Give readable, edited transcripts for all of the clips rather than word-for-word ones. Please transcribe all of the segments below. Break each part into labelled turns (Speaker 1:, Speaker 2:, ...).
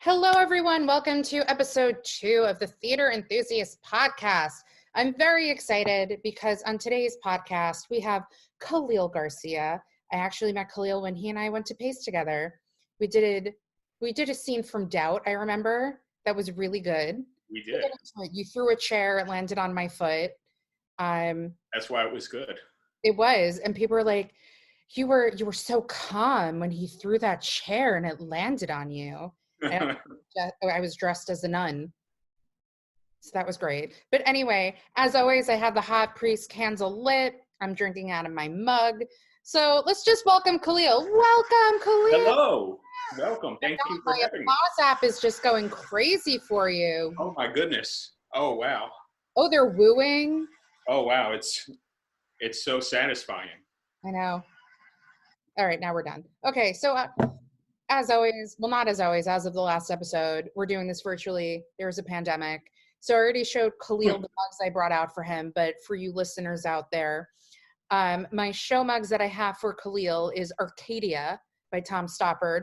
Speaker 1: Hello, everyone. Welcome to episode 2 of the Theater Enthusiast podcast. I'm very excited because on today's podcast, we have Kahlil Garcia. I actually met Kahlil when he and I went to Pace together. We did a scene from Doubt, I remember. That was really good.
Speaker 2: We did.
Speaker 1: You threw a chair, it landed on my foot.
Speaker 2: That's why it was good.
Speaker 1: It was, and people were like, you were so calm when he threw that chair and it landed on you. I was dressed as a nun. So that was great. But anyway, as always, I have the hot priest candle lit. I'm drinking out of my mug. So let's just welcome Kahlil. Welcome, Kahlil.
Speaker 2: Hello. Welcome. Thank you for having me.
Speaker 1: My applause app is just going crazy for you.
Speaker 2: Oh, my goodness. Oh, wow.
Speaker 1: Oh, they're wooing.
Speaker 2: Oh, wow. It's so satisfying.
Speaker 1: I know. All right, now we're done. Okay, so as always, well, not as always, as of the last episode, we're doing this virtually. There's a pandemic. So I already showed Kahlil the mugs I brought out for him, but for you listeners out there, my show mugs that I have for Kahlil is Arcadia by Tom Stoppard.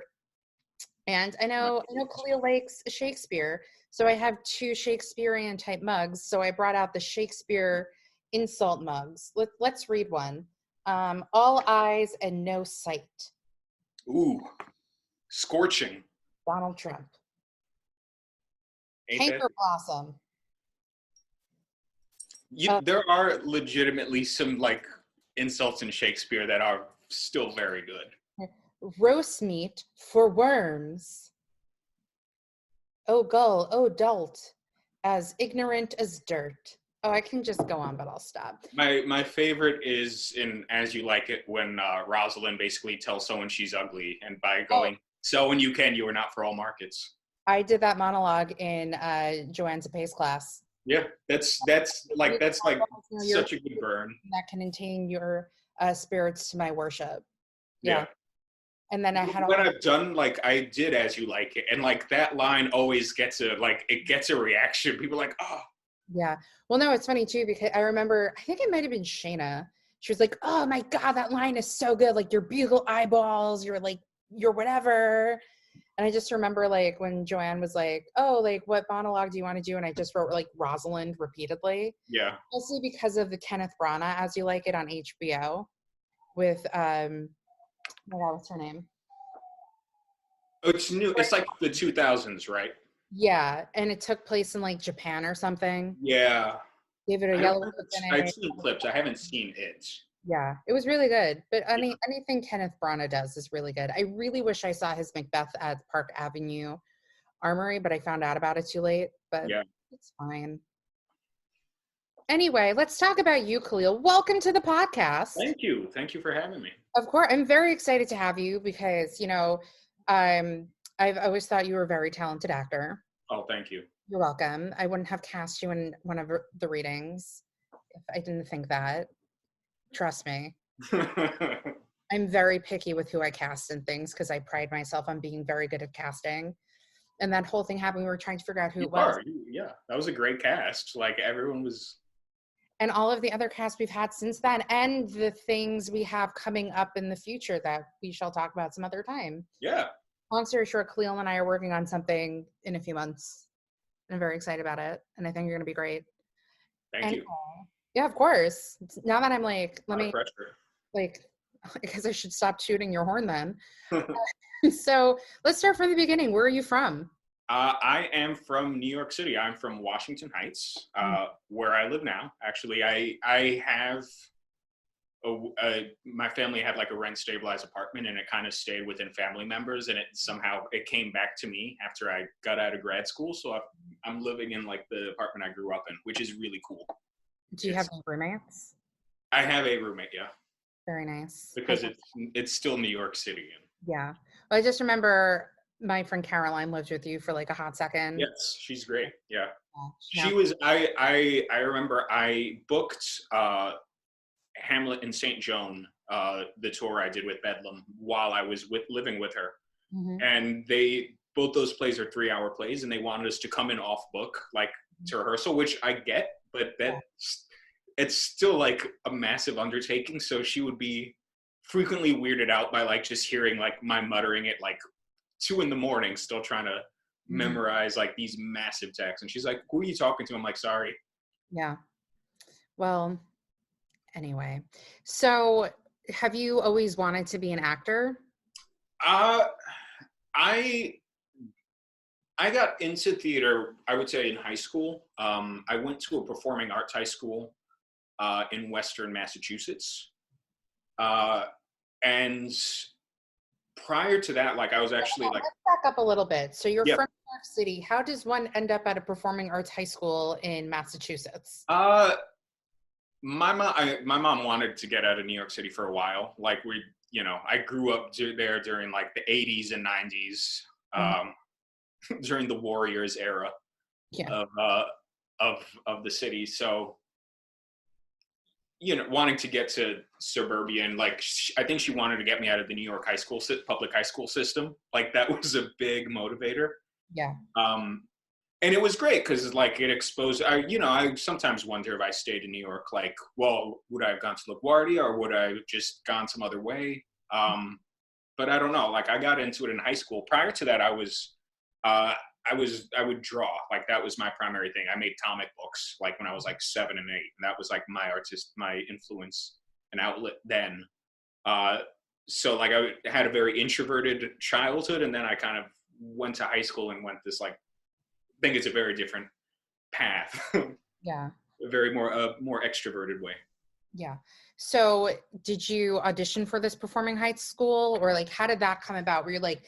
Speaker 1: And I know Kahlil likes Shakespeare, so I have 2 Shakespearean type mugs. So I brought out the Shakespeare insult mugs. Let's read one. All eyes and no sight.
Speaker 2: Ooh. Scorching.
Speaker 1: Donald Trump.
Speaker 2: Ain't
Speaker 1: Canker Blossom.
Speaker 2: There are legitimately some insults in Shakespeare that are still very good.
Speaker 1: Roast meat for worms. Oh gull, oh dolt, as ignorant as dirt. Oh, I can just go on, but I'll stop.
Speaker 2: My favorite is in As You Like It when Rosalind basically tells someone she's ugly, and by going, so when you can, you are not for all markets.
Speaker 1: I did that monologue in Joanne's Pace class.
Speaker 2: Yeah, that's such a good burn.
Speaker 1: That can attain your spirits to my worship. Yeah. And then I've
Speaker 2: done, I did As You Like It, and that line always gets a reaction. People are like, oh.
Speaker 1: Yeah. Well, no, it's funny too, because I remember, I think it might have been Shayna. She was like, oh my God, that line is so good. Like your bugle eyeballs, you're whatever. And I just remember when Joanne was like, oh, what monologue do you want to do? And I just wrote Rosalind repeatedly.
Speaker 2: Yeah.
Speaker 1: Mostly because of the Kenneth Branagh As You Like It on HBO with, oh my God, what's her name?
Speaker 2: Oh, it's new. It's the 2000s, right?
Speaker 1: Yeah, and it took place in Japan or something.
Speaker 2: Yeah.
Speaker 1: Gave it a yellow.
Speaker 2: I've seen clips. I haven't seen it.
Speaker 1: Yeah, it was really good. But anything Kenneth Branagh does is really good. I really wish I saw his Macbeth at Park Avenue Armory, but I found out about it too late. But yeah, it's fine. Anyway, let's talk about you, Kahlil. Welcome to the podcast.
Speaker 2: Thank you. Thank you for having me.
Speaker 1: Of course. I'm very excited to have you because, I've always thought you were a very talented actor.
Speaker 2: Oh, thank you.
Speaker 1: You're welcome. I wouldn't have cast you in one of the readings if I didn't think that. Trust me. I'm very picky with who I cast in things because I pride myself on being very good at casting. And that whole thing happened, we were trying to figure out who it was.
Speaker 2: Yeah, that was a great cast. Everyone was...
Speaker 1: And all of the other casts we've had since then, and the things we have coming up in the future that we shall talk about some other time.
Speaker 2: Yeah.
Speaker 1: Long story short, Kahlil and I are working on something in a few months. And I'm very excited about it. And I think you're going to be great.
Speaker 2: Thank you.
Speaker 1: Yeah, of course. Now that I'm
Speaker 2: pressure.
Speaker 1: I guess I should stop tooting your horn then. So let's start from the beginning. Where are you from?
Speaker 2: I am from New York City. I'm from Washington Heights, where I live now. Actually, I have... my family had a rent stabilized apartment, and it kind of stayed within family members, and it came back to me after I got out of grad school. So I'm living in the apartment I grew up in, which is really cool.
Speaker 1: Do you have any roommates?
Speaker 2: I have a roommate, yeah.
Speaker 1: Very nice.
Speaker 2: Because it's still New York City.
Speaker 1: Yeah. Well, I just remember my friend Caroline lived with you for a hot second.
Speaker 2: Yes, she's great. Yeah. She was. I remember I booked Hamlet and St. Joan, the tour I did with Bedlam while I was living with her. Mm-hmm. And both those plays are 3-hour plays, and they wanted us to come in off book, to rehearsal, which I get, but it's still a massive undertaking. So she would be frequently weirded out by just hearing my muttering at 2 a.m, still trying to memorize like these massive texts. And she's like, who are you talking to? I'm like, sorry.
Speaker 1: Yeah. Well, anyway, so have you always wanted to be an actor?
Speaker 2: I I got into theater, I would say, in high school. I went to a performing arts high school in Western Massachusetts. And prior to that, like I was actually like,
Speaker 1: let's back up a little bit. So you're
Speaker 2: yeah.
Speaker 1: from New York City. How does one end up at a performing arts high school in Massachusetts?
Speaker 2: My mom wanted to get out of New York City for a while. Like I grew up there during like the 80s and 90s, during the Warriors era of the city. So, wanting to get to suburban, like I think she wanted to get me out of the New York public high school system. Like that was a big motivator.
Speaker 1: Yeah.
Speaker 2: And it was great because like it exposed, I sometimes wonder if I stayed in New York, like, well, would I have gone to LaGuardia or would I have just gone some other way? But I don't know, like I got into it in high school. Prior to that, I would draw, like that was my primary thing. I made comic books like when I was like 7 and 8, and that was like my influence and outlet then. So like I had a very introverted childhood, and then I kind of went to high school and went this like, I think it's a very different path.
Speaker 1: Yeah.
Speaker 2: A very more extroverted way.
Speaker 1: Yeah. So did you audition for this performing high school, or like how did that come about? Were you like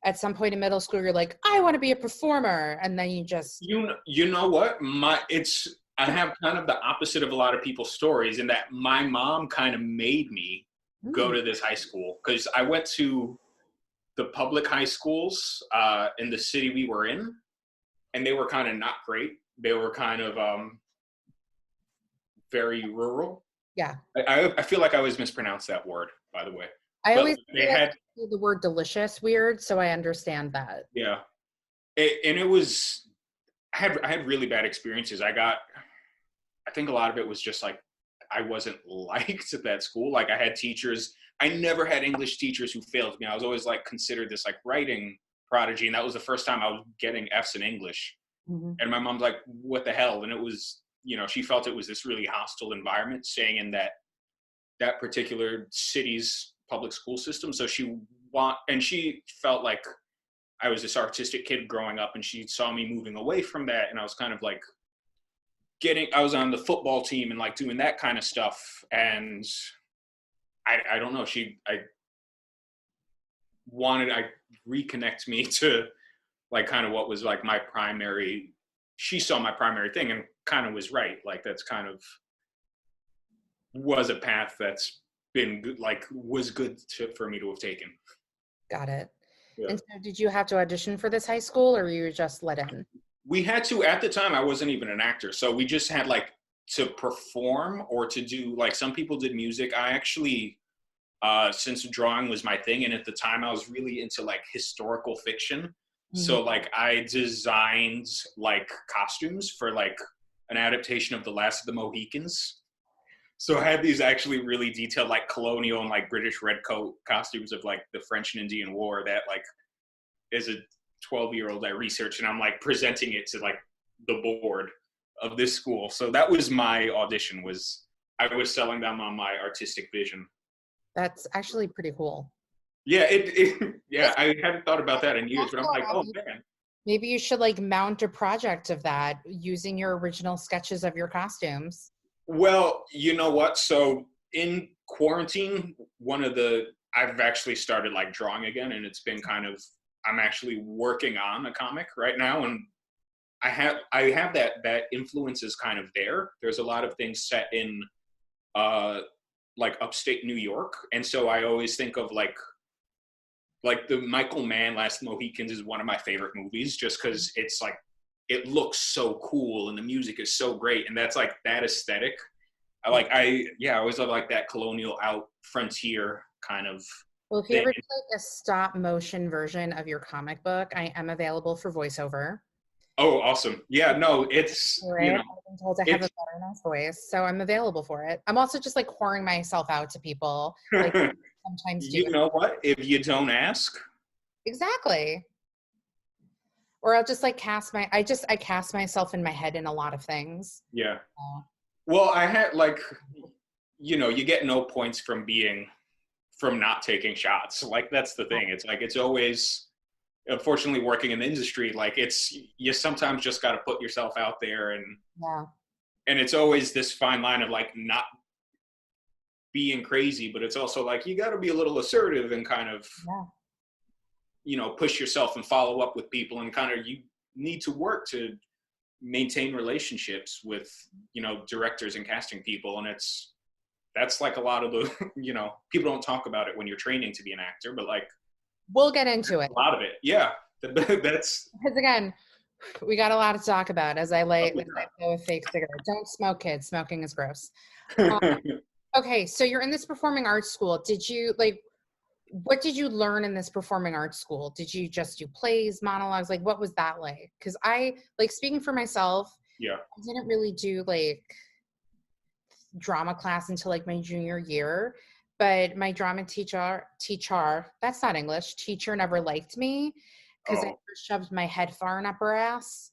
Speaker 1: at some point in middle school you're like, I want to be a performer, and then you just
Speaker 2: you know what? I have kind of the opposite of a lot of people's stories in that my mom kind of made me go to this high school, because I went to the public high schools in the city we were in, and they were kind of not great. They were kind of very rural.
Speaker 1: Yeah.
Speaker 2: I feel like I always mispronounce that word, by the way.
Speaker 1: I always had the word delicious weird, so I understand that.
Speaker 2: Yeah. And it was, I had really bad experiences. I think a lot of it was just like, I wasn't liked at that school. Like I had teachers, I never had English teachers who failed me. I was always like considered this like writing prodigy. And that was the first time I was getting F's in English. Mm-hmm. And my mom's like, what the hell? And it was, she felt it was this really hostile environment staying in that particular city's public school system. So she felt like I was this artistic kid growing up, and she saw me moving away from that. And I was kind of like I was on the football team and like doing that kind of stuff. And I don't know, I reconnect me to like kind of what was like she saw my primary thing and kind of was right. Like that's kind of was a path that's been good, like was good for me to have taken.
Speaker 1: Got it. Yeah. And so did you have to audition for this high school, or were you just let in?
Speaker 2: We had to. At the time, I wasn't even an actor. So we just had like to perform or to do, like some people did music. I actually, since drawing was my thing, and at the time I was really into like historical fiction. Mm-hmm. So like I designed like costumes for like an adaptation of The Last of the Mohicans. So I had these actually really detailed like colonial and like British redcoat costumes of like the French and Indian War that like as a 12-year-old I researched, and I'm like presenting it to like the board of this school. So that was my audition, I was selling them on my artistic vision.
Speaker 1: That's actually pretty cool.
Speaker 2: Yeah, yeah, I hadn't thought about that in years, but I'm like, oh man.
Speaker 1: Maybe you should like mount a project of that using your original sketches of your costumes.
Speaker 2: Well, you know what? So in quarantine, I've actually started like drawing again, and it's been I'm actually working on a comic right now, and I have that influence is kind of there. There's a lot of things set in like upstate New York, and so I always think of like the Michael Mann Last Mohicans is one of my favorite movies, just because it's like it looks so cool and the music is so great, and that's like that aesthetic. I always love like that colonial out frontier kind of.
Speaker 1: Well, if you ever do like a stop motion version of your comic book, I am available for voiceover.
Speaker 2: Oh, awesome. Yeah, no, it's,
Speaker 1: I've been told to have a better nice voice, so I'm available for it. I'm also just like pouring myself out to people. Like sometimes
Speaker 2: you know what? If you don't ask.
Speaker 1: Exactly. or I'll just like I cast myself in my head in a lot of things.
Speaker 2: Yeah. Well, I had like, you get no points from not taking shots. Like, that's the thing. It's like, it's always, unfortunately, working in the industry, like, you sometimes just got to put yourself out there, and it's always this fine line of like not being crazy, but it's also like, you got to be a little assertive and kind of, push yourself and follow up with people, and kind of, you need to work to maintain relationships with, directors and casting people. And that's like a lot of the, people don't talk about it when you're training to be an actor, but like,
Speaker 1: we'll get into it.
Speaker 2: A lot of it. Yeah. That's
Speaker 1: because again, we got a lot to talk about as I go a fake cigarette. Don't smoke, kids. Smoking is gross. Okay. So you're in this performing arts school. What did you learn in this performing arts school? Did you just do plays, monologues? Like, what was that like? Because I, speaking for myself, I didn't really do drama class until like my junior year, but my drama teacher, that's not English, teacher never liked me because I shoved my head far enough her ass.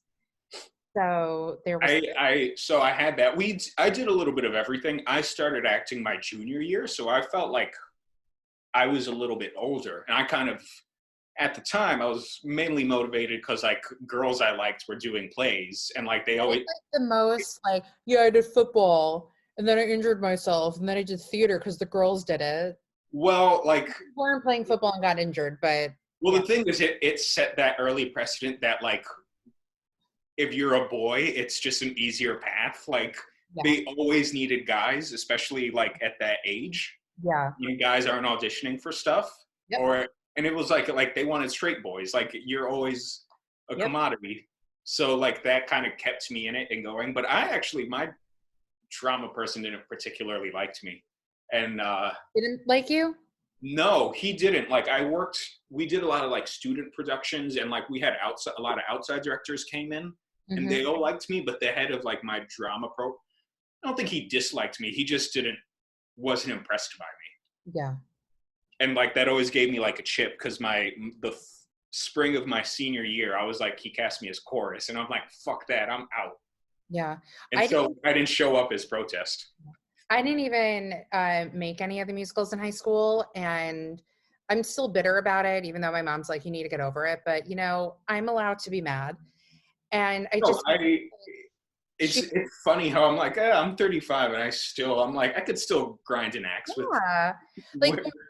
Speaker 1: So there was
Speaker 2: so I had that. I did a little bit of everything. I started acting my junior year, so I felt like I was a little bit older, and I kind of, at the time, I was mainly motivated because like girls I liked were doing plays, and like they always
Speaker 1: like the most I did football, and then I injured myself, and then I did theater because the girls did it.
Speaker 2: Well, like,
Speaker 1: we weren't playing football and got injured, but
Speaker 2: the thing is, it set that early precedent that like, if you're a boy, it's just an easier path. Like, they always needed guys, especially like at that age.
Speaker 1: Yeah.
Speaker 2: When guys aren't auditioning for stuff, and it was like they wanted straight boys. Like, you're always a commodity. So like that kind of kept me in it and going. But my drama person didn't particularly like me, and
Speaker 1: didn't like you?
Speaker 2: No, he didn't. Like, we did a lot of like student productions, and like we had a lot of outside directors came in, and they all liked me. But the head of like my drama I don't think he disliked me. He just wasn't impressed by me.
Speaker 1: Yeah.
Speaker 2: And like that always gave me like a chip, because the spring of my senior year, I was like, he cast me as chorus, and I'm like, fuck that, I'm out.
Speaker 1: Yeah.
Speaker 2: And I didn't show up as protest.
Speaker 1: I didn't even make any of the musicals in high school, and I'm still bitter about it, even though my mom's like, you need to get over it. But I'm allowed to be mad. And
Speaker 2: it's funny how I'm like, I'm 35 and I'm like, I could still grind an axe with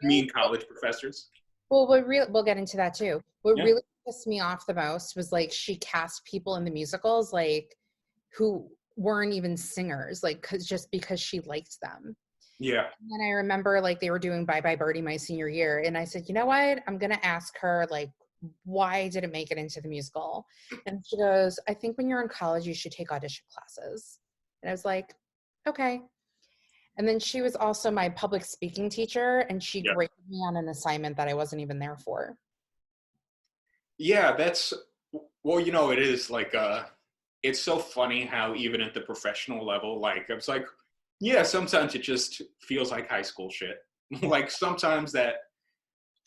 Speaker 2: mean college professors.
Speaker 1: Well, we'll get into that too. What really pissed me off the most was like, she cast people in the musicals like who weren't even singers, like because she liked them.
Speaker 2: Yeah.
Speaker 1: And I remember like they were doing Bye Bye Birdie my senior year, and I said, you know what? I'm gonna ask her like, why did it make it into the musical? And she goes, I think when you're in college, you should take audition classes. And I was like, okay. And then she was also my public speaking teacher, and she graded me on an assignment that I wasn't even there for.
Speaker 2: Yeah, it is like, it's so funny how even at the professional level, like, it's like, sometimes it just feels like high school shit. Like, sometimes that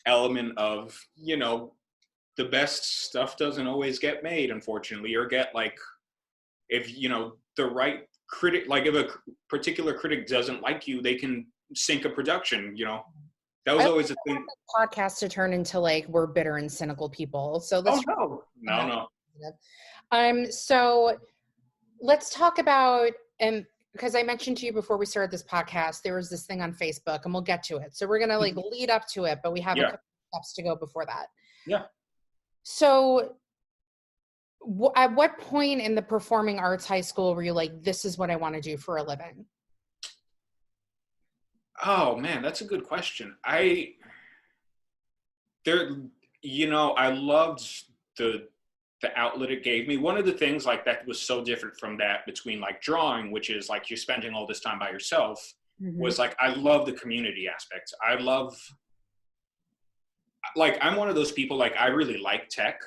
Speaker 2: element of, the best stuff doesn't always get made, unfortunately, or get like, if, the right critic, like if a particular critic doesn't like you, they can sink a production, That was always a thing.
Speaker 1: Podcast to turn into like, we're bitter and cynical people. So
Speaker 2: no.
Speaker 1: So let's talk about, and because I mentioned to you before we started this podcast, there was this thing on Facebook, and we'll get to it. So we're going to like lead up to it, but we have a couple steps to go before that.
Speaker 2: Yeah.
Speaker 1: So at what point in the performing arts high school were you like, this is what I want to do for a living?
Speaker 2: Oh man, that's a good question. I loved the outlet it gave me. One of the things like that was so different from that between like drawing, which is like you're spending all this time by yourself, was like, I love the community aspect. I love, like, I'm one of those people, like, I really like tech,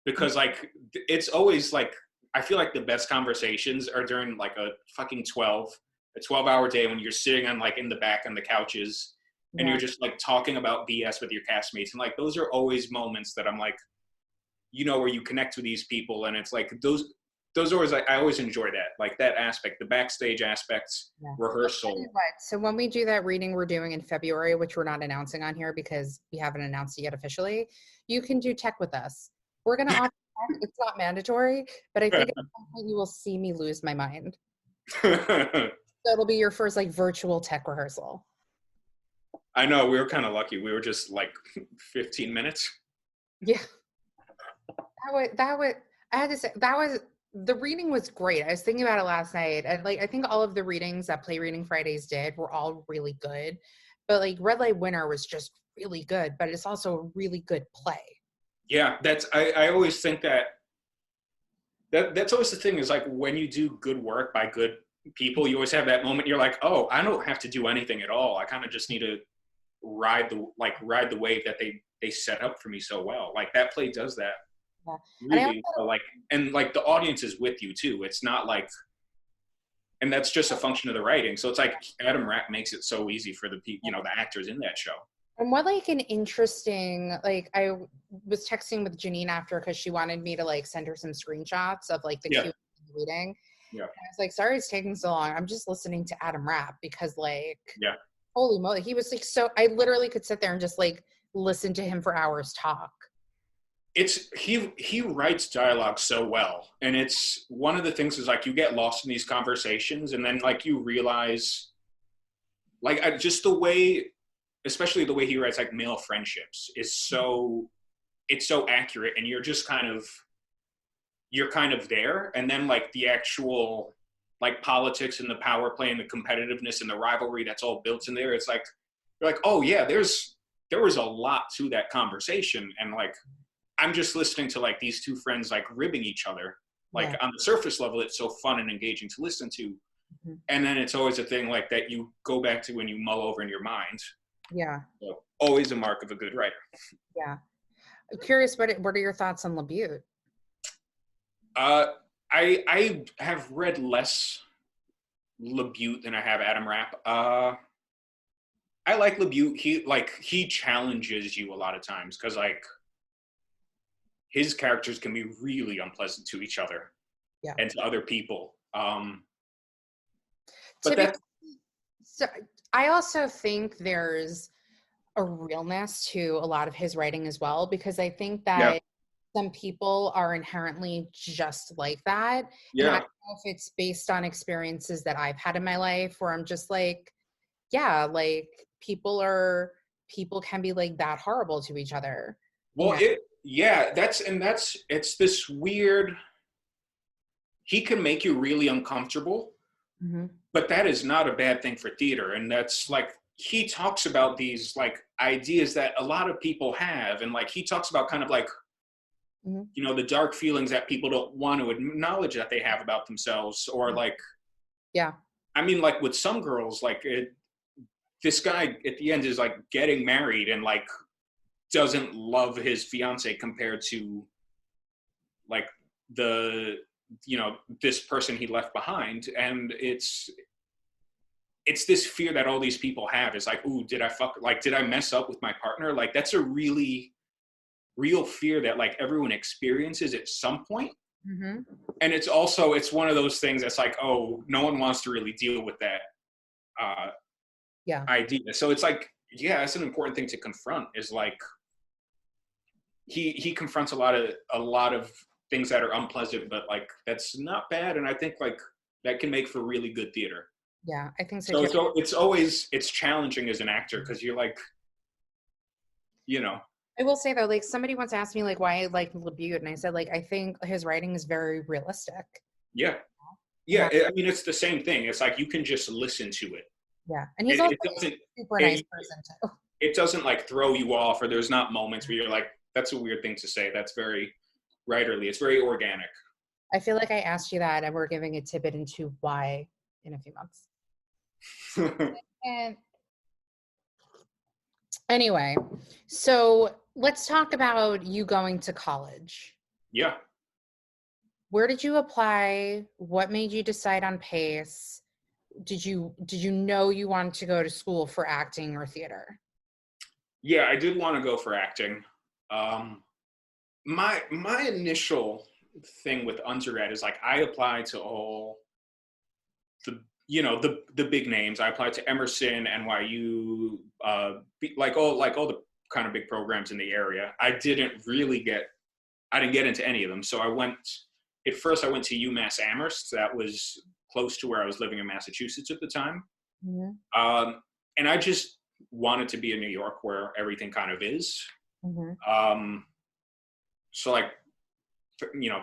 Speaker 2: because like, it's always like, I feel like the best conversations are during like a 12-hour day when you're sitting on like in the back on the couches and you're just like talking about BS with your castmates. And like, those are always moments that I'm like, where you connect with these people, and it's like those always, I always enjoy that, like that aspect, the backstage aspects, rehearsal.
Speaker 1: So when we do that reading we're doing in February, which we're not announcing on here because we haven't announced it yet officially, you can do tech with us. We're going to offer tech. It's not mandatory, but I think at some point you will see me lose my mind. So it'll be your first like virtual tech rehearsal.
Speaker 2: I know, we were kind of lucky. We were just like 15 minutes.
Speaker 1: Yeah. I had to say, the reading was great. I was thinking about it last night. And like, I think all of the readings that Play Reading Fridays did were all really good. But like Red Light Winter was just really good, but it's also a really good play.
Speaker 2: Yeah, I always think that's always the thing, is like when you do good work by good people, you always have that moment you're like, oh, I don't have to do anything at all. I kind of just need to ride the wave that they set up for me so well. Like that play does that. Yeah. Really, and the audience is with you too. It's not like, and that's just a function of the writing. So it's like Adam Rapp makes it so easy for the actors in that show.
Speaker 1: And what like an interesting, like I was texting with Janine after because she wanted me to like send her some screenshots of like the Q reading. Yeah. And I was like, sorry it's taking so long. I'm just listening to Adam Rapp because like, holy moly, he was like, so I literally could sit there and just like listen to him for hours talk.
Speaker 2: He writes dialogue so well, and it's one of the things is like you get lost in these conversations, and then like you realize like just the way, especially the way he writes like male friendships is so accurate, and you're kind of there, and then like the actual like politics and the power play and the competitiveness and the rivalry that's all built in there. It's like you're like, oh yeah, there was a lot to that conversation, and like I'm just listening to like these two friends like ribbing each other. Like on the surface level, it's so fun and engaging to listen to. Mm-hmm. And then it's always a thing like that you go back to when you mull over in your mind.
Speaker 1: Yeah.
Speaker 2: So always a mark of a good writer.
Speaker 1: Yeah. I'm curious, what are your thoughts on LaBute?
Speaker 2: I have read less LaBute than I have Adam Rapp. I like LaBute. He challenges you a lot of times because like his characters can be really unpleasant to each other and to other people.
Speaker 1: So I also think there's a realness to a lot of his writing as well, because I think that some people are inherently just like that. Yeah. And I don't know if it's based on experiences that I've had in my life where I'm just like, yeah, like people can be like that horrible to each other.
Speaker 2: Well, it's this weird, he can make you really uncomfortable, but that is not a bad thing for theater. And that's like, he talks about these like ideas that a lot of people have. And like, he talks about kind of like, the dark feelings that people don't want to acknowledge that they have about themselves, or like, I mean, like with some girls, like this guy at the end is like getting married and like doesn't love his fiance compared to like this person he left behind. And it's this fear that all these people have is like, ooh, did I mess up with my partner? Like that's a really real fear that like everyone experiences at some point. And it's one of those things that's like, oh, no one wants to really deal with that idea. So it's like, it's an important thing to confront, is like he confronts a lot of things that are unpleasant, but like that's not bad. And I think like that can make for really good theater.
Speaker 1: Yeah, I think so.
Speaker 2: So it's challenging as an actor, because you're like,
Speaker 1: I will say though, like somebody once asked me like why I like LaBute, and I said like I think his writing is very realistic.
Speaker 2: Yeah. I mean, it's the same thing. It's like you can just listen to it.
Speaker 1: Yeah, and he's also a super nice person too.
Speaker 2: It doesn't like throw you off, or there's not moments where you're like, that's a weird thing to say. That's very writerly. It's very organic.
Speaker 1: I feel like I asked you that, and we're giving a tidbit into why in a few months. And anyway, so let's talk about you going to college.
Speaker 2: Yeah.
Speaker 1: Where did you apply? What made you decide on PACE? Did you know you wanted to go to school for acting or theater?
Speaker 2: Yeah, I did want to go for acting. my initial thing with undergrad is like I applied to all the big names. I applied to Emerson, NYU, like all the kind of big programs in the area. I didn't get into any of them. So I went to UMass Amherst. That was close to where I was living in Massachusetts at the time.
Speaker 1: Mm-hmm.
Speaker 2: And I just wanted to be in New York where everything kind of is.
Speaker 1: Mm-hmm.
Speaker 2: So like,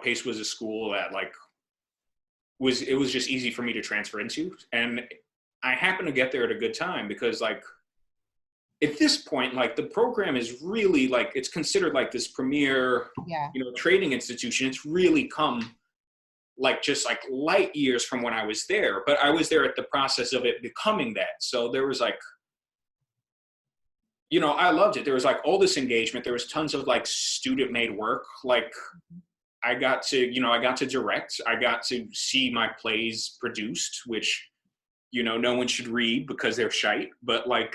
Speaker 2: Pace was a school that like it was just easy for me to transfer into. And I happened to get there at a good time because like, at this point, like the program is really like, it's considered like this premier, training institution. It's really come like just like light years from when I was there, but I was there at the process of it becoming that. So there was like, I loved it. There was like all this engagement. There was tons of like student made work. Like I got to direct, I got to see my plays produced, which, no one should read because they're shite, but like,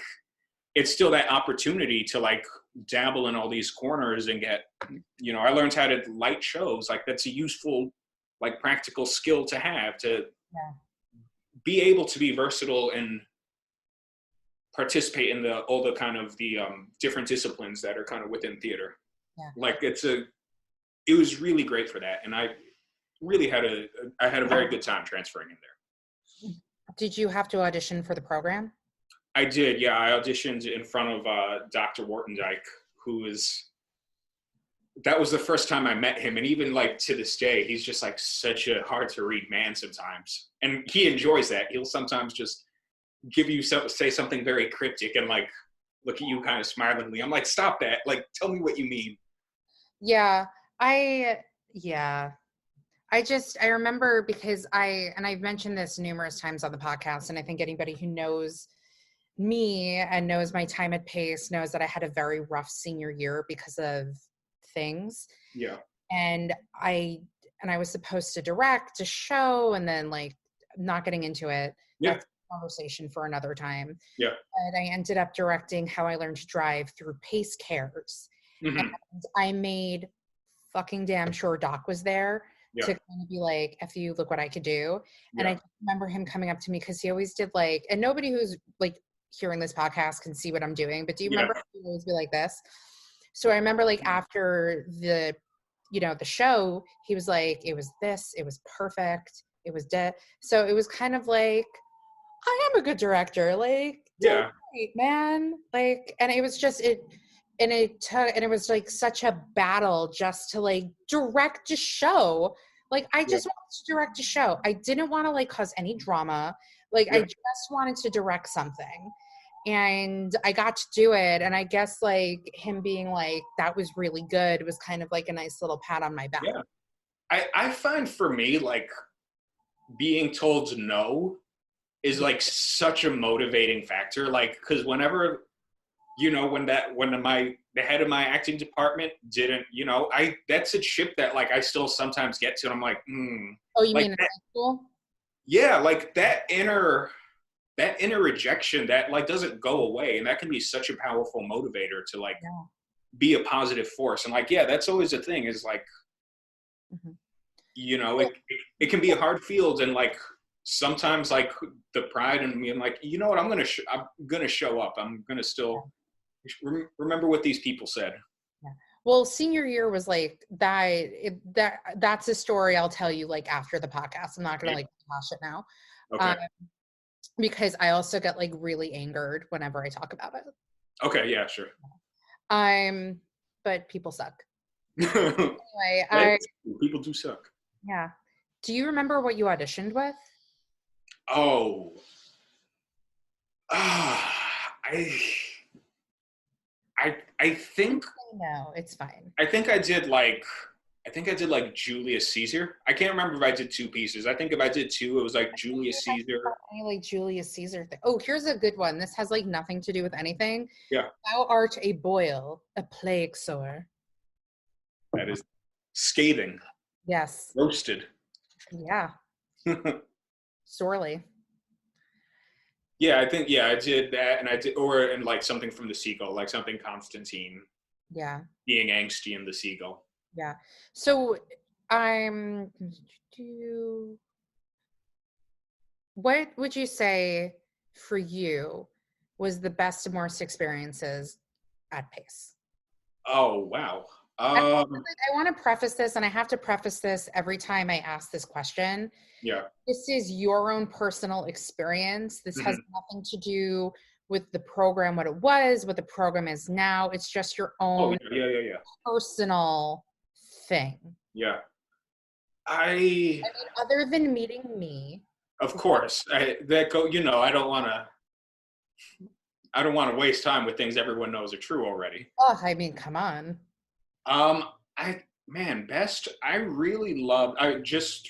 Speaker 2: it's still that opportunity to like dabble in all these corners and get, I learned how to light shows. Like that's a useful, like practical skill to have to be able to be versatile and participate in all the kind of the different disciplines that are kind of within theater.
Speaker 1: Yeah.
Speaker 2: Like it was really great for that. And I really had a very good time transferring in there.
Speaker 1: Did you have to audition for the program?
Speaker 2: I did, yeah. I auditioned in front of Dr. Wartendijk, that was the first time I met him. And even like to this day, he's just like such a hard to read man sometimes. And he enjoys that. He'll sometimes just say something very cryptic and like look at you kind of smilingly. I'm like, stop that. Like, tell me what you mean.
Speaker 1: Yeah, I remember because I've mentioned this numerous times on the podcast, and I think anybody who knows me and knows my time at Pace knows that I had a very rough senior year because of things.
Speaker 2: Yeah.
Speaker 1: And I was supposed to direct a show and then like not getting into it.
Speaker 2: Yeah.
Speaker 1: That's a conversation for another time.
Speaker 2: Yeah.
Speaker 1: But I ended up directing How I Learned to Drive through Pace Cares.
Speaker 2: Mm-hmm.
Speaker 1: And I made fucking damn sure Doc was there to kind of be like, F you, look what I could do. And I remember him coming up to me because he always did like, and nobody who's like hearing this podcast can see what I'm doing, but do you remember he would always be like this? So I remember like after the show, he was like, it was this, it was perfect, it was dead. So it was kind of like, I am a good director, like, great, man. Like, and it was just, it was like such a battle just to like direct a show. Like I just wanted to direct a show. I didn't want to like cause any drama. Like I just wanted to direct something. And I got to do it. And I guess like him being like, that was really good, was kind of like a nice little pat on my back.
Speaker 2: Yeah. I find for me, like being told no is like such a motivating factor. Like, cause whenever, when the head of my acting department didn't, that's a chip that like I still sometimes get to. And I'm like,
Speaker 1: Oh, you
Speaker 2: like
Speaker 1: mean in high school?
Speaker 2: Yeah. Like that inner rejection that like doesn't go away. And that can be such a powerful motivator to like be a positive force. And like, that's always a thing is like, it can be a hard field. And like, sometimes like the pride in me, I'm like, you know what, I'm going to show up. I'm going to still remember what these people said.
Speaker 1: Yeah. Well, senior year was like that's a story I'll tell you like after the podcast. I'm not going to like hash it now.
Speaker 2: Okay.
Speaker 1: Because I also get like really angered whenever I talk about it.
Speaker 2: Okay. Yeah, sure.
Speaker 1: But people suck. Anyway,
Speaker 2: people do suck.
Speaker 1: Yeah. Do you remember what you auditioned with?
Speaker 2: Oh. I think.
Speaker 1: No, it's fine.
Speaker 2: I think I did like Julius Caesar. I can't remember if I did two pieces. I think if I did two, it was like Julius Caesar.
Speaker 1: Like Julius Caesar thing. Oh, here's a good one. This has like nothing to do with anything.
Speaker 2: Yeah.
Speaker 1: Thou art a boil, a plague sore.
Speaker 2: That is scathing.
Speaker 1: Yes.
Speaker 2: Roasted.
Speaker 1: Yeah. Sorely.
Speaker 2: Yeah, I think I did that, and I did, and like something from The Seagull, like something Constantine.
Speaker 1: Yeah.
Speaker 2: Being angsty in The Seagull.
Speaker 1: Yeah. So what would you say for you was the best and worst experiences at Pace?
Speaker 2: Oh, wow.
Speaker 1: And
Speaker 2: Um,
Speaker 1: I want to preface this, and I have to preface this every time I ask this question.
Speaker 2: yeah.
Speaker 1: This is your own personal experience. This has
Speaker 2: Mhm.
Speaker 1: nothing to do with the program, what it was, what the program is now. It's just your
Speaker 2: Oh,
Speaker 1: own
Speaker 2: yeah, yeah, yeah, yeah.
Speaker 1: personal thing.
Speaker 2: Yeah. I,
Speaker 1: I mean, other than meeting me,
Speaker 2: of course, I don't want to waste time with things everyone knows are true already.
Speaker 1: oh, I mean, come on.
Speaker 2: Um, best, I really loved,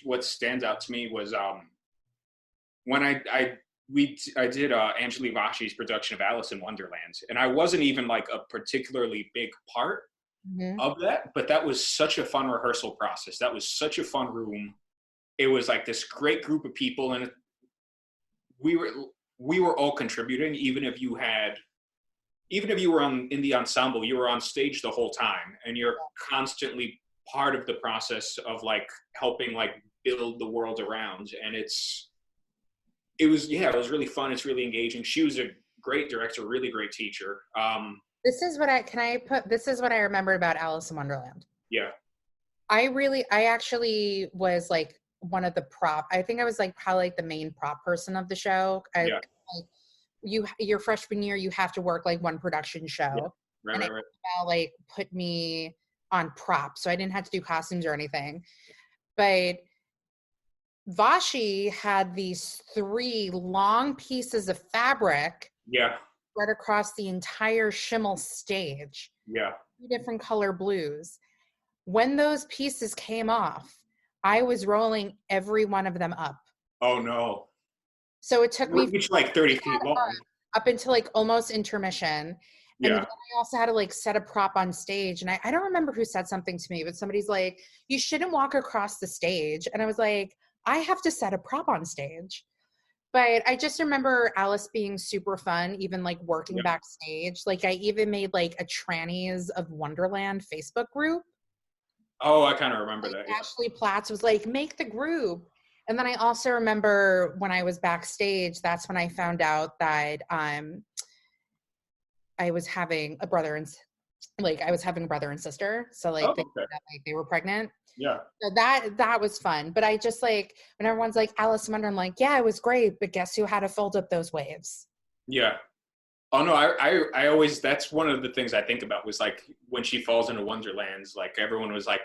Speaker 2: what stands out to me was, when I did Angeli Vashi's production of Alice in Wonderland, and I wasn't even like a particularly big part
Speaker 1: Mhm.
Speaker 2: of that, but that was such a fun rehearsal process. That was such a fun room. It was like this great group of people, and we were we were all contributing. Even if you were in the ensemble, you were on stage the whole time, and you're constantly part of the process of like helping like build the world around. And it was really fun. It's really engaging. She was a great director, really great teacher.
Speaker 1: This is what this is what I remember about Alice in Wonderland.
Speaker 2: Yeah,
Speaker 1: I actually was like one of the I think I was like probably like the main prop person of the show.
Speaker 2: yeah,
Speaker 1: Like your freshman year, you have to work like one production
Speaker 2: yeah.
Speaker 1: show.
Speaker 2: Right,
Speaker 1: And
Speaker 2: right, right.
Speaker 1: like put me on props. So I didn't have to do costumes or anything. But Vashi had these 3 long pieces of fabric
Speaker 2: Yeah,
Speaker 1: spread across the entire Schimmel stage,
Speaker 2: yeah.
Speaker 1: 2 different color blues. When those pieces came off, I was rolling every one of them up.
Speaker 2: Oh no.
Speaker 1: So it took me
Speaker 2: We're each like 30 feet long.
Speaker 1: up until like almost intermission. And then
Speaker 2: Yeah.
Speaker 1: I also had to like set a prop on stage. And I don't remember who said something to me, but somebody's like, you shouldn't walk across the stage. And I was like, I have to set a prop on stage. But I just remember Alice being super fun, even like working
Speaker 2: Yeah.
Speaker 1: backstage. Like I even made like a Trannies of Wonderland Facebook group.
Speaker 2: Oh, I kind of remember
Speaker 1: Like
Speaker 2: that. Yeah.
Speaker 1: Ashley Platts was like, make the group. And then I also remember when I was backstage, that's when I found out that I was having a brother and like I was having a brother and sister. So
Speaker 2: Oh,
Speaker 1: like
Speaker 2: okay.
Speaker 1: like they were pregnant.
Speaker 2: Yeah.
Speaker 1: So that was fun. But I just like when everyone's like Alice in Wonderland, I'm like, yeah, it was great, but guess who had to fold up those waves?
Speaker 2: Yeah. Oh no, I always, that's one of the things I think about was like when she falls into Wonderlands, like everyone was like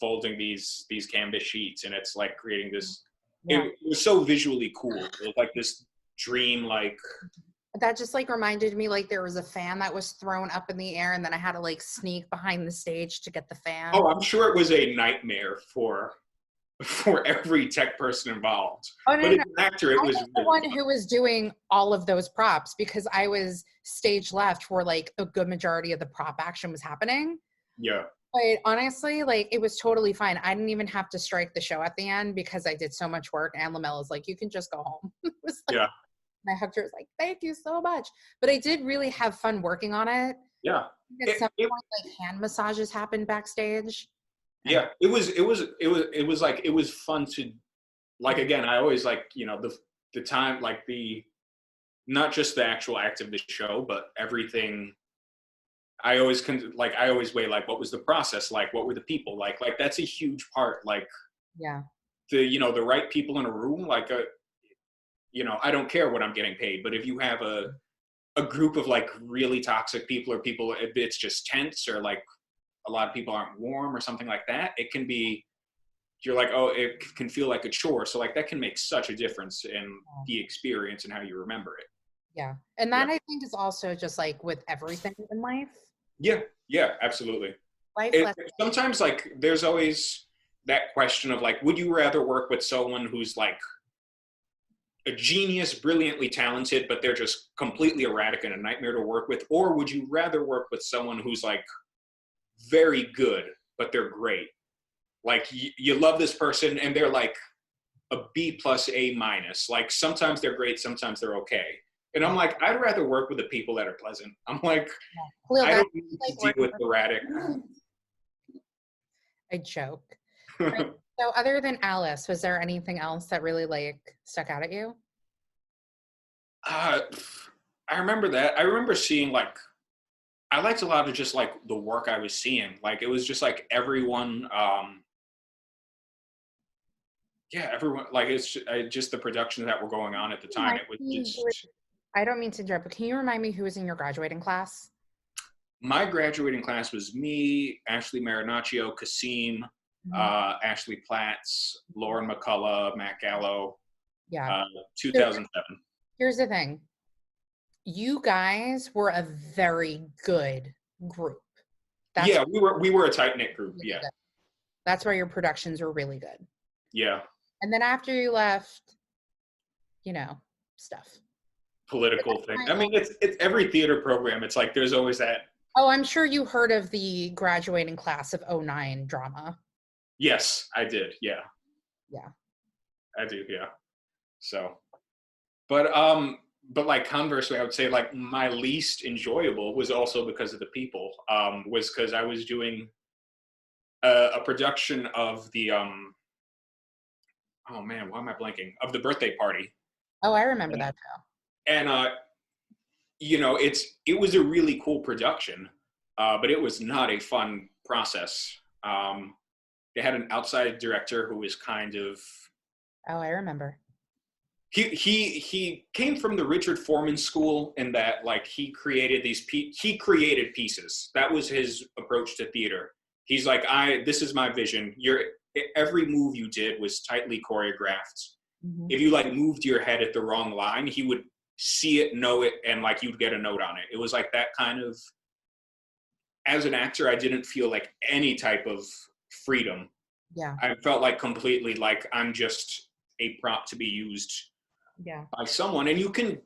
Speaker 2: folding these canvas sheets, and it's like creating this.
Speaker 1: Yeah.
Speaker 2: It was so visually cool. It was like this dream, like.
Speaker 1: That just like reminded me like there was a fan that was thrown up in the air and then I had to like sneak behind the stage to get the fan.
Speaker 2: Oh, I'm sure it was a nightmare for every tech person involved.
Speaker 1: Oh no,
Speaker 2: But
Speaker 1: no,
Speaker 2: as
Speaker 1: no.
Speaker 2: an actor, it
Speaker 1: I
Speaker 2: was
Speaker 1: was the
Speaker 2: really
Speaker 1: one
Speaker 2: fun.
Speaker 1: who was doing all of those props because I was stage left where like a good majority of the prop action was happening.
Speaker 2: Yeah.
Speaker 1: But honestly, like it was totally fine. I didn't even have to strike the show at the end because I did so much work. And Lamella's like, you can just go home. It was like,
Speaker 2: Yeah.
Speaker 1: my husband was like, thank you so much. But I did really have fun working on it.
Speaker 2: Yeah.
Speaker 1: At some
Speaker 2: It
Speaker 1: point, like hand massages happened backstage. And
Speaker 2: yeah, it was like it was fun to, like, again, I always like, the time, like the, not just the actual act of the show, but everything. I always weigh like, what was the process like, what were the people like that's a huge part, like
Speaker 1: yeah.
Speaker 2: the right people in a room, like I don't care what I'm getting paid, but if you have a group of like really toxic people, or people, if it's just tense, or like a lot of people aren't warm or something like that, it can be, you're like, oh, it can feel like a chore. So like that can make such a difference in the experience and how you remember it.
Speaker 1: Yeah. And
Speaker 2: Yeah.
Speaker 1: that I think is also just like with everything in life.
Speaker 2: Yeah. Yeah, absolutely.
Speaker 1: Life
Speaker 2: Sometimes like there's always that question of like, would you rather work with someone who's like a genius, brilliantly talented, but they're just completely erratic and a nightmare to work with? Or would you rather work with someone who's like very good, but they're great? Like you love this person and they're like a B plus A minus. Like sometimes they're great, sometimes they're okay. And I'm like, I'd rather work with the people that are pleasant. I'm like,
Speaker 1: Kahlil,
Speaker 2: I
Speaker 1: that's
Speaker 2: don't need to
Speaker 1: like
Speaker 2: deal with erratic.
Speaker 1: I joke. Right. So other than Alice, was there anything else that really like stuck out at you?
Speaker 2: I remember that. I remember seeing like I liked a lot of just like the work I was seeing. Like it was just like everyone. Yeah, everyone. Like it's just the productions that were going on at the time.
Speaker 1: Remind
Speaker 2: It was
Speaker 1: me
Speaker 2: just
Speaker 1: I don't mean to interrupt, but can you remind me who was in your graduating class?
Speaker 2: my graduating class was me, Ashley Marinaccio, Kasim,
Speaker 1: Mhm.
Speaker 2: Ashley Platts, Lauren McCullough, Matt Gallo,
Speaker 1: Yeah.
Speaker 2: uh,
Speaker 1: So
Speaker 2: 2007.
Speaker 1: here's the thing. You guys were a very good group. That's
Speaker 2: Yeah, we were a tight knit group.
Speaker 1: really
Speaker 2: Yeah,
Speaker 1: good. That's why your productions were really good.
Speaker 2: yeah.
Speaker 1: And then after you left, you know, stuff. But
Speaker 2: Political
Speaker 1: that's
Speaker 2: thing.
Speaker 1: fine.
Speaker 2: I mean, it's every theater program. It's like there's always that.
Speaker 1: Oh, I'm sure you heard of the graduating class of '09 drama.
Speaker 2: Yes, I did. Yeah,
Speaker 1: Yeah.
Speaker 2: I do. Yeah. So, but like conversely, I would say like my least enjoyable was also because of the people. Was because I was doing a production of the oh man, why am I blanking? Of the birthday party.
Speaker 1: Oh, I remember that show.
Speaker 2: And it was a really cool production, but it was not a fun process. They had an outside director who was kind of
Speaker 1: Oh, I remember.
Speaker 2: he came from the Richard Foreman school in that like he created he created pieces. That was his approach to theater. He's like, this is my vision. Every move you did was tightly choreographed.
Speaker 1: Mhm.
Speaker 2: If you like moved your head at the wrong line, he would see it, know it, and like you'd get a note on it. It was like that kind of. As an actor, I didn't feel like any type of freedom.
Speaker 1: Yeah.
Speaker 2: I felt like completely like I'm just a prop to be used
Speaker 1: Yeah.
Speaker 2: by someone. And you can.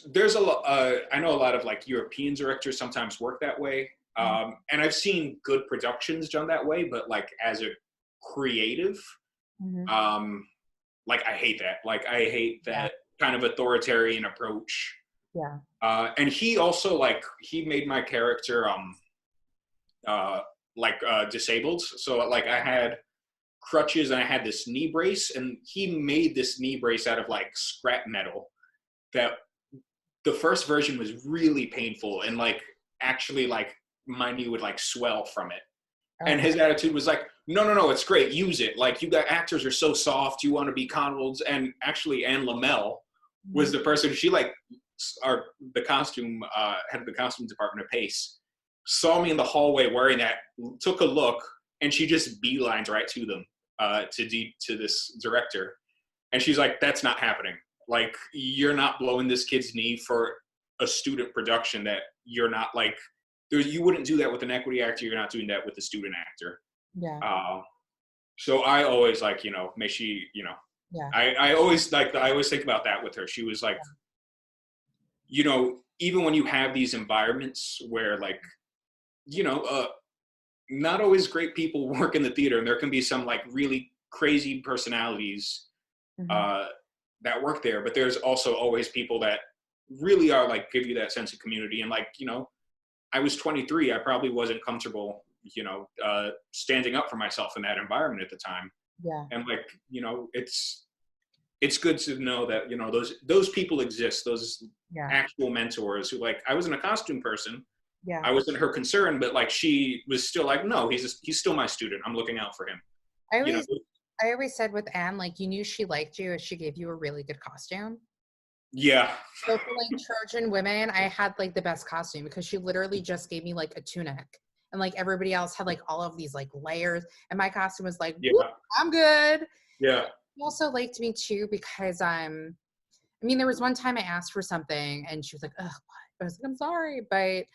Speaker 2: There's a lot. I know a lot of like European directors sometimes work that way,
Speaker 1: Mhm.
Speaker 2: and I've seen good productions done that way. But like as a creative,
Speaker 1: Mhm.
Speaker 2: um, like I hate that. Like I hate
Speaker 1: Yeah.
Speaker 2: that kind of authoritarian approach.
Speaker 1: Yeah.
Speaker 2: And he also like he made my character uh disabled. So like I had crutches and I had this knee brace, and he made this knee brace out of like scrap metal. That the first version was really painful, and like actually like my knee would like swell from it. And
Speaker 1: Okay.
Speaker 2: his attitude was like, no, it's great, use it. Like you got actors are so soft, you want to be Connells. And actually Anne Lamel was
Speaker 1: Mhm.
Speaker 2: the person, she like the costume head of the costume department at Pace, saw me in the hallway wearing that, took a look, and she just beelines right to them, to this director. And she's like, that's not happening. Like, you're not blowing this kid's knee for a student production that you're not like, you wouldn't do that with an equity actor. You're not doing that with a student actor.
Speaker 1: Yeah.
Speaker 2: Uh, so I always like, may she,
Speaker 1: Yeah.
Speaker 2: I always think about that with her. She was like, even when you have these environments where like, not always great people work in the theater, and there can be some like really crazy personalities
Speaker 1: Mhm.
Speaker 2: uh, that work there, but there's also always people that really are like give you that sense of community. And like, I was 23, I probably wasn't comfortable, standing up for myself in that environment at the time.
Speaker 1: Yeah.
Speaker 2: And like, it's good to know that, those people exist, those
Speaker 1: Yeah.
Speaker 2: actual mentors who like, I wasn't a costume person,
Speaker 1: Yeah.
Speaker 2: I wasn't her concern, but like she was still like, no, he's still my student. I'm looking out for him.
Speaker 1: I
Speaker 2: You know,
Speaker 1: always I always said with Anne, like you knew she liked you if she gave you a really good costume.
Speaker 2: yeah,
Speaker 1: So for like Trojan women, I had like the best costume because she literally just gave me like a tunic. And like everybody else had like all of these like layers. And my costume was like, whoop,
Speaker 2: yeah,
Speaker 1: I'm good.
Speaker 2: yeah,
Speaker 1: She also liked me too because I mean, there was one time I asked for something and she was like, "Ugh, what?" I was like, "I'm sorry," but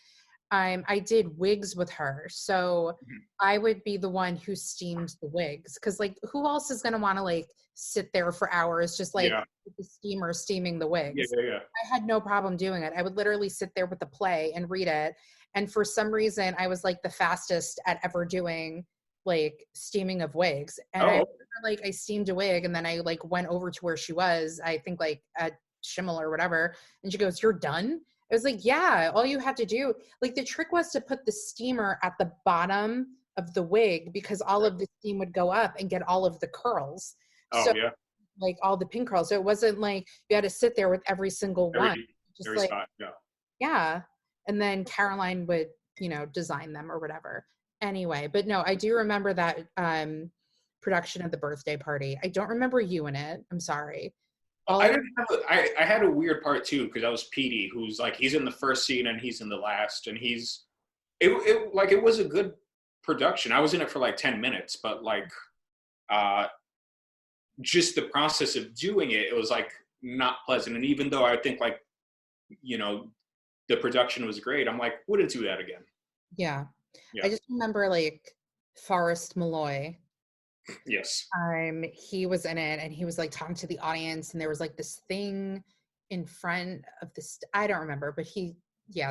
Speaker 1: I did wigs with her, so
Speaker 2: mhm,
Speaker 1: I would be the one who steamed the wigs because, like, who else is gonna want to like sit there for hours just like
Speaker 2: yeah,
Speaker 1: with the steamer steaming the
Speaker 2: yeah,
Speaker 1: wigs?
Speaker 2: yeah, yeah.
Speaker 1: I had no problem doing it. I would literally sit there with the play and read it, and for some reason, I was like the fastest at ever doing like steaming of wigs. And I
Speaker 2: Oh,
Speaker 1: remember, like I steamed a wig, and then I like went over to where she was. I think like at Schimmel or whatever, and she goes, "You're done." I was like, "Yeah, all you have to do." Like the trick was to put the steamer at the bottom of the wig because all of the steam would go up and get all of the curls.
Speaker 2: Oh
Speaker 1: So
Speaker 2: yeah.
Speaker 1: like all the pin curls. So it wasn't like you had to sit there with every single one. Just
Speaker 2: Every
Speaker 1: like,
Speaker 2: spot. Yeah.
Speaker 1: yeah. And then Caroline would, design them or whatever. Anyway, but no, I do remember that production of the birthday party. I don't remember you in it. I'm sorry.
Speaker 2: I didn't have I had a weird part too because I was Petey, who's like he's in the first scene and he's in the last, and it was a good production. I was in it for like 10 minutes, but like just the process of doing it was like not pleasant. And even though I think like the production was great, I'm like wouldn't do that again.
Speaker 1: Yeah.
Speaker 2: Yeah.
Speaker 1: I just remember like Forrest Malloy.
Speaker 2: Yes.
Speaker 1: He was in it and he was like talking to the audience and there was like this thing in front of this, I don't remember, but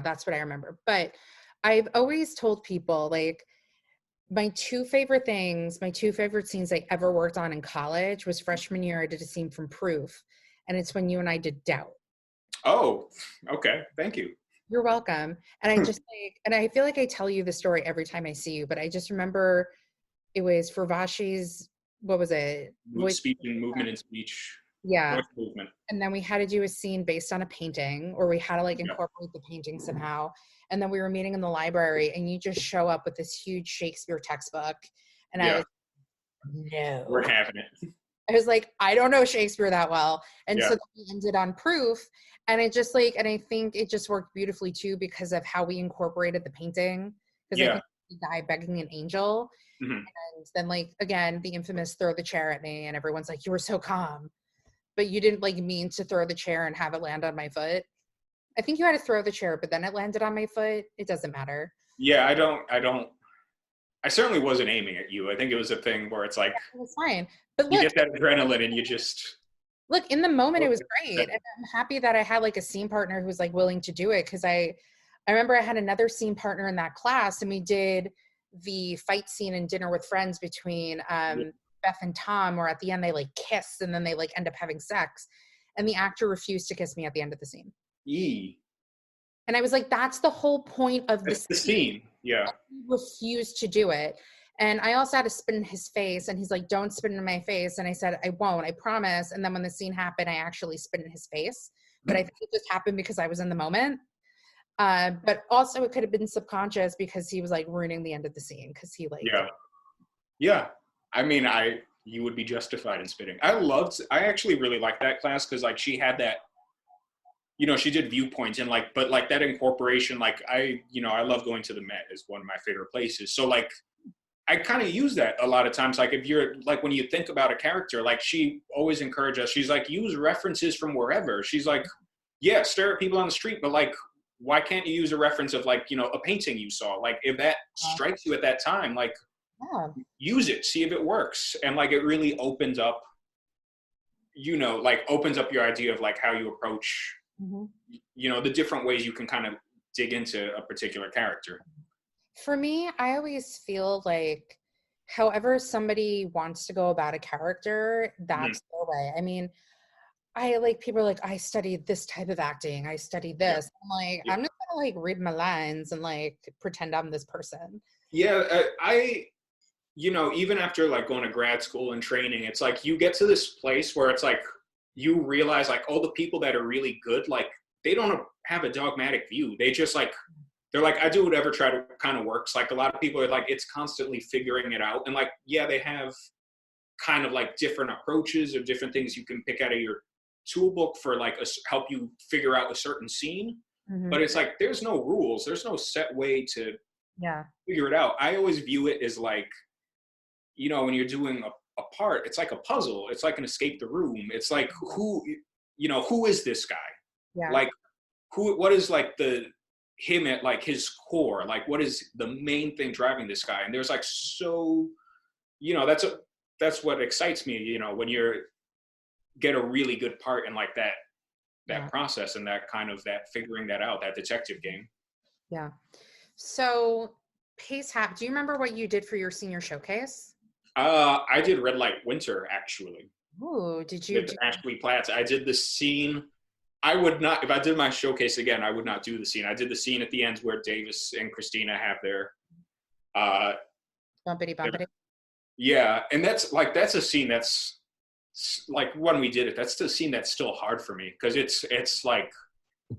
Speaker 1: that's what I remember. But I've always told people like my two favorite scenes I ever worked on in college was freshman year. I did a scene from Proof, and it's when you and I did Doubt.
Speaker 2: Oh, okay. Thank you.
Speaker 1: You're welcome. And I just and I feel like I tell you the story every time I see you, but I just remember it was for Vashi's, what was it?
Speaker 2: Speech and movement and speech.
Speaker 1: Yeah.
Speaker 2: Voice movement.
Speaker 1: And then we had to do a scene based on a painting, or we had to like incorporate the painting somehow. And then we were meeting in the library and you just show up with this huge Shakespeare textbook. And I was, no.
Speaker 2: We're having it.
Speaker 1: I was like, I don't know Shakespeare that well. And so we ended on Proof. And it just like, and I think it just worked beautifully too because of how we incorporated the painting. Because I think the guy begging an angel.
Speaker 2: Mm-hmm.
Speaker 1: And then like, again, the infamous throw the chair at me and everyone's like, you were so calm. But you didn't like mean to throw the chair and have it land on my foot. I think you had to throw the chair, but then it landed on my foot. It doesn't matter.
Speaker 2: Yeah, I certainly wasn't aiming at you. I think it was a thing where it's like,
Speaker 1: it was fine. But look,
Speaker 2: you get that adrenaline and you just.
Speaker 1: Look, in the moment, it was great. And I'm happy that I had like a scene partner who was like willing to do it. Cause I remember I had another scene partner in that class and we did the fight scene in Dinner with Friends between Beth and Tom, where at the end they like kiss and then they like end up having sex. And the actor refused to kiss me at the end of the scene. And I was like, that's the whole point of the
Speaker 2: scene. Yeah.
Speaker 1: He refused to do it. And I also had to spit in his face and he's like, don't spit in my face. And I said, I won't, I promise. And then when the scene happened, I actually spit in his face. But I think it just happened because I was in the moment. But also it could have been subconscious because he was like ruining the end of the scene because he like.
Speaker 2: Yeah. I mean, you would be justified in spitting. I actually really liked that class because like she had that, she did viewpoints and like, but like that incorporation, like I love going to the Met is one of my favorite places. So like, I kind of use that a lot of times. Like if you're like, when you think about a character, like she always encouraged us, she's like, use references from wherever. She's like, yeah, stare at people on the street, but like, why can't you use a reference of like, a painting you saw? Like if that strikes you at that time, like use it, see if it works. And like, it really opens up, opens up your idea of like how you approach, the different ways you can kind of dig into a particular character.
Speaker 1: For me, I always feel like however somebody wants to go about a character, that's their way. I mean, I like people are like, I studied this type of acting. I studied this. I'm like, I'm just gonna like read my lines and like pretend I'm this person.
Speaker 2: Yeah, even after like going to grad school and training, it's like you get to this place where it's like you realize like all the people that are really good, like they don't have a dogmatic view. They just like, they're like, I do whatever kind of works. Like a lot of people are like, it's constantly figuring it out. And like, yeah, they have kind of like different approaches or different things you can pick out of your toolbook for like help you figure out a certain scene. But it's like, there's no rules. There's no set way to figure it out. I always view it as like, when you're doing a part, it's like a puzzle. It's like an escape the room. It's like, who is this guy? Yeah. Like what is like him at like his core, like what is the main thing driving this guy? And there's like, that's what excites me, when you get a really good part in like that process and that kind of that figuring that out, that detective game.
Speaker 1: Yeah. So do you remember what you did for your senior showcase?
Speaker 2: I did Red Light Winter actually.
Speaker 1: Oh, did you?
Speaker 2: With Ashley Platts. I did the scene. I would not, if I did my showcase again, I would not do the scene. I did the scene at the end where Davis and Christina have
Speaker 1: Bumpity bumpity.
Speaker 2: Yeah, and that's a scene that's like when we did it. That's the scene that's still hard for me because it's like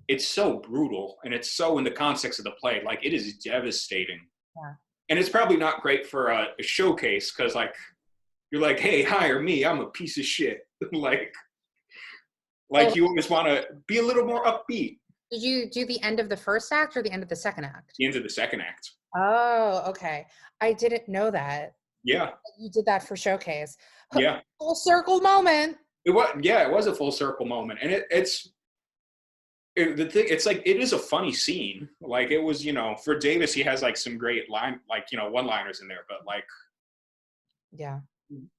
Speaker 2: it's so brutal and it's so in the context of the play. Like it is devastating.
Speaker 1: Yeah.
Speaker 2: And it's probably not great for a showcase because like you're like, hey, hire me, I'm a piece of shit. like
Speaker 1: Oh,
Speaker 2: you always want to be a little more upbeat.
Speaker 1: did you do the end of the first act or the end of the second act?
Speaker 2: The end of the second act.
Speaker 1: Oh, okay. I didn't know that.
Speaker 2: Yeah.
Speaker 1: You did that for showcase.
Speaker 2: Yeah.
Speaker 1: Full circle moment.
Speaker 2: It was a full circle moment, and the thing. It's like it is a funny scene. Like it was, for Davis, he has like some great one-liners in there, but like,
Speaker 1: yeah.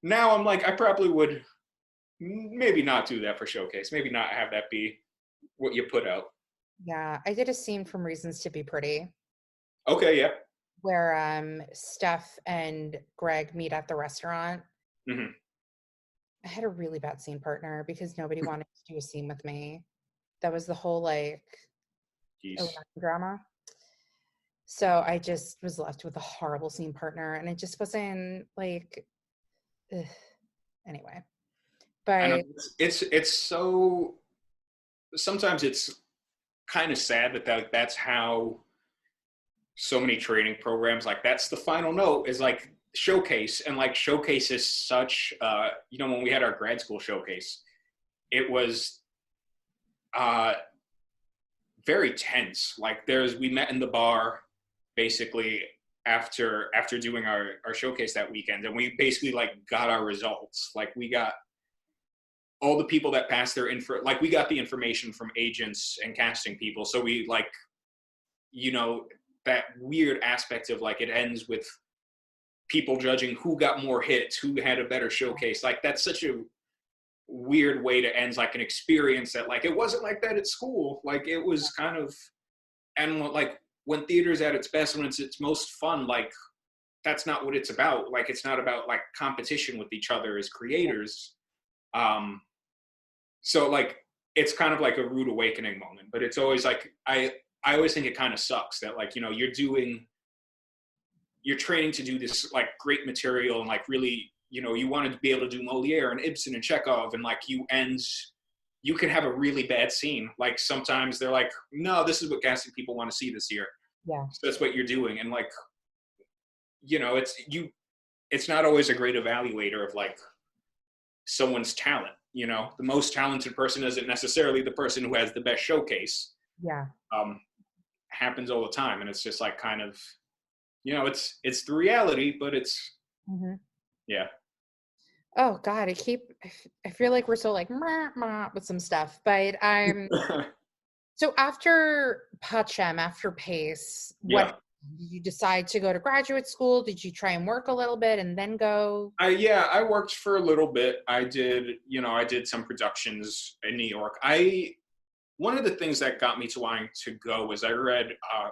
Speaker 2: Now I'm like, I probably would maybe not do that for showcase. Maybe not have that be what you put out.
Speaker 1: Yeah, I did a scene from Reasons to Be Pretty.
Speaker 2: Okay, yeah.
Speaker 1: Where Steph and Greg meet at the restaurant.
Speaker 2: Mm-hmm.
Speaker 1: I had a really bad scene partner because nobody wanted to do a scene with me. That was the whole drama. So I just was left with a horrible scene partner, and it just wasn't like. Ugh. Anyway, but
Speaker 2: I know it's so. Sometimes it's kind of sad that's how so many training programs, like that's the final note is like showcase, and like showcase is such when we had our grad school showcase, it was very tense. Like we met in the bar basically after doing our showcase that weekend, and we basically like got our results. Like we got all the people that passed their info, like we got the information from agents and casting people. So we like, that weird aspect of like it ends with people judging who got more hits, who had a better showcase. Like that's such a weird way to end like an experience that like it wasn't like that at school. Like it was kind of, and like when theater's at its best, when it's its most fun, like that's not what it's about. Like it's not about like competition with each other as creators. So like it's kind of like a rude awakening moment, but it's always like I always think it kind of sucks that like you're training to do this like great material and like really you wanted to be able to do Moliere and Ibsen and Chekhov, and like you can have a really bad scene. Like sometimes they're like, no, this is what casting people want to see this year.
Speaker 1: Yeah,
Speaker 2: so that's what you're doing, and like it's not always a great evaluator of like someone's talent. The most talented person isn't necessarily the person who has the best showcase.
Speaker 1: Yeah.
Speaker 2: Happens all the time, and it's just like kind of, it's the reality, but it's, yeah.
Speaker 1: Oh God, I feel like we're so like with some stuff, but so after Pachem, after Pace, what did you decide to go to graduate school? Did you try and work a little bit and then go?
Speaker 2: I worked for a little bit. I did some productions in New York. One of the things that got me to wanting to go was I read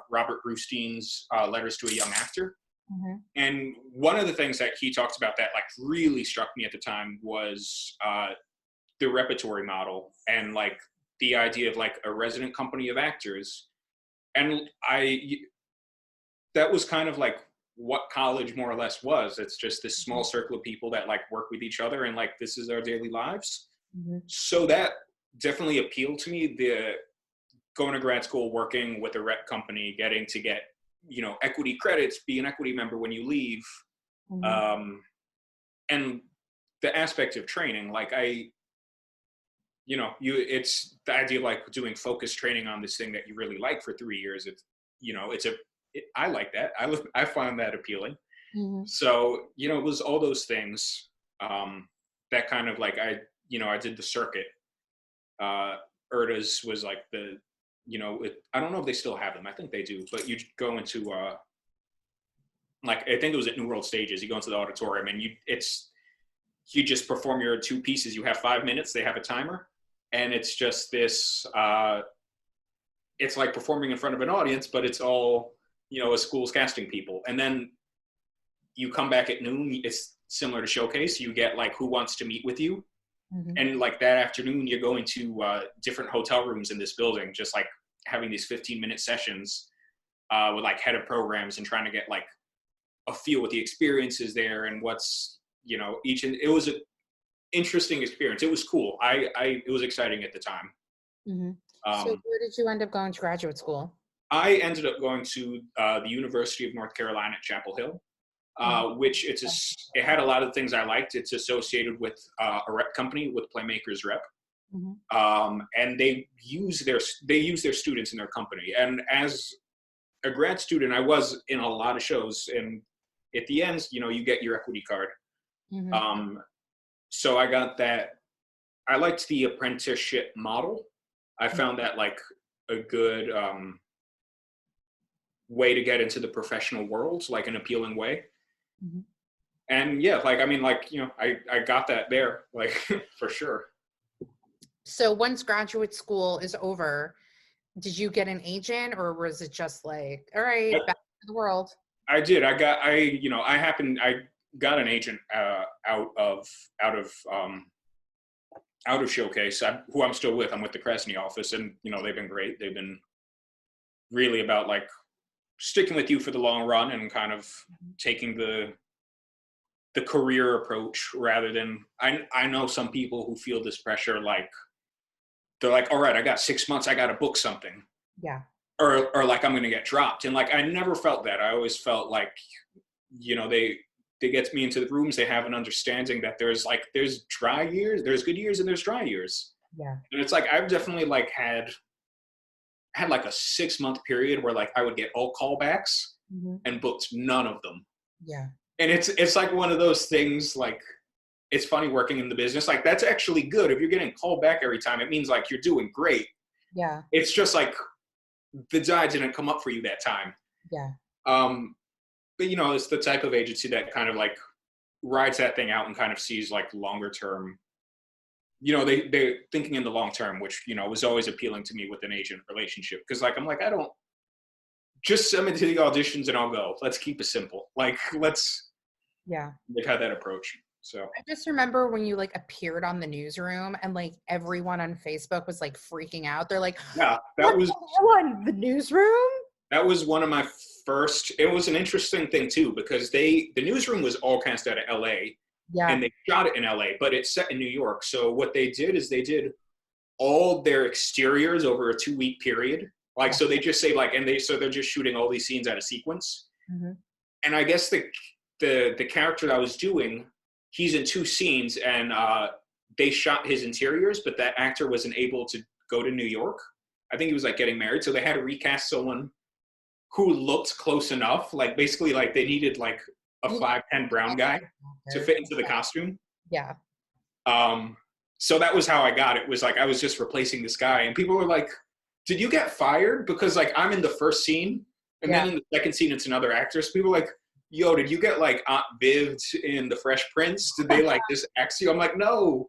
Speaker 2: Robert Brustein's Letters to a Young Actor. Mm-hmm. And one of the things that he talked about that like really struck me at the time was the repertory model, and like the idea of like a resident company of actors. And that was kind of like what college more or less was. It's just this small circle of people that like work with each other, and like this is our daily lives. Mm-hmm. So that definitely appealed to me. The going to grad school, working with a rep company, getting to get equity credits, be an equity member when you leave, and the aspect of training. Like it's the idea of like doing focused training on this thing that you really like for 3 years. I like that. I find that appealing. Mm-hmm. So it was all those things that kind of like I did the circuit. Erda's was like the I don't know if they still have them. I think they do. But you go into like I think it was at New World Stages. You go into the auditorium and you just perform your 2 pieces. You have 5 minutes. They have a timer, and it's just this. It's like performing in front of an audience, but it's all a school's casting people. And then you come back at noon. It's similar to Showcase. You get like who wants to meet with you. Mm-hmm. And like that afternoon, you're going to different hotel rooms in this building, just like having these 15-minute sessions with like head of programs and trying to get like a feel what the experience is there and what's, it was an interesting experience. It was cool. It was exciting at the time.
Speaker 1: Mm-hmm. So where did you end up going to graduate school?
Speaker 2: I ended up going to the University of North Carolina at Chapel Hill, which it had a lot of things I liked. It's associated with a rep company, with Playmakers Rep. Mm-hmm. And they use their students in their company. And as a grad student, I was in a lot of shows, and at the end, you get your equity card. Mm-hmm. So I got that. I liked the apprenticeship model. I found that like a good way to get into the professional world, like an appealing way. Mm-hmm. And yeah, I got that there, like for sure.
Speaker 1: So once graduate school is over, did you get an agent, or was it just like, all right, back to the world?
Speaker 2: I did. I got an agent out of Showcase, who I'm still with. I'm with the Krasny office, and they've been great. They've been really about like sticking with you for the long run and kind of taking the career approach rather than I know some people who feel this pressure, like they're like, all right, I got 6 months, I got to book something.
Speaker 1: Yeah.
Speaker 2: Or like I'm going to get dropped. And like, I never felt that. I always felt like, they get me into the rooms. They have an understanding that there's dry years, there's good years, and there's dry years.
Speaker 1: Yeah.
Speaker 2: And it's like, I've definitely like had like a 6 month period where like I would get all callbacks and booked none of them.
Speaker 1: Yeah.
Speaker 2: And it's like one of those things, like, it's funny working in the business. Like, that's actually good. If you're getting called back every time, it means like you're doing great.
Speaker 1: Yeah.
Speaker 2: It's just like the die didn't come up for you that time.
Speaker 1: Yeah.
Speaker 2: But it's the type of agency that kind of like rides that thing out and kind of sees like longer term. They're thinking in the long term, which was always appealing to me with an agent relationship, because like I'm like, I don't just send me to the auditions and I'll go. Let's keep it simple. Like they've had that approch. So
Speaker 1: I just remember when you like appeared on the newsroom and like everyone on Facebook was like freaking out. They're like,
Speaker 2: yeah, that was
Speaker 1: on the newsroom.
Speaker 2: That was one of my first. It was an interesting thing too, because the newsroom was all cast out of LA.
Speaker 1: Yeah.
Speaker 2: And they shot it in LA, but it's set in New York. So what they did is they did all their exteriors over a 2-week period. Like, so they just say like, so they're just shooting all these scenes out of sequence. Mm-hmm. And I guess the character that I was doing, he's in 2 scenes, and they shot his interiors, but that actor wasn't able to go to New York. I think he was like getting married. So they had to recast someone who looked close enough. Like basically like they needed like a 5'10" brown guy to fit into the costume.
Speaker 1: Yeah.
Speaker 2: So that was how I got it. Was like, I was just replacing this guy, and people were like, did you get fired? Because like, I'm in the first scene, and then in the second scene, it's another actor. So people were like, yo, did you get like Aunt Viv in The Fresh Prince? Did they like just axe you? I'm like, no.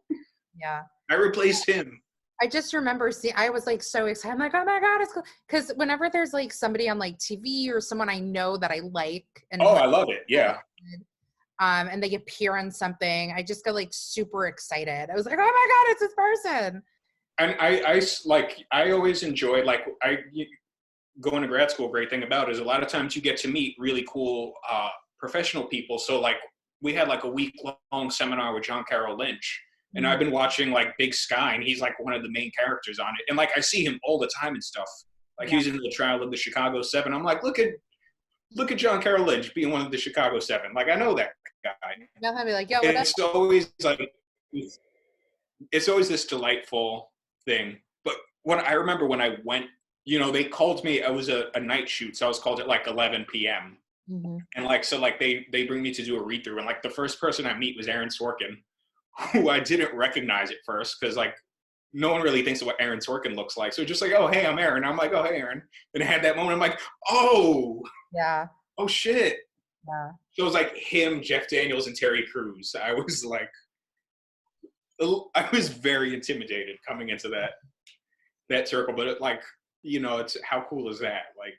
Speaker 1: Yeah.
Speaker 2: I replaced him.
Speaker 1: I just remember I was like so excited. I'm like, oh my God, it's cool. Because whenever there's like somebody on like TV or someone I know that I like. And
Speaker 2: I love it. Yeah.
Speaker 1: And they appear on something, I just got like super excited. I was like, oh my God, it's this person.
Speaker 2: And I always enjoy, like, going to grad school, great thing about it is a lot of times you get to meet really cool professional people. So like we had like a week-long seminar with John Carroll Lynch, and I've been watching like Big Sky, and he's like one of the main characters on it. And like I see him all the time and stuff. Like he's in the trial of the Chicago 7. I'm like, look at John Carroll Lynch being one of the Chicago 7. Like I know that guy.
Speaker 1: They'll have me like, yo, what
Speaker 2: it's always like it's always this delightful thing. But I remember when I went, they called me. It was a night shoot, so I was called at like 11 p.m. Mm-hmm. And like so, like they bring me to do a read through, and like the first person I meet was Aaron Sorkin, who I didn't recognize at first because like no one really thinks of what Aaron Sorkin looks like. So just like, oh hey, I'm Aaron. I'm like, oh hey, Aaron. And I had that moment. I'm like, oh
Speaker 1: yeah,
Speaker 2: oh shit.
Speaker 1: Yeah.
Speaker 2: So it was like him, Jeff Daniels, and Terry Crews. I was like, I was very intimidated coming into that circle, but it's how cool is that? Like,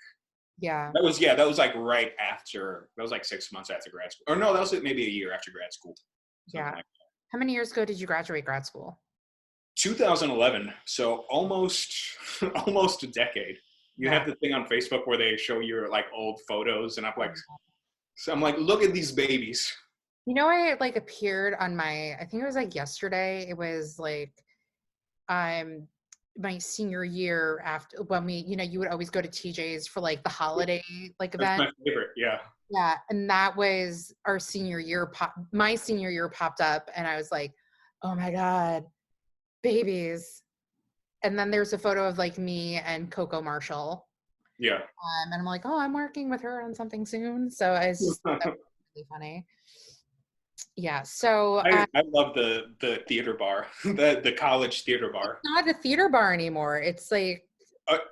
Speaker 1: yeah,
Speaker 2: that was like right after, that was like 6 months after grad school. Or no, that was maybe a year after grad school.
Speaker 1: Yeah. Like how many years ago did you graduate grad school?
Speaker 2: 2011. So almost a decade. You have the thing on Facebook where they show your like old photos, and I'm like, So I'm like, look at these babies.
Speaker 1: You know, I like appeared on I think it was like yesterday. It was like um my senior year after when you would always go to TJ's for like the holiday like
Speaker 2: That's
Speaker 1: event.
Speaker 2: my favorite. Yeah.
Speaker 1: Yeah, and that was our senior year my senior year popped up and I was like, "Oh my God, babies." And then there's a photo of like me and Coco Marshall.
Speaker 2: Yeah.
Speaker 1: And I'm like, "Oh, I'm working with her on something soon." So I just thought that was really funny. Yeah. So
Speaker 2: I love the theater bar, the college theater bar.
Speaker 1: it's not a theater bar anymore. It's like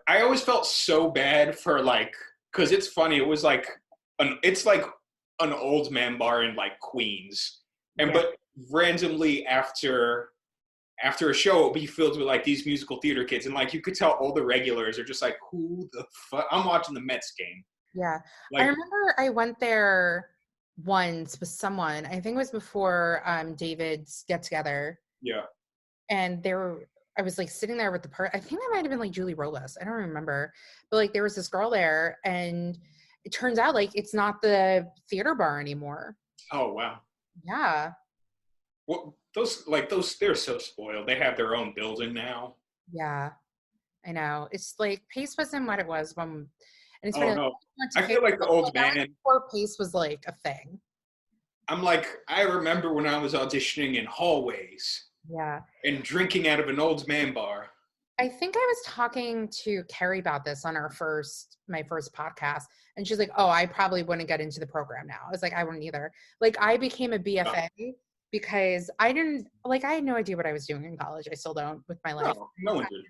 Speaker 2: I always felt so bad for like, cause it's funny. It was like it's like an old man bar in like Queens, and
Speaker 1: yeah,
Speaker 2: but randomly after a show, it'll be filled with like these musical theater kids, and like you could tell all the regulars are just like, who the fuck? I'm watching the Mets game.
Speaker 1: yeah. I
Speaker 2: Like,
Speaker 1: remember I went there once with someone. I think it was before David's get together.
Speaker 2: yeah,
Speaker 1: And I was like sitting there with I think that might have been like Julie Robles. I don't remember. But like there was this girl there and it turns out like it's not the theater bar anymore.
Speaker 2: oh wow.
Speaker 1: Yeah.
Speaker 2: Well, those they're so spoiled. They have their own building now.
Speaker 1: Yeah. I know. It's like Pace wasn't what it was when, and it's
Speaker 2: Oh
Speaker 1: funny. Like,
Speaker 2: no,
Speaker 1: I went to
Speaker 2: I
Speaker 1: Pace,
Speaker 2: feel like the old
Speaker 1: that was
Speaker 2: man.
Speaker 1: before Pace was like a thing.
Speaker 2: I'm like, I remember when I was auditioning in hallways
Speaker 1: Yeah.
Speaker 2: and drinking out of an old man bar.
Speaker 1: I think I was talking to Carrie about this on my first podcast. And she's like, "Oh, I probably wouldn't get into the program now." I was like, "I wouldn't either." Like I became a BFA because I had no idea what I was doing in college. I still don't with my life.
Speaker 2: No, no one did.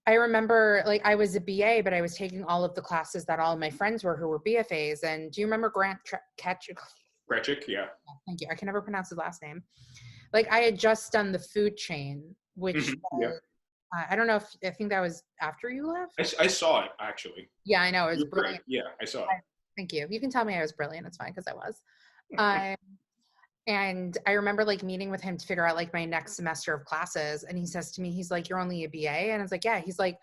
Speaker 1: I remember like I was a BA, but I was taking all of the classes that all of my friends were who were BFAs. And do you remember Grant Ketchuk?
Speaker 2: Gretchik, yeah.
Speaker 1: Thank you. I can never pronounce his last name. Like I had just done the food chain, which
Speaker 2: Yeah.
Speaker 1: I don't know if I think that was after you left.
Speaker 2: I saw it actually.
Speaker 1: Yeah, I know. It was
Speaker 2: You're
Speaker 1: brilliant.
Speaker 2: right. Yeah, I saw it.
Speaker 1: Thank you. You can tell me I was brilliant. It's fine because I was. Um, and I remember like meeting with him to figure out like my next semester of classes. And he says to me, he's like, "You're only a BA." And I was like, "Yeah." He's like,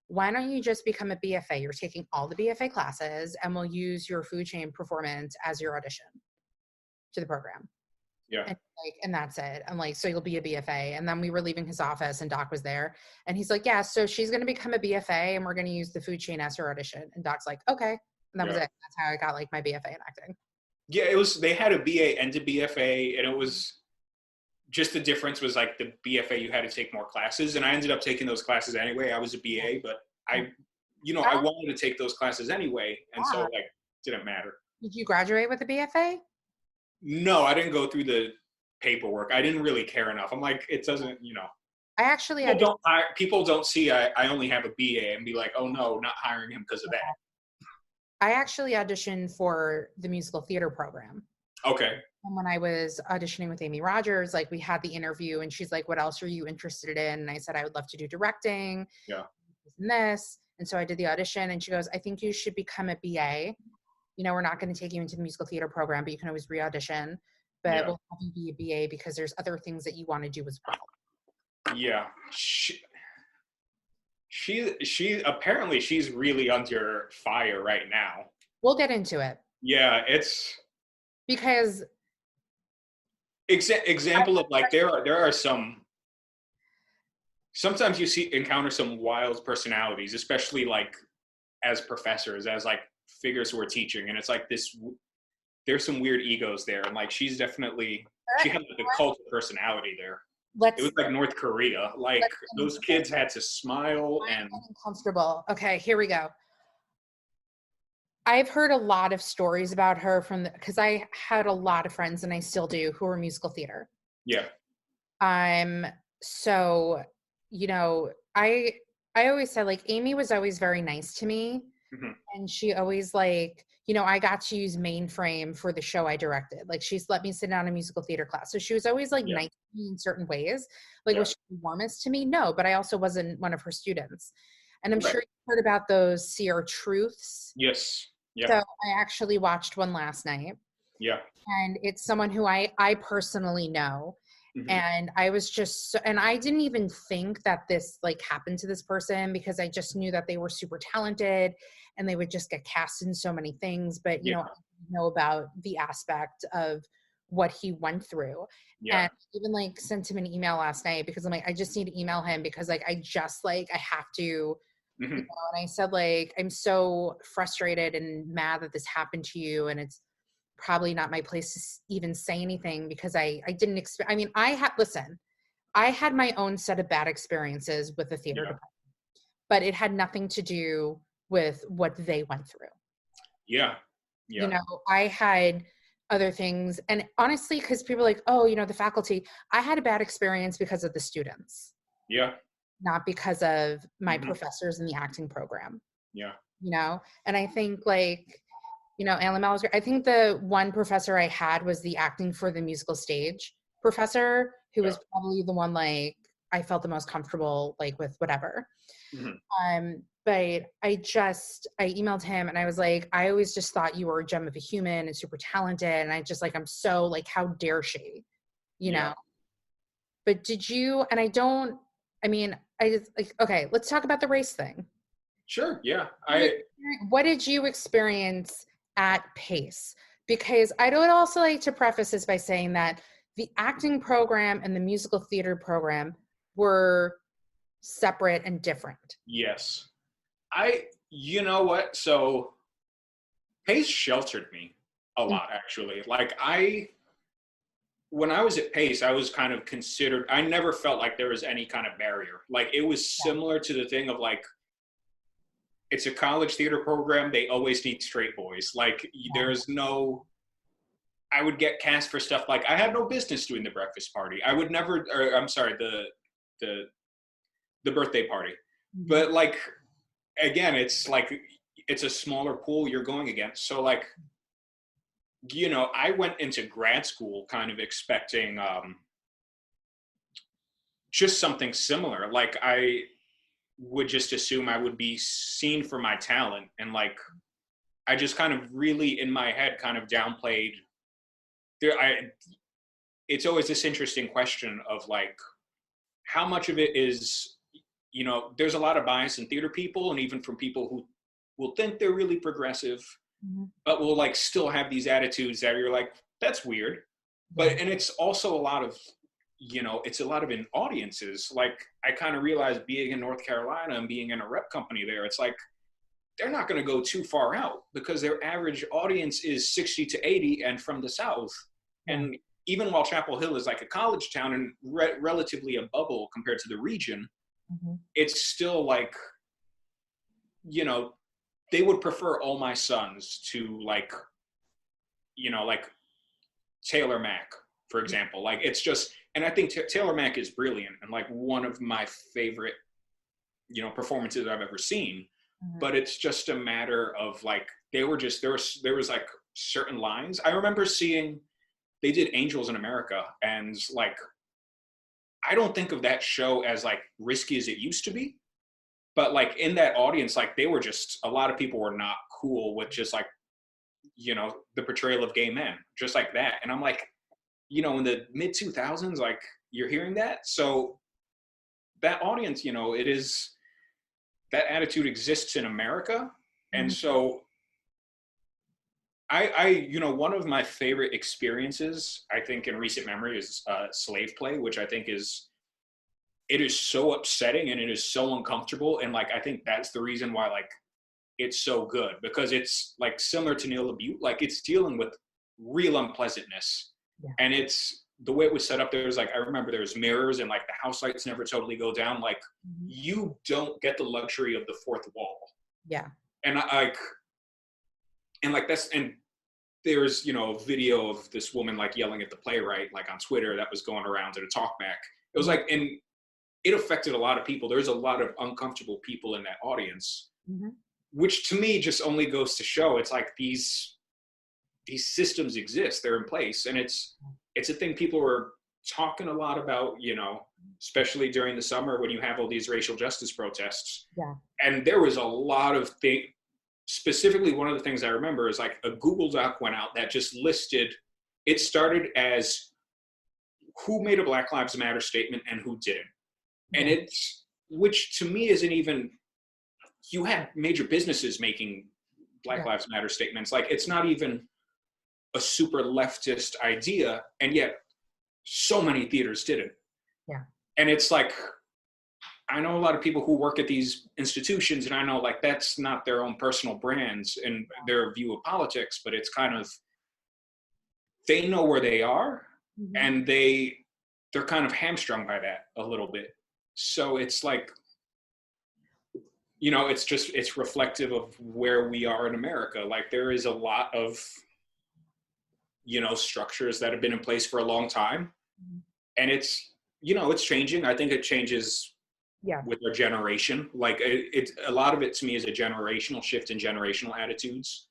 Speaker 1: "Why don't you just become a BFA? You're taking all the BFA classes and we'll use your food chain performance as your audition to the program."
Speaker 2: Yeah.
Speaker 1: And that's it. I'm like, "So you'll be a BFA." And then we were leaving his office and Doc was there and he's like, "Yeah, so she's going to become a BFA and we're going to use the food chain as her audition." And Doc's like, "Okay." And that was it. That's how I got like my BFA in acting.
Speaker 2: Yeah, it was, they had a BA and a BFA, and it was just the difference was like the BFA, you had to take more classes, and I ended up taking those classes anyway. I was a BA, but I wanted to take those classes anyway, and so like didn't matter.
Speaker 1: Did you graduate with a BFA?
Speaker 2: No, I didn't go through the paperwork. I didn't really care enough. I'm like, it doesn't,
Speaker 1: I actually
Speaker 2: people don't see I only have a BA and be like, oh no, not hiring him because of that.
Speaker 1: I actually auditioned for the musical theater program.
Speaker 2: Okay.
Speaker 1: And when I was auditioning with Amy Rogers, like we had the interview and she's like, "What else are you interested in?" And I said, "I would love to do directing."
Speaker 2: Yeah.
Speaker 1: And this. And so I did the audition and she goes, "I think you should become a BA. We're not going to take you into the musical theater program, but you can always re-audition. But we'll have you be a BA because there's other things that you want to do as well."
Speaker 2: Yeah. She apparently she's really under fire right now.
Speaker 1: We'll get into it.
Speaker 2: Yeah, it's
Speaker 1: because
Speaker 2: example of like there are sometimes you encounter some wild personalities, especially like as professors, as like figures who are teaching, and it's like there's some weird egos there, and like she has like a cult of personality there. It was like North Korea. Like those kids had to smile and
Speaker 1: uncomfortable. Okay, here we go. I've heard a lot of stories about her because I had a lot of friends and I still do who are musical theater.
Speaker 2: Yeah.
Speaker 1: So, I always said like Amy was always very nice to me. Mm-hmm. And she always like, I got to use Mainframe for the show I directed. Like she's let me sit down in a musical theater class. So she was always like nice to me in certain ways. Like was she the warmest to me? No, but I also wasn't one of her students. And I'm sure you heard about those Seer Truths.
Speaker 2: Yes. Yeah.
Speaker 1: So I actually watched one last night.
Speaker 2: Yeah.
Speaker 1: And it's someone who I personally know. And I was just, and I didn't even think that this like happened to this person because I just knew that they were super talented and they would just get cast in so many things. But, you know, I didn't know about the aspect of what he went through. And even like sent him an email last night because I'm like, I just need to email him because like, I just like, I have to, you know, and I said like, I'm so frustrated and mad that this happened to you. And it's probably not my place to even say anything because I didn't expect, I mean, I had my own set of bad experiences with the theater department, but it had nothing to do with what they went through. You know, I had other things. And honestly, because people are like, oh, you know, the faculty, I had a bad experience because of the students. Not because of my professors in the acting program. You know, and I think like, you know, Alan Mal's, I think the one professor I had was the acting for the musical stage professor, who was probably the one like I felt the most comfortable like with whatever. But I emailed him and I was like, I always just thought you were a gem of a human and super talented. And I just like, I'm so like, how dare she, you know? But did you, and I mean, I just like, okay, let's talk about the race thing.
Speaker 2: Sure. Yeah.
Speaker 1: What did you experience at Pace? Because I would also like to preface this by saying that the acting program and the musical theater program were separate and different.
Speaker 2: Yes. You know what? So Pace sheltered me a lot, actually. Like when I was at Pace, I was kind of considered, I never felt like there was any kind of barrier. Like it was similar to the thing of like, it's a college theater program. They always need straight boys. Like there's no, I would get cast for stuff like I had no business doing the breakfast party. I would never, or I'm sorry, the birthday party. But like, again, it's like, it's a smaller pool you're going against. So like, you know, I went into grad school kind of expecting just something similar. Like I would just assume I would be seen for my talent. And like, I just kind of really in my head kind of downplayed it's always this interesting question of like, how much of it is, you know, there's a lot of bias in theater people and even from people who will think they're really progressive, but will like still have these attitudes that you're like, that's weird. But, and it's also a lot of, you know, it's a lot of in audiences. Like I kind of realized being in North Carolina and being in a rep company there, it's like, they're not going to go too far out because their average audience is 60 to 80 and from the South. And even while Chapel Hill is like a college town and relatively a bubble compared to the region, it's still like, you know, they would prefer All My Sons to like, you know, like Taylor Mack, for example. Like it's just, and I think Taylor Mack is brilliant and like one of my favorite, you know, performances I've ever seen. But it's just a matter of like, they were just, there was like certain lines. I remember seeing, they did Angels in America and like, I don't think of that show as like risky as it used to be, but like in that audience, like they were just, a lot of people were not cool with just like, you know, the portrayal of gay men, just like that. And I'm like, you know, in the mid 2000s, like you're hearing that. So that audience, you know, it is, that attitude exists in America. And so I, you know, one of my favorite experiences, I think in recent memory is Slave Play, which I think is, it is so upsetting and it is so uncomfortable. And like, I think that's the reason why like it's so good, because it's like similar to Neil LaBute, like it's dealing with real unpleasantness. And it's, the way it was set up, there's like, I remember there's mirrors and like the house lights never totally go down. Like you don't get the luxury of the fourth wall. And and there's, you know, a video of this woman like yelling at the playwright, like on Twitter, that was going around to the talkback. It was like, and it affected a lot of people. There's a lot of uncomfortable people in that audience, which to me just only goes to show it's like these systems exist, they're in place. And it's a thing people were talking a lot about, you know, especially during the summer when you have all these racial justice protests. And there was a lot of things, specifically one of the things I remember is like a Google Doc went out that just listed, it started as who made a Black Lives Matter statement and who didn't. And
Speaker 1: Yeah.
Speaker 2: it's, which to me isn't even, you had major businesses making Black Lives Matter statements. Like, it's not even a super leftist idea, and yet so many theaters didn't.
Speaker 1: Yeah.
Speaker 2: And it's like, I know a lot of people who work at these institutions, and I know like that's not their own personal brands and their view of politics, but it's kind of, they know where they are, and they're kind of hamstrung by that a little bit. So it's like, you know, it's reflective of where we are in America. Like, there is a lot of, you know, structures that have been in place for a long time, and it's, you know, it's changing. I think it changes with our generation. Like, it's a lot of it to me is a generational shift in generational attitudes.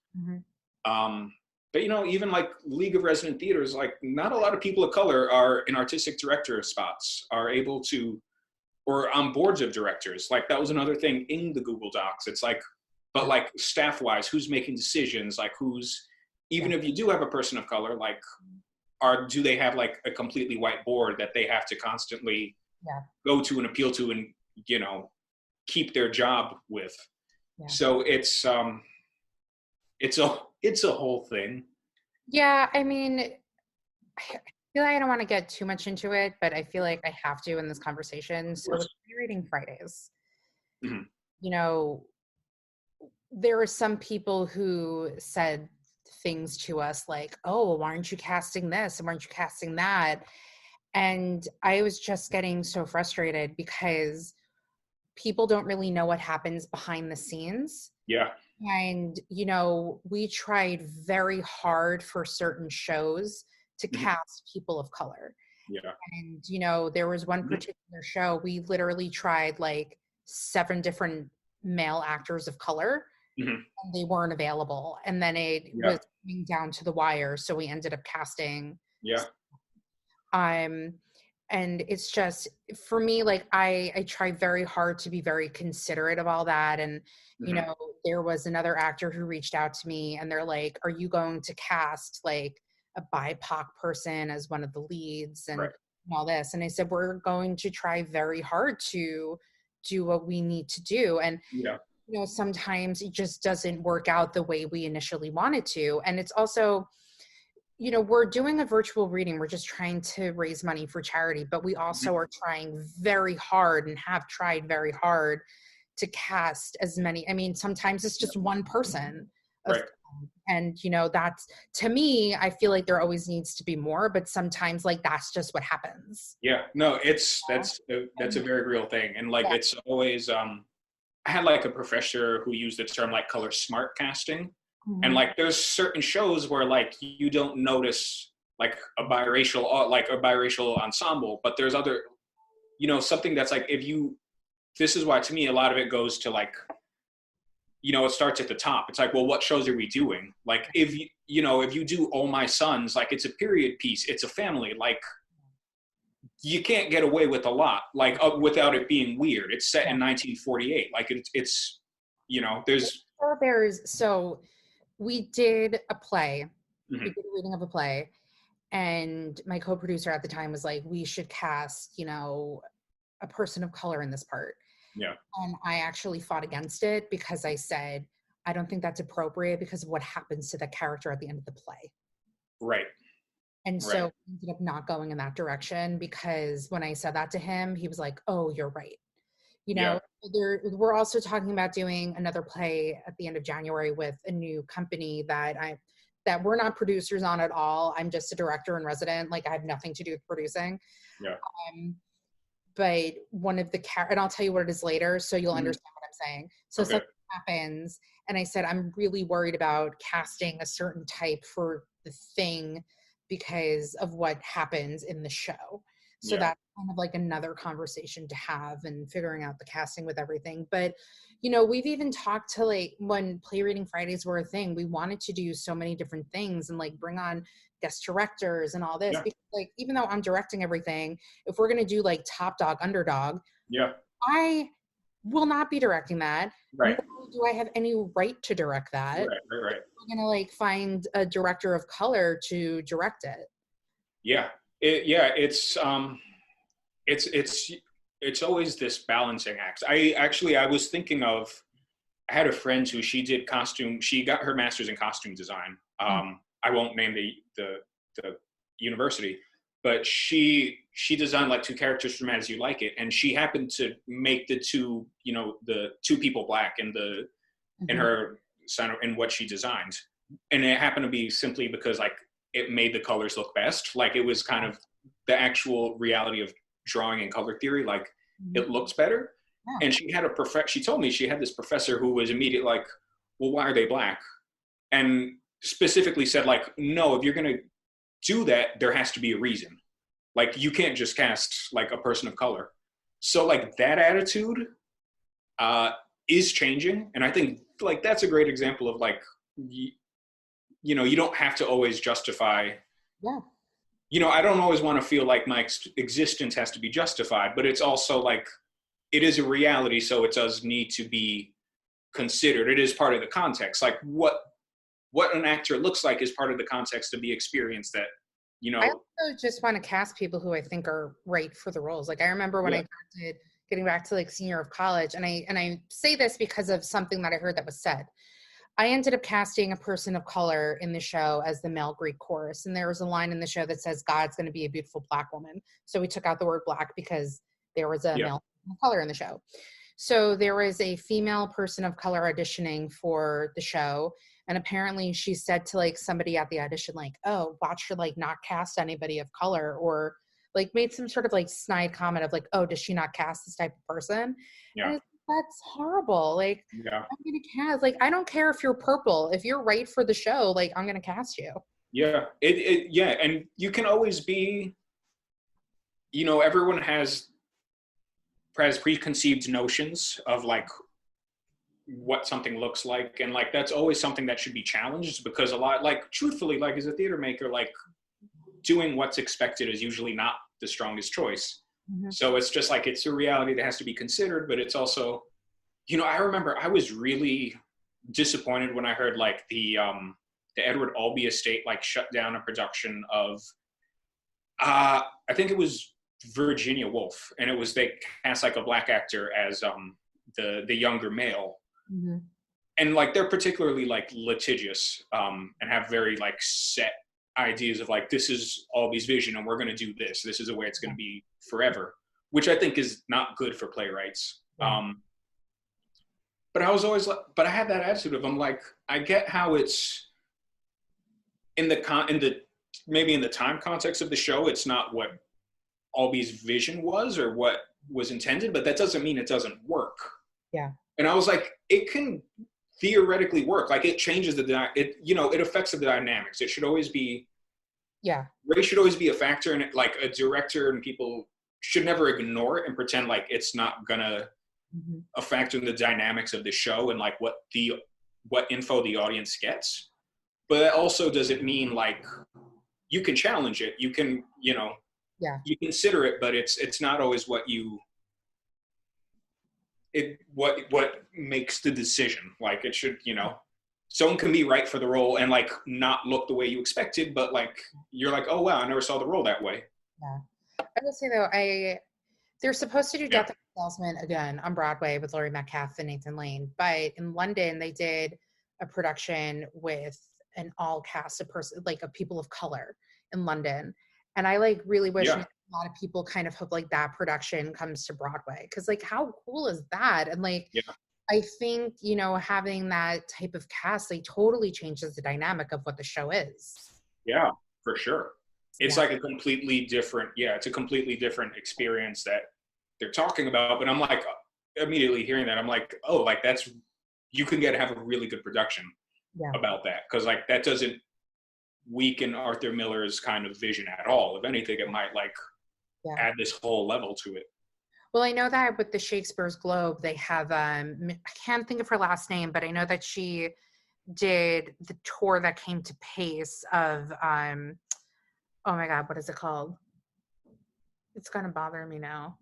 Speaker 2: But, you know, even like League of Resident Theaters, like, not a lot of people of color are in artistic director spots, are able to, or on boards of directors. Like, that was another thing in the Google Docs. It's like, but like staff-wise, who's making decisions? Like, who's, even if you do have a person of color, like, do they have like a completely white board that they have to constantly go to and appeal to and, you know, keep their job with? So it's a whole thing.
Speaker 1: Yeah, I mean, I feel like I don't want to get too much into it, but I feel like I have to in this conversation. So with Reading Fridays, you know, there were some people who said things to us like, oh, well, why aren't you casting this and why aren't you casting that? And I was just getting so frustrated because people don't really know what happens behind the scenes.
Speaker 2: Yeah.
Speaker 1: And, you know, we tried very hard for certain shows to cast people of color.
Speaker 2: Yeah.
Speaker 1: And, you know, there was one particular show, we literally tried like 7 different male actors of color, and they weren't available. And then it was coming down to the wire. So we ended up casting. And it's just, for me, like, I try very hard to be very considerate of all that. And, you know, there was another actor who reached out to me and they're like, are you going to cast like a BIPOC person as one of the leads and all this? And I said, we're going to try very hard to do what we need to do. And, you know, sometimes it just doesn't work out the way we initially wanted to. And it's also, you know, we're doing a virtual reading. We're just trying to raise money for charity, but we also are trying very hard and have tried very hard to cast as many. I mean, sometimes it's just one person. And, you know, that's, to me, I feel like there always needs to be more, but sometimes like that's just what happens.
Speaker 2: Yeah, no, that's a very real thing. And like, it's always, I had like a professor who used the term like color smart casting. And like, there's certain shows where like you don't notice like a biracial ensemble, but there's other, you know, something that's like, this is why to me, a lot of it goes to like, you know, it starts at the top. It's like, well, what shows are we doing? Like, if you do All My Sons, like, it's a period piece, it's a family, like, you can't get away with a lot, like, without it being weird. It's set in 1948. Like, it's, you know,
Speaker 1: so we did a play. We did a reading of a play, and my co-producer at the time was like, we should cast, you know, a person of color in this part. And I actually fought against it because I said, I don't think that's appropriate because of what happens to the character at the end of the play. And so we ended up not going in that direction, because when I said that to him, he was like, oh, you're right. You know, we're also talking about doing another play at the end of January with a new company that we're not producers on at all. I'm just a director in resident. Like, I have nothing to do with producing. But one of the and I'll tell you what it is later, so you'll understand what I'm saying. So something happens, and I said, I'm really worried about casting a certain type for the thing because of what happens in the show. So that's kind of like another conversation to have, and figuring out the casting with everything. But, you know, we've even talked to, like, when Play Reading Fridays were a thing, we wanted to do so many different things and like bring on guest directors and all this. Because, like, even though I'm directing everything, if we're going to do like Top Dog, Underdog, I will not be directing that. Nor do I have any right to direct that. We're going to like find a director of color to direct it.
Speaker 2: It's always this balancing act. I was thinking of, I had a friend who she got her master's in costume design. I won't name the university, but she designed like two characters from As You Like It, and she happened to make the two people black in her center in what she designed, and it happened to be simply because like it made the colors look best. Like it was kind of the actual reality of drawing and color theory. Like it looks better. And she told me she had this professor who was immediately like, well, why are they black? And specifically said like, no, if you're going to do that, there has to be a reason. Like you can't just cast like a person of color. So like that attitude is changing. And I think like that's a great example of like, you don't have to always justify.
Speaker 1: Yeah.
Speaker 2: I don't always want to feel like my existence has to be justified, but it's also like, it is a reality, so it does need to be considered. It is part of the context. Like what an actor looks like is part of the context of the experience that,
Speaker 1: I also just want to cast people who I think are right for the roles. Like I remember when I started getting back to like senior of college, and I say this because of something that I heard that was said. I ended up casting a person of color in the show as the male Greek chorus. And there was a line in the show that says, God's going to be a beautiful black woman. So we took out the word black because there was a male of color in the show. So there was a female person of color auditioning for the show. And apparently she said to like somebody at the audition, like, oh, watch her like not cast anybody of color, or like made some sort of like snide comment of like, oh, does she not cast this type of person?
Speaker 2: Yeah.
Speaker 1: And that's horrible. Like, I'm gonna cast, like, I don't care if you're purple. If you're right for the show, like, I'm gonna cast you.
Speaker 2: Yeah. And you can always be, everyone has preconceived notions of like what something looks like, and like that's always something that should be challenged, because a lot, like truthfully, like as a theater maker, like doing what's expected is usually not the strongest choice. So it's just like, it's a reality that has to be considered, but it's also, I remember I was really disappointed when I heard like the Edward Albee estate like shut down a production of I think it was Virginia Woolf, and it was, they cast like a black actor as the younger male. And like they're particularly like litigious and have very like set ideas of like, this is Albee's vision and we're going to do this is the way it's going to be forever, which I think is not good for playwrights. But I was always like, but I had that attitude of, I'm like, I get how it's in the maybe in the time context of the show, it's not what Albee's vision was or what was intended, but that doesn't mean it doesn't work.
Speaker 1: Yeah.
Speaker 2: And I was like, it can theoretically work. Like it changes it affects the dynamics. It should always be, race should always be a factor, and like a director and people should never ignore it and pretend like it's not gonna a factor in the dynamics of the show and like what info the audience gets. But that also doesn't mean like you can challenge it. You can, you consider it, but it's not always what makes the decision. Like it should, someone can be right for the role and like not look the way you expected, but like you're like, oh wow, I never saw the role that way.
Speaker 1: I will say though, they're supposed to do Death of a Salesman again on Broadway with Laurie Metcalf and Nathan Lane, but in London they did a production with an all cast of people of color in London, and I like really wish a lot of people kind of hope like that production comes to Broadway, because like how cool is that? And like I think having that type of cast like totally changes the dynamic of what the show is.
Speaker 2: Yeah, for sure. It's like a completely different, it's a completely different experience that they're talking about. But I'm like, immediately hearing that, I'm like, oh, like you can have a really good production about that. Because like that doesn't weaken Arthur Miller's kind of vision at all. If anything, it might like add this whole level to it.
Speaker 1: Well, I know that with the Shakespeare's Globe, they have, I can't think of her last name, but I know that she did the tour that came to Pace of, oh my God, what is it called? It's going to bother me now.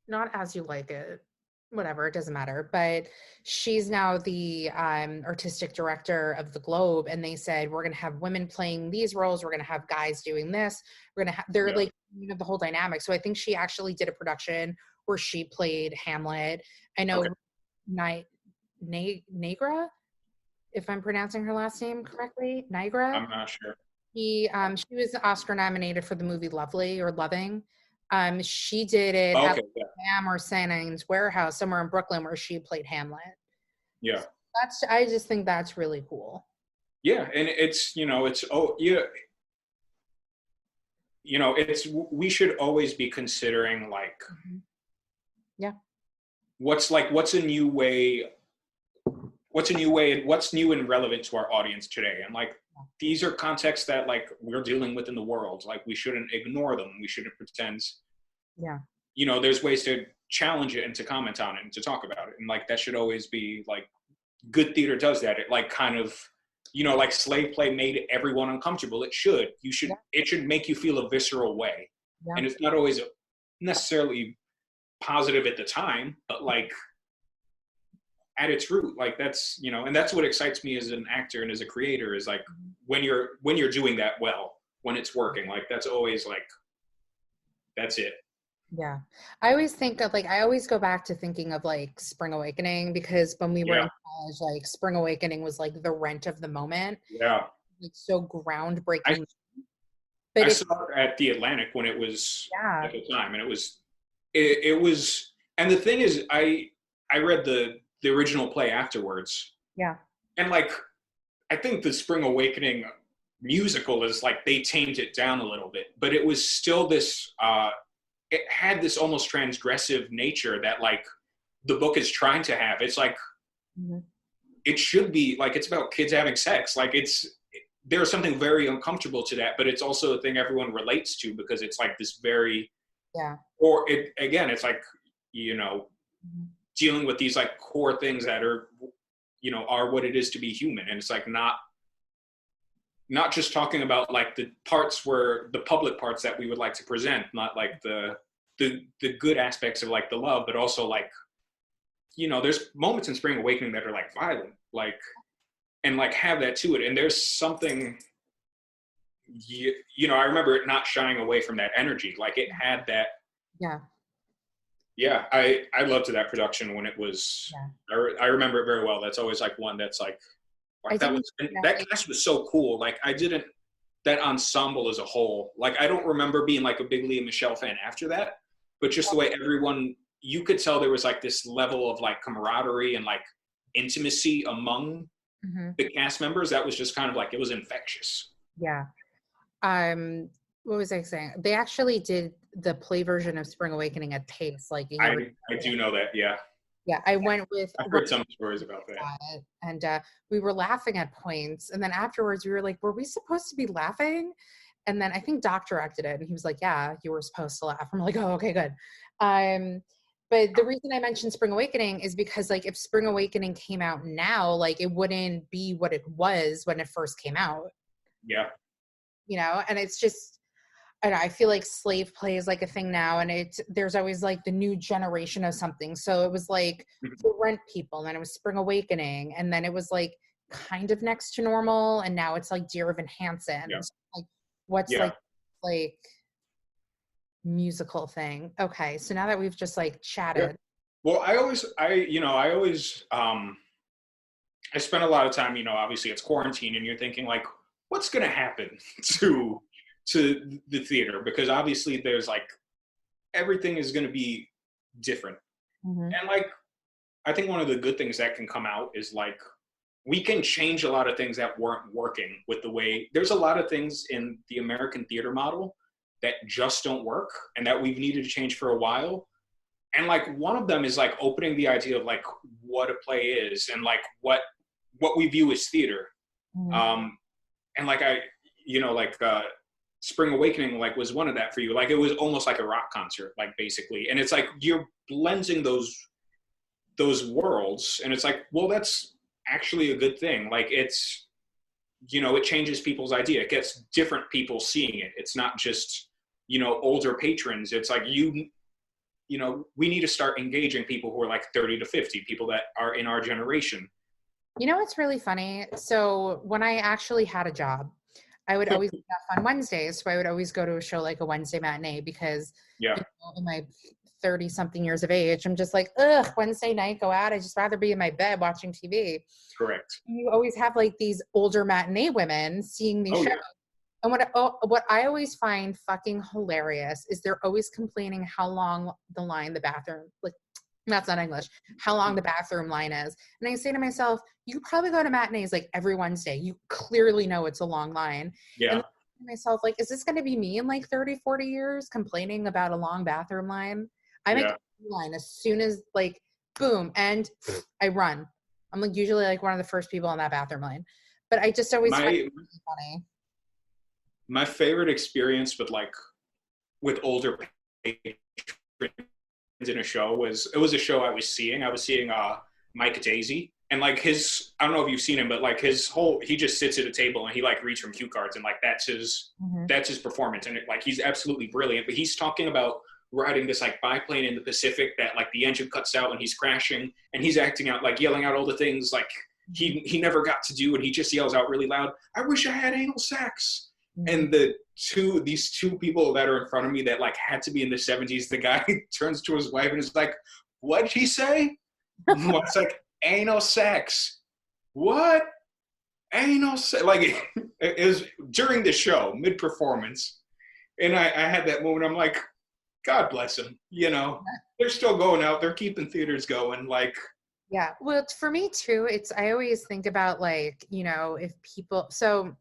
Speaker 1: Not As You Like It. whatever, it doesn't matter. But she's now the artistic director of the Globe, and they said we're going to have women playing these roles, we're going to have guys doing this, we're going to have, they're like, you know, the whole dynamic. So I think she actually did a production where she played Hamlet. I know Negra, if I'm pronouncing her last name correctly, Nigra.
Speaker 2: I'm not sure.
Speaker 1: She was Oscar nominated for the movie Lovely or Loving. She did it at Sam or Sanine's Warehouse somewhere in Brooklyn where she played Hamlet.
Speaker 2: Yeah.
Speaker 1: So I just think that's really cool.
Speaker 2: Yeah, and it's, you know, it's, oh, yeah. You know, it's, we should always be considering like,
Speaker 1: yeah,
Speaker 2: what's a new way and what's new and relevant to our audience today. And like, these are contexts that like we're dealing with in the world. Like we shouldn't ignore them. We shouldn't pretend.
Speaker 1: Yeah.
Speaker 2: You know, there's ways to challenge it and to comment on it and to talk about it. And like, that should always be like, good theater does that. It like kind of, you know, like slave play made everyone uncomfortable. It should. It should make you feel a visceral way. Yeah. And it's not always necessarily positive at the time, but like at its root, like that's, you know, and that's what excites me as an actor and as a creator is like when you're doing that well, when it's working, like that's always like, that's it.
Speaker 1: Yeah. I always think of like, I always go back to thinking of like Spring Awakening, because when we were in college, like Spring Awakening was like the Rent of the moment.
Speaker 2: Yeah.
Speaker 1: Like so groundbreaking.
Speaker 2: I saw it at the Atlantic when it was at the time, and it was, and the thing is, I read the original play afterwards.
Speaker 1: Yeah.
Speaker 2: And like, I think the Spring Awakening musical is like, they tamed it down a little bit, but it was still this, it had this almost transgressive nature that like the book is trying to have. It's like, it should be like, it's about kids having sex. Like there's something very uncomfortable to that, but it's also a thing everyone relates to because it's like this very, or it's like, you know, dealing with these like core things that are, you know, are what it is to be human. And it's like, not just talking about like the parts where the public parts that we would like to present, not like the good aspects of like the love, but also like, you know, there's moments in Spring Awakening that are like violent, like, and like have that to it. And there's something, you know, I remember it not shying away from that energy. Like it had that. Yeah, I loved that production when it was, I remember it very well. That's always like one that's like that cast was so cool. Like that ensemble as a whole, like I don't remember being like a big Lea Michele fan after that, but just the way everyone, you could tell there was like this level of like camaraderie and like intimacy among the cast members that was just kind of like, it was infectious.
Speaker 1: Yeah. What was I saying? They actually did the play version of Spring Awakening at Pace. Like
Speaker 2: I do know that. Yeah.
Speaker 1: Yeah, I went with.
Speaker 2: I've heard some stories about that.
Speaker 1: And we were laughing at points, and then afterwards we were like, "Were we supposed to be laughing?" And then I think Doc directed it, and he was like, "Yeah, you were supposed to laugh." I'm like, "Oh, okay, good." But the reason I mentioned Spring Awakening is because, like, if Spring Awakening came out now, like, it wouldn't be what it was when it first came out.
Speaker 2: Yeah.
Speaker 1: You know, and it's just. I feel like slave play is like a thing now, and there's always like the new generation of something. So it was like the Rent people, and then it was Spring Awakening, and then it was like kind of Next to Normal, and now it's like Dear Evan Hansen.
Speaker 2: Yeah.
Speaker 1: So like what's like musical thing. Okay, so now that we've just like chatted.
Speaker 2: Well, I spent a lot of time, you know, obviously it's quarantine, and you're thinking like, what's gonna happen to the theater, because obviously there's like everything is going to be different. And like I think one of the good things that can come out is like we can change a lot of things that weren't working with the way, there's a lot of things in the American theater model that just don't work and that we've needed to change for a while. And like one of them is like opening the idea of like what a play is and like what we view as theater. And like Spring Awakening like was one of that for you. Like it was almost like a rock concert, like basically. And it's like you're blending those worlds, and it's like, well, that's actually a good thing. Like it's, you know, it changes people's idea. It gets different people seeing it. It's not just, you know, older patrons. It's like we need to start engaging people who are like 30 to 50, people that are in our generation.
Speaker 1: You know what's really funny? So when I actually had a job, I would always get off on Wednesdays. So I would always go to a show like a Wednesday matinee because in my 30 something years of age, I'm just like, ugh, Wednesday night, go out. I'd just rather be in my bed watching TV.
Speaker 2: Correct.
Speaker 1: You always have like these older matinee women seeing these shows. Yeah. And what I always find fucking hilarious is they're always complaining how long the bathroom, like, that's not English, how long the bathroom line is. And I say to myself, you probably go to matinees like every Wednesday. You clearly know it's a long line.
Speaker 2: Yeah.
Speaker 1: And I say to myself, like, is this going to be me in like 30, 40 years complaining about a long bathroom line? I make a line as soon as like, boom, and I run. I'm like usually like one of the first people on that bathroom line. But I just always find it really funny.
Speaker 2: My favorite experience with older patrons in a show was a show I was seeing Mike Daisy, and like I don't know if you've seen him, but like he just sits at a table and he like reads from cue cards, and like that's his performance, and like he's absolutely brilliant. But he's talking about riding this like biplane in the Pacific that like the engine cuts out and he's crashing, and he's acting out like yelling out all the things like he never got to do, and he just yells out really loud, "I wish I had anal sex." And these two people that are in front of me that like had to be in the 70s, the guy turns to his wife and is like, "What'd he say?" It's like, anal sex. What? Anal sex. Like it was during the show, mid-performance. And I had that moment. I'm like, God bless them. They're still going out. They're keeping theaters going. Like,
Speaker 1: yeah. Well, for me too, I always think about like, if people, so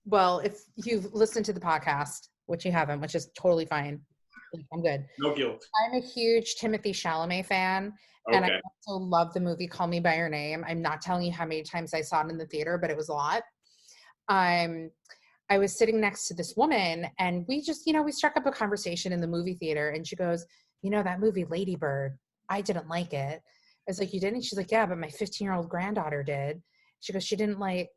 Speaker 1: well, if you've listened to the podcast, which you haven't, which is totally fine. I'm good.
Speaker 2: No guilt.
Speaker 1: I'm a huge Timothée Chalamet fan. Okay. And I also love the movie Call Me by Your Name. I'm not telling you how many times I saw it in the theater, but it was a lot. I was sitting next to this woman and we just, we struck up a conversation in the movie theater, and she goes, that movie Lady Bird, I didn't like it. I was like, you didn't? She's like, yeah, but my 15-year-old granddaughter did. She goes, she's like,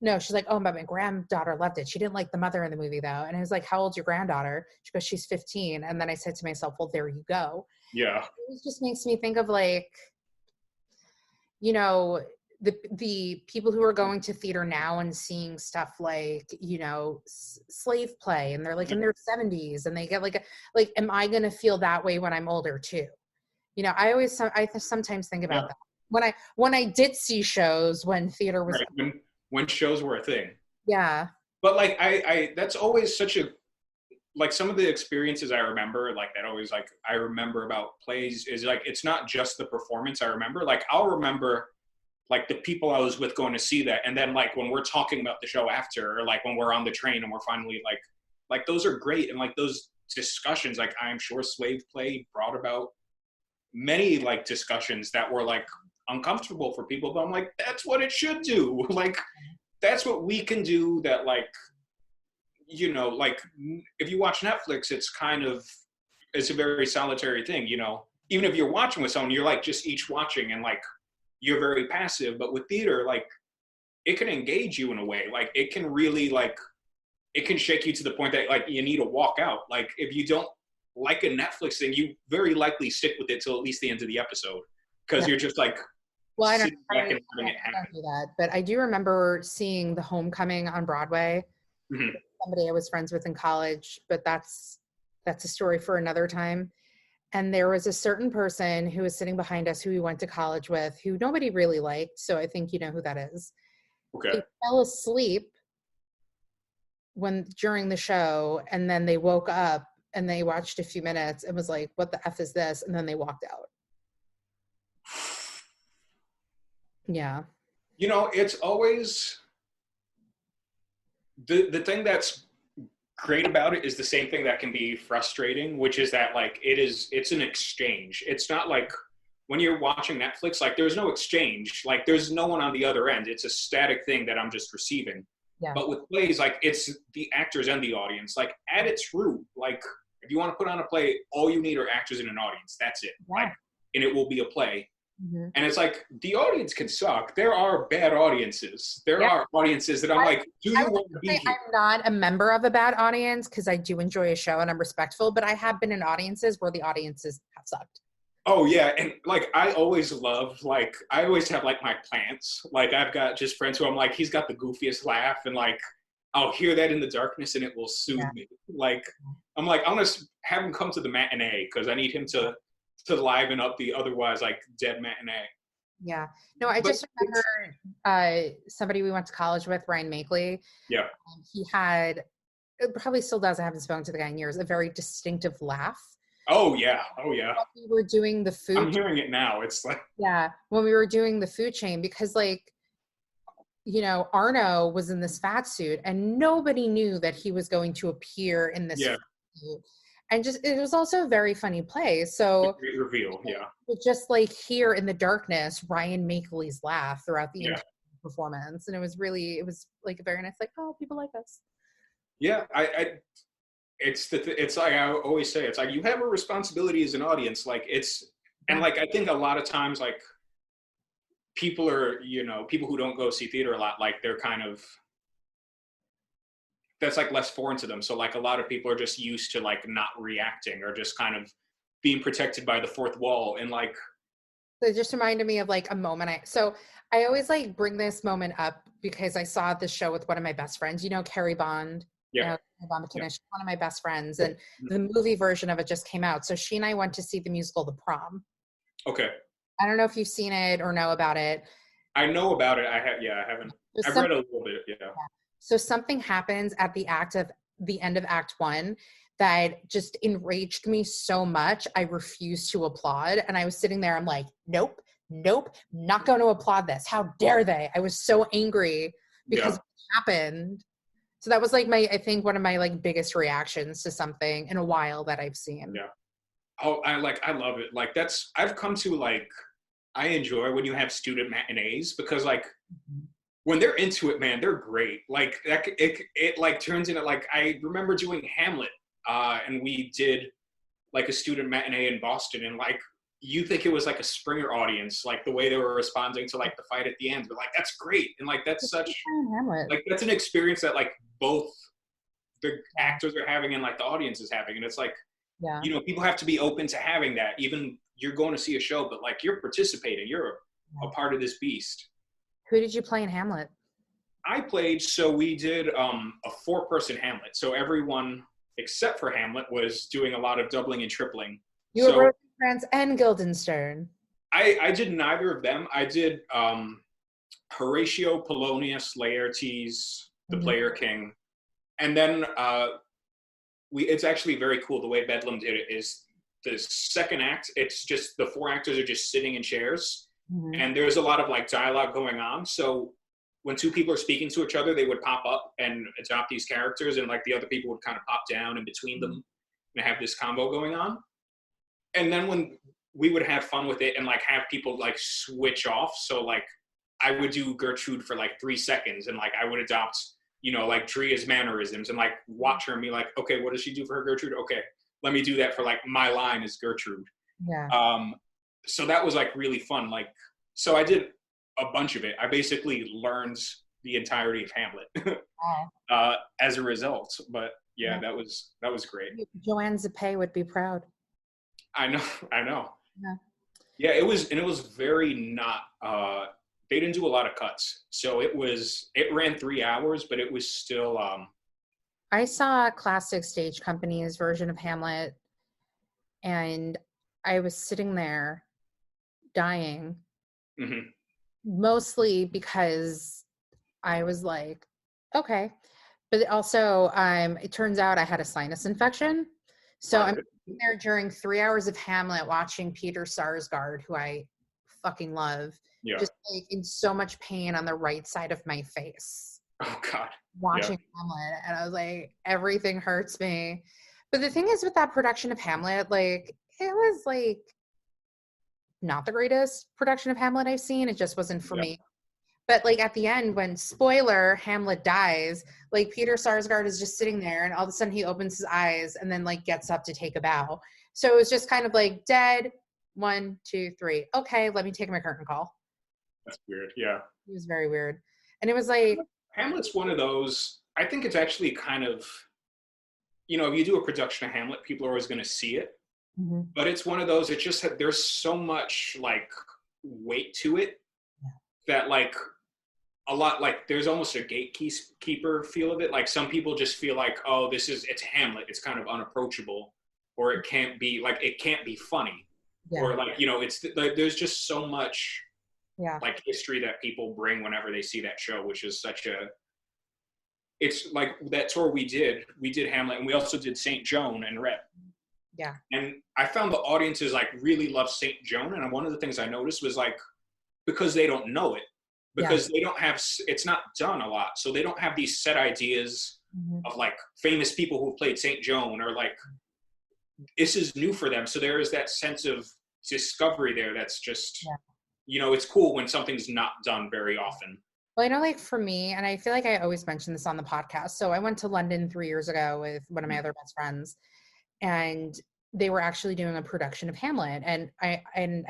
Speaker 1: oh, but my granddaughter loved it. She didn't like the mother in the movie though. And I was like, how old's your granddaughter? She goes, she's 15. And then I said to myself, well, there you go.
Speaker 2: Yeah.
Speaker 1: It just makes me think of like, the people who are going to theater now and seeing stuff like, slave play, and they're like in their 70s and they get like, am I going to feel that way when I'm older too? I sometimes think about that. When I did see shows when theater was
Speaker 2: when shows were a thing.
Speaker 1: Yeah.
Speaker 2: But like I that's always such a like some of the experiences I remember like that always like I remember about plays is like it's not just the performance I remember. Like I'll remember like the people I was with going to see that, and then like when we're talking about the show after, or like when we're on the train and we're finally like those are great, and like those discussions, like I'm sure slave play brought about many like discussions that were like uncomfortable for people, but I'm like, that's what it should do. Like that's what we can do. That like like if you watch Netflix, it's a very solitary thing. Even if you're watching with someone, you're like just each watching and like you're very passive. But with theater, like it can engage you in a way. Like it can really like it can shake you to the point that like you need to walk out. Like if you don't like a Netflix thing, you very likely stick with it till at least the end of the episode because you're just like,
Speaker 1: well, I don't do that, but I do remember seeing The Homecoming on Broadway. Mm-hmm. Somebody I was friends with in college, but that's a story for another time. And there was a certain person who was sitting behind us who we went to college with, who nobody really liked. So I think you know who that is.
Speaker 2: Okay.
Speaker 1: They fell asleep during the show, and then they woke up and they watched a few minutes and was like, what the F is this? And then they walked out. Yeah.
Speaker 2: It's always the thing that's great about it is the same thing that can be frustrating, which is that like it's an exchange. It's not like when you're watching Netflix, like there's no exchange, like there's no one on the other end. It's a static thing that I'm just receiving. Yeah. But with plays, like it's the actors and the audience. Like at its root, like if you want to put on a play, all you need are actors and an audience. That's it. Yeah. Like, and it will be a play.
Speaker 1: Mm-hmm.
Speaker 2: And it's like, the audience can suck. There are bad audiences. There are audiences that I'm like, do you want to be here?
Speaker 1: I'm not a member of a bad audience because I do enjoy a show and I'm respectful, but I have been in audiences where the audiences have sucked.
Speaker 2: Oh yeah, and like I always love, like I always have like my plants. Like I've got just friends who I'm like, he's got the goofiest laugh, and like I'll hear that in the darkness and it will soothe me. Like I'm like, I'm gonna have him come to the matinee because I need him to liven up the otherwise like dead matinee.
Speaker 1: Yeah. No, I just remember somebody we went to college with, Ryan Makeley.
Speaker 2: Yeah.
Speaker 1: He had, it probably still does, I haven't spoken to the guy in years, a very distinctive laugh.
Speaker 2: Oh yeah. Oh yeah.
Speaker 1: When we were doing the food.
Speaker 2: I'm hearing it now. It's like.
Speaker 1: Yeah. When we were doing the food chain, because like, you know, Arno was in this fat suit and nobody knew that he was going to appear in this fat suit. And just, it was also a very funny play. So
Speaker 2: great reveal, yeah.
Speaker 1: Just like hear in the darkness, Ryan Makeley's laugh throughout the entire performance. And it was like a very nice, like, oh, people like us.
Speaker 2: Yeah, it's like I always say, it's like you have a responsibility as an audience. Like and like I think a lot of times like people are, you know, people who don't go see theater a lot, like they're kind of, that's like less foreign to them. So like a lot of people are just used to like not reacting or just kind of being protected by the fourth wall. And like,
Speaker 1: so it just reminded me of like a moment. I always like bring this moment up because I saw this show with one of my best friends, you know, Carrie Bond.
Speaker 2: Yeah.
Speaker 1: You know, she's one of my best friends, and the movie version of it just came out. So she and I went to see the musical The Prom.
Speaker 2: Okay.
Speaker 1: I don't know if you've seen it or know about it.
Speaker 2: I know about it. I haven't. I've read a little bit. Yeah.
Speaker 1: So something happens at the end of Act 1 that just enraged me so much. I refused to applaud, and I was sitting there. I'm like, nope, not going to applaud this. How dare they? I was so angry because it happened. So that was like I think one of my like biggest reactions to something in a while that I've seen.
Speaker 2: Yeah. Oh, I love it. Like I've come to like, I enjoy when you have student matinees because like when they're into it, man, they're great. Like it like turns into like, I remember doing Hamlet and we did like a student matinee in Boston, and like, you think it was like a Springer audience, like the way they were responding to like the fight at the end, but like, that's great. And like, that's such, like, that's an experience that like both the actors are having and like the audience is having. And it's like, you know, people have to be open to having that. Even you're going to see a show, but like you're participating, you're a part of this beast.
Speaker 1: Who did you play in Hamlet?
Speaker 2: I played, so we did a 4-person Hamlet. So everyone except for Hamlet was doing a lot of doubling and tripling.
Speaker 1: You were Rosencrantz and Guildenstern.
Speaker 2: I did neither of them. I did Horatio, Polonius, Laertes, the Player King. And then it's actually very cool. The way Bedlam did it is the second act, it's just the 4 actors are just sitting in chairs. And there's a lot of like dialogue going on. So when 2 people are speaking to each other, they would pop up and adopt these characters, and like the other people would kind of pop down in between them and have this combo going on. And then when we would have fun with it and like have people like switch off. So like I would do Gertrude for like 3 seconds, and like I would adopt, you know, like Dria's mannerisms and like watch her and be like, okay, what does she do for her Gertrude? Okay, let me do that for like my line is Gertrude.
Speaker 1: Yeah.
Speaker 2: So that was like really fun. Like, so I did a bunch of it. I basically learned the entirety of Hamlet as a result. But yeah, that was great.
Speaker 1: Joanne Zapay would be proud.
Speaker 2: I know. Yeah, it was very not, they didn't do a lot of cuts. So it ran 3 hours, but it was still.
Speaker 1: I saw Classic Stage Company's version of Hamlet, and I was sitting there dying, mostly because I was like, okay. But also, it turns out I had a sinus infection. So I'm sitting there during 3 hours of Hamlet watching Peter Sarsgaard, who I fucking love, just like in so much pain on the right side of my face.
Speaker 2: Oh God.
Speaker 1: Watching Hamlet, and I was like, everything hurts me. But the thing is with that production of Hamlet, like it was like not the greatest production of Hamlet I've seen. It just wasn't for me. But like at the end, when spoiler, Hamlet dies, like Peter Sarsgaard is just sitting there, and all of a sudden he opens his eyes and then like gets up to take a bow. So it was just kind of like dead, 1, 2, 3. Okay, let me take my curtain call.
Speaker 2: That's weird. Yeah.
Speaker 1: It was very weird. And it was like,
Speaker 2: Hamlet's one of those, I think it's actually kind of, if you do a production of Hamlet, people are always going to see it.
Speaker 1: mm-hmm.
Speaker 2: But it's one of those, it just, there's so much like weight to it that like a lot, like there's almost a gatekeeper feel of it. Like some people just feel like, oh, it's Hamlet. It's kind of unapproachable, or it can't be funny.
Speaker 1: Yeah.
Speaker 2: Or like, it's like, there's just so much like history that people bring whenever they see that show, which is it's like that tour we did Hamlet, and we also did St. Joan and Rhett.
Speaker 1: Yeah.
Speaker 2: And I found the audiences like really love St. Joan. And one of the things I noticed was like, because they don't know it, because they don't have, it's not done a lot. So they don't have these set ideas of like famous people who played St. Joan, or like, this is new for them. So there is that sense of discovery there. That's just, it's cool when something's not done very often.
Speaker 1: Well, I know, like for me, and I feel like I always mention this on the podcast. So I went to London 3 years ago with one of my other best friends, and they were actually doing a production of Hamlet. And I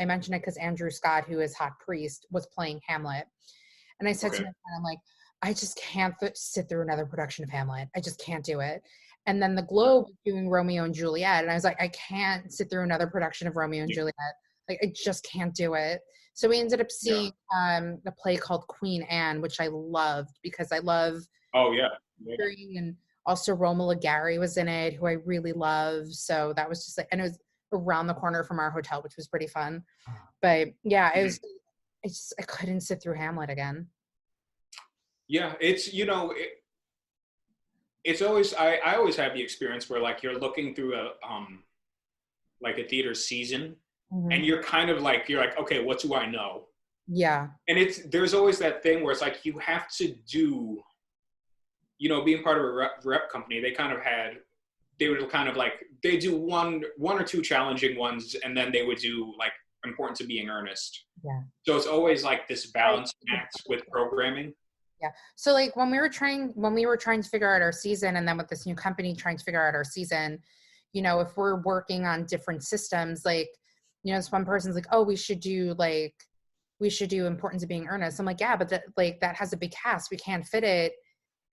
Speaker 1: mentioned it because Andrew Scott, who is Hot Priest, was playing Hamlet. And I said to my friend, I'm like, I just can't sit through another production of Hamlet. I just can't do it. And then the Globe was doing Romeo and Juliet. And I was like, I can't sit through another production of Romeo and Juliet. Like, I just can't do it. So we ended up seeing a play called Queen Anne, which I loved because I love.
Speaker 2: Oh, yeah.
Speaker 1: And also Romola Gary was in it, who I really love. So that was just like, and it was around the corner from our hotel, which was pretty fun. But yeah, it was, I couldn't sit through Hamlet again.
Speaker 2: Yeah, it's, it's always, I always have the experience where like you're looking through like a theater season, and you're kind of like, okay, what do I know?
Speaker 1: Yeah.
Speaker 2: And there's always that thing where it's like, you have to do, being part of a rep company, they would kind of like, they do one or two challenging ones, and then they would do like Important to Being Earnest.
Speaker 1: Yeah.
Speaker 2: So it's always like this balance act with programming.
Speaker 1: Yeah. So like when we were trying to figure out our season, and then with this new company trying to figure out our season, if we're working on different systems, like, this one person's like, oh, we should do Important to Being Earnest. I'm like, yeah, but that has a big cast. We can't fit it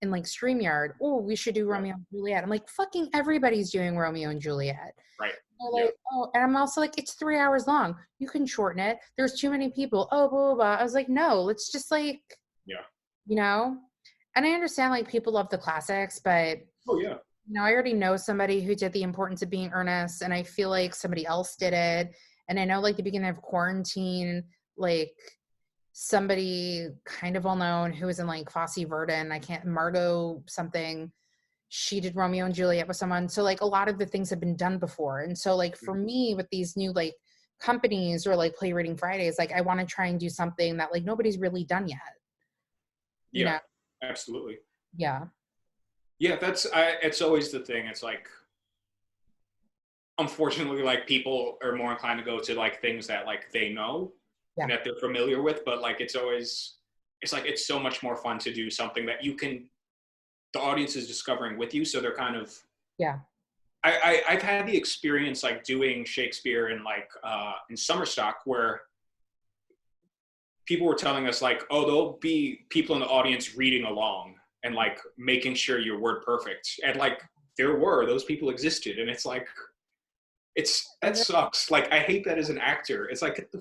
Speaker 1: in like StreamYard. Oh, we should do Romeo and Juliet. I'm like, fucking everybody's doing Romeo and Juliet.
Speaker 2: Right.
Speaker 1: Like, oh, and I'm also like, it's 3 hours long. You can shorten it. There's too many people. Oh, blah, blah, blah. I was like, no, let's just like, and I understand like people love the classics, but I already know somebody who did the Importance of Being Earnest, and I feel like somebody else did it. And I know like the beginning of Quarantine, like somebody kind of well known who was in like Fosse Verdon, Margot something, she did Romeo and Juliet with someone. So like a lot of the things have been done before. And so like for me with these new like companies or like Playwriting Fridays, like I want to try and do something that like nobody's really done yet. You know?
Speaker 2: Absolutely.
Speaker 1: Yeah.
Speaker 2: Yeah, it's always the thing. It's like, unfortunately, like people are more inclined to go to like things that like they know and that they're familiar with, but like it's so much more fun to do something that the audience is discovering with you. So they're kind of I've had the experience like doing Shakespeare in like in summer stock, where people were telling us like, oh, there'll be people in the audience reading along and like making sure you're word perfect. And like those people existed. And it's like, that sucks. Like, I hate that as an actor. It's like,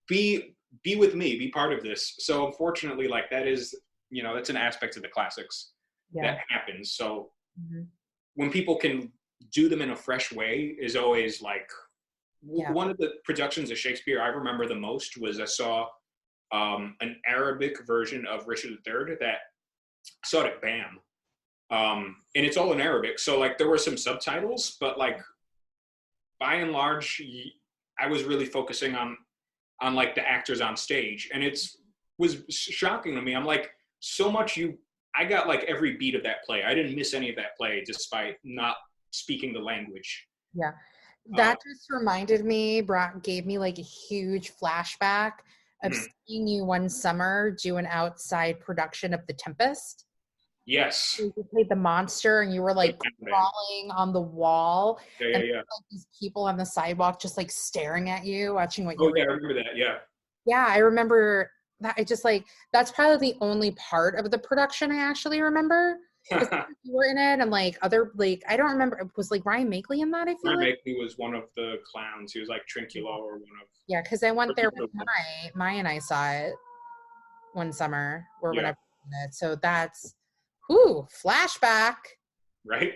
Speaker 2: be with me, be part of this. So unfortunately, like that is, that's an aspect of the classics that happens. So when people can do them in a fresh way is always like, one of the productions of Shakespeare I remember the most was I saw an Arabic version of Richard III that I saw it at BAM. And it's all in Arabic. So like there were some subtitles, but like by and large, I was really focusing on like the actors on stage. And was shocking to me. I'm like, I got like every beat of that play. I didn't miss any of that play despite not speaking the language.
Speaker 1: Yeah. That just reminded me, gave me like a huge flashback of seeing you one summer do an outside production of The Tempest.
Speaker 2: Yes.
Speaker 1: You played the monster and you were like crawling on the wall.
Speaker 2: Yeah.
Speaker 1: And like, these people on the sidewalk just like staring at you, watching what you were
Speaker 2: Yeah, I
Speaker 1: doing.
Speaker 2: remember that. Yeah.
Speaker 1: Yeah, I remember that. I just like, that's probably the only part of the production I actually remember. Because you were in it and like other, like, I don't remember. Was like Ryan Makeley in that, I feel
Speaker 2: Ryan
Speaker 1: like?
Speaker 2: Makeley was one of the clowns. He was like Trinculo or one of.
Speaker 1: Yeah, because I went there with Mai and I saw it one summer or
Speaker 2: Yeah.
Speaker 1: whenever it. So that's, whoo, flashback.
Speaker 2: Right?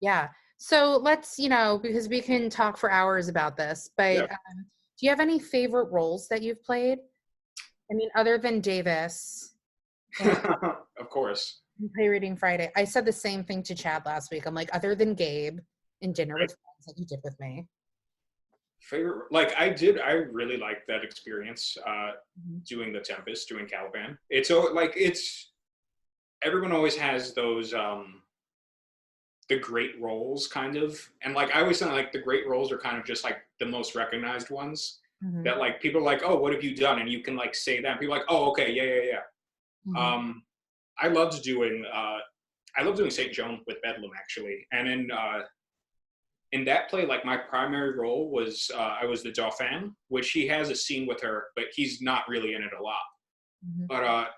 Speaker 1: Yeah. So let's, because we can talk for hours about this, but
Speaker 2: Yeah.
Speaker 1: Do you have any favorite roles that you've played? I mean, other than Davis and
Speaker 2: Of course.
Speaker 1: Play Reading Friday. I said the same thing to Chad last week. I'm like, other than Gabe in Dinner with Friends that you did with me.
Speaker 2: Favorite, I really liked that experience, doing The Tempest, doing Caliban. It's everyone always has those, the great roles kind of, and like I always think like the great roles are kind of just like the most recognized ones, that like people are like, oh, what have you done, and you can like say that and people are like, oh, okay, yeah. I loved doing St. Joan with Bedlam, actually, and in that play, like my primary role was, I was the Dauphin, which he has a scene with her, but he's not really in it a lot. But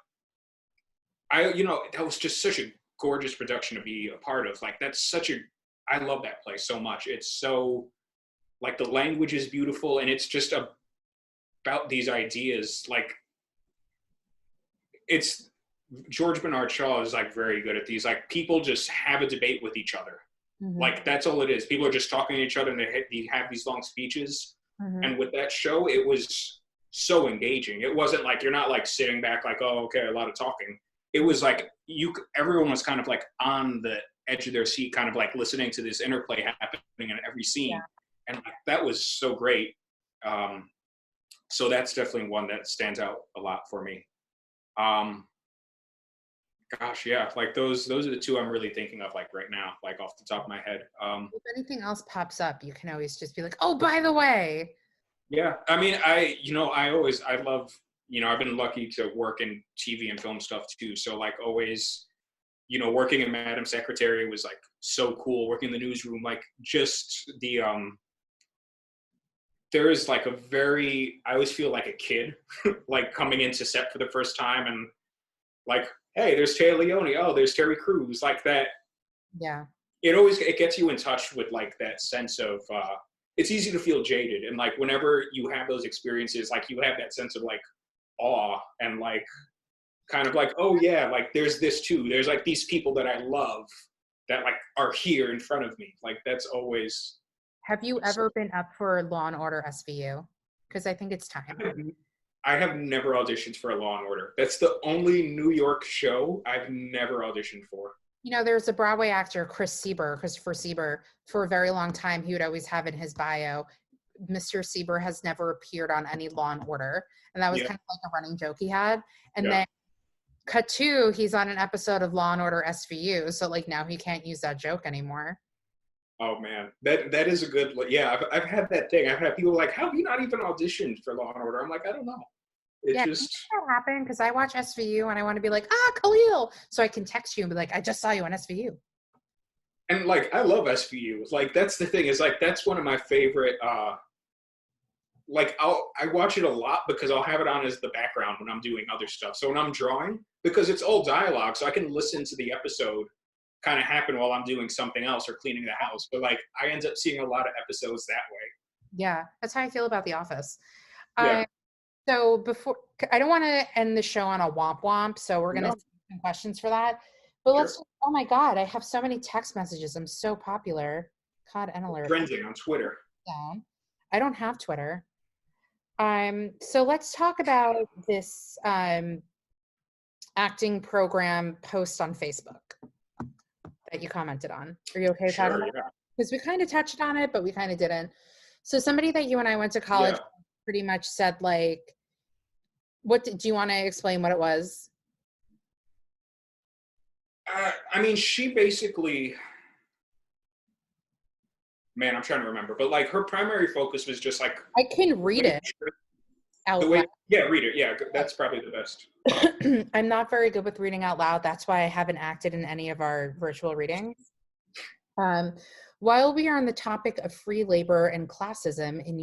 Speaker 2: that was just such a gorgeous production to be a part of. Like I love that play so much. It's so, like, the language is beautiful, and it's just about these ideas. Like, it's George Bernard Shaw is like very good at these. Like, people just have a debate with each other. Like, that's all it is. People are just talking to each other and they have these long speeches. And with that show, it was so engaging. It wasn't like, you're not like sitting back like, oh, okay, a lot of talking. It was like everyone was kind of like on the edge of their seat, kind of like listening to this interplay happening in every scene. And that was so great. So that's definitely one that stands out a lot for me. Gosh, yeah, like those are the two I'm really thinking of, like, right now, like off the top of my head.
Speaker 1: If anything else pops up, you can always just be like, oh, by the way.
Speaker 2: Yeah, I mean, I love, I've been lucky to work in TV and film stuff too. So like always, working in Madam Secretary was like so cool. Working in the newsroom, like just there is like I always feel like a kid, like coming into set for the first time and like, hey, there's Tay Leone. Oh, there's Terry Crews. Like that.
Speaker 1: Yeah.
Speaker 2: It gets you in touch with like that sense of, it's easy to feel jaded. And like, whenever you have those experiences, like you have that sense of like awe and like, kind of like, oh yeah, like there's this too. There's like these people that I love that like are here in front of me. Like that's always.
Speaker 1: Have you ever been up for Law and Order SVU? Because I think it's time.
Speaker 2: I have never auditioned for a Law and Order. That's the only New York show I've never auditioned for.
Speaker 1: There's a Broadway actor, Christopher Sieber. For a very long time, he would always have in his bio, Mr. Sieber has never appeared on any Law and Order. And that was kind of like a running joke he had. And then cut to, he's on an episode of Law and Order SVU. So like now he can't use that joke anymore.
Speaker 2: Oh man, that is a good, I've had that thing. I've had people like, how have you not even auditioned for Law and Order? I'm like, I don't know. It just
Speaker 1: that happened because I watch SVU and I want to be like, Kahlil, so I can text you and be like, I just saw you on SVU.
Speaker 2: And like, I love SVU. Like that's the thing, is like that's one of my favorite. Like I watch it a lot because I'll have it on as the background when I'm doing other stuff. So when I'm drawing, because it's all dialogue, so I can listen to the episode kind of happen while I'm doing something else or cleaning the house. But like I end up seeing a lot of episodes that way.
Speaker 1: Yeah, that's how I feel about The Office.
Speaker 2: Yeah.
Speaker 1: So before, I don't want to end the show on a womp womp, so we're going to take some questions for that. But let's, oh my God, I have so many text messages. I'm so popular. COD and alert.
Speaker 2: Trending on Twitter.
Speaker 1: Down. I don't have Twitter. So let's talk about this acting program post on Facebook that you commented on. Are you okay with that? Because we kind of touched on it, but we kind of didn't. So somebody that you and I went to college pretty much said like, do you want to explain what it was?
Speaker 2: I mean, she basically, man, I'm trying to remember, but like her primary focus was just like,
Speaker 1: I can read it. out loud.
Speaker 2: Read it. Yeah, that's probably the best.
Speaker 1: I'm not very good with reading out loud. That's why I haven't acted in any of our virtual readings. While we are on the topic of free labor and classism in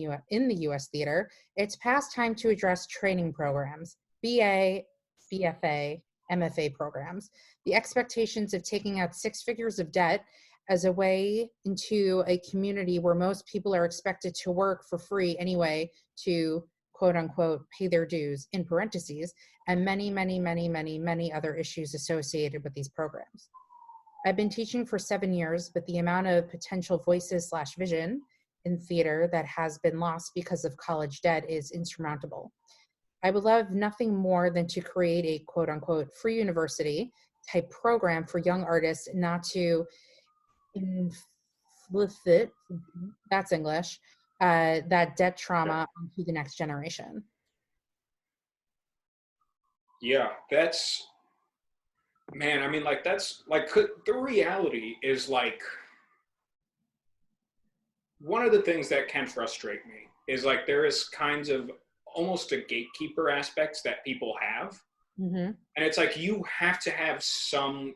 Speaker 1: the U.S. theater, it's past time to address training programs, BA, BFA, MFA programs. The expectations of taking out 6 figures of debt as a way into a community where most people are expected to work for free anyway to quote unquote pay their dues, in parentheses, and many, many, many, many, many other issues associated with these programs. I've been teaching for 7 years, but the amount of potential voices / vision in theater that has been lost because of college debt is insurmountable. I would love nothing more than to create a quote unquote free university type program for young artists, not to inflict, that's English, that debt trauma onto the next generation.
Speaker 2: Yeah, that's, man, I mean, like, that's, like, the reality is, like, one of the things that can frustrate me is, like, there is kinds of almost a gatekeeper aspects that people have. And it's like, you have to have some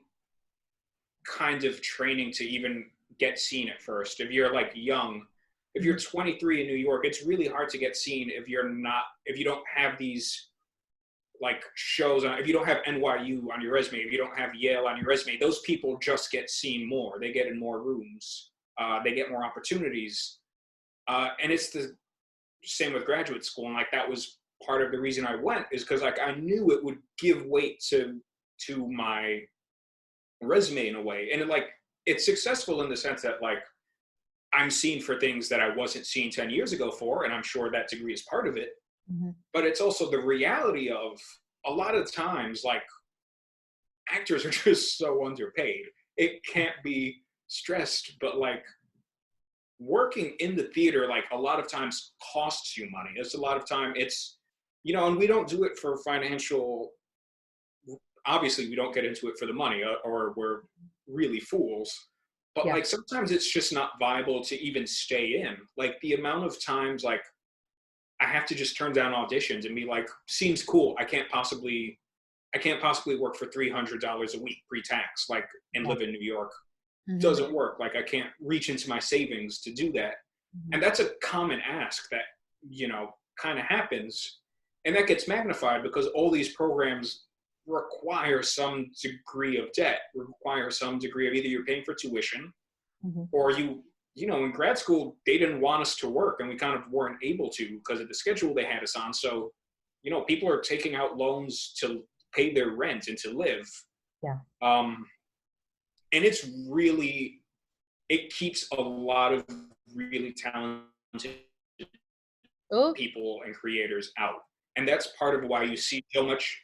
Speaker 2: kind of training to even get seen at first. If you're, like, young, if you're 23 in New York, it's really hard to get seen if you don't have these, like, shows on, if you don't have NYU on your resume, if you don't have Yale on your resume, those people just get seen more. They get in more rooms. They get more opportunities. And it's the same with graduate school. And, like, that was part of the reason I went, is because, like, I knew it would give weight to my resume in a way. And it's successful in the sense that, like, I'm seen for things that I wasn't seen 10 years ago for, and I'm sure that degree is part of it. But it's also the reality of, a lot of times, like, actors are just so underpaid. It can't be stressed, but, like, working in the theater, like, a lot of times costs you money. It's a lot of time, it's, and we don't do it for financial, obviously we don't get into it for the money, or we're really fools. But like, sometimes it's just not viable to even stay in. Like, the amount of times, like, I have to just turn down auditions and be like, seems cool. I can't possibly work for $300 a week pre-tax, like, and live in New York. Doesn't work. Like, I can't reach into my savings to do that. And that's a common ask that, kind of happens. And that gets magnified because all these programs require some degree of debt, require some degree of, either you're paying for tuition, or in grad school, they didn't want us to work, and we kind of weren't able to because of the schedule they had us on. So, people are taking out loans to pay their rent and to live. And it's really, it keeps a lot of really talented people and creators out. And that's part of why you see so much,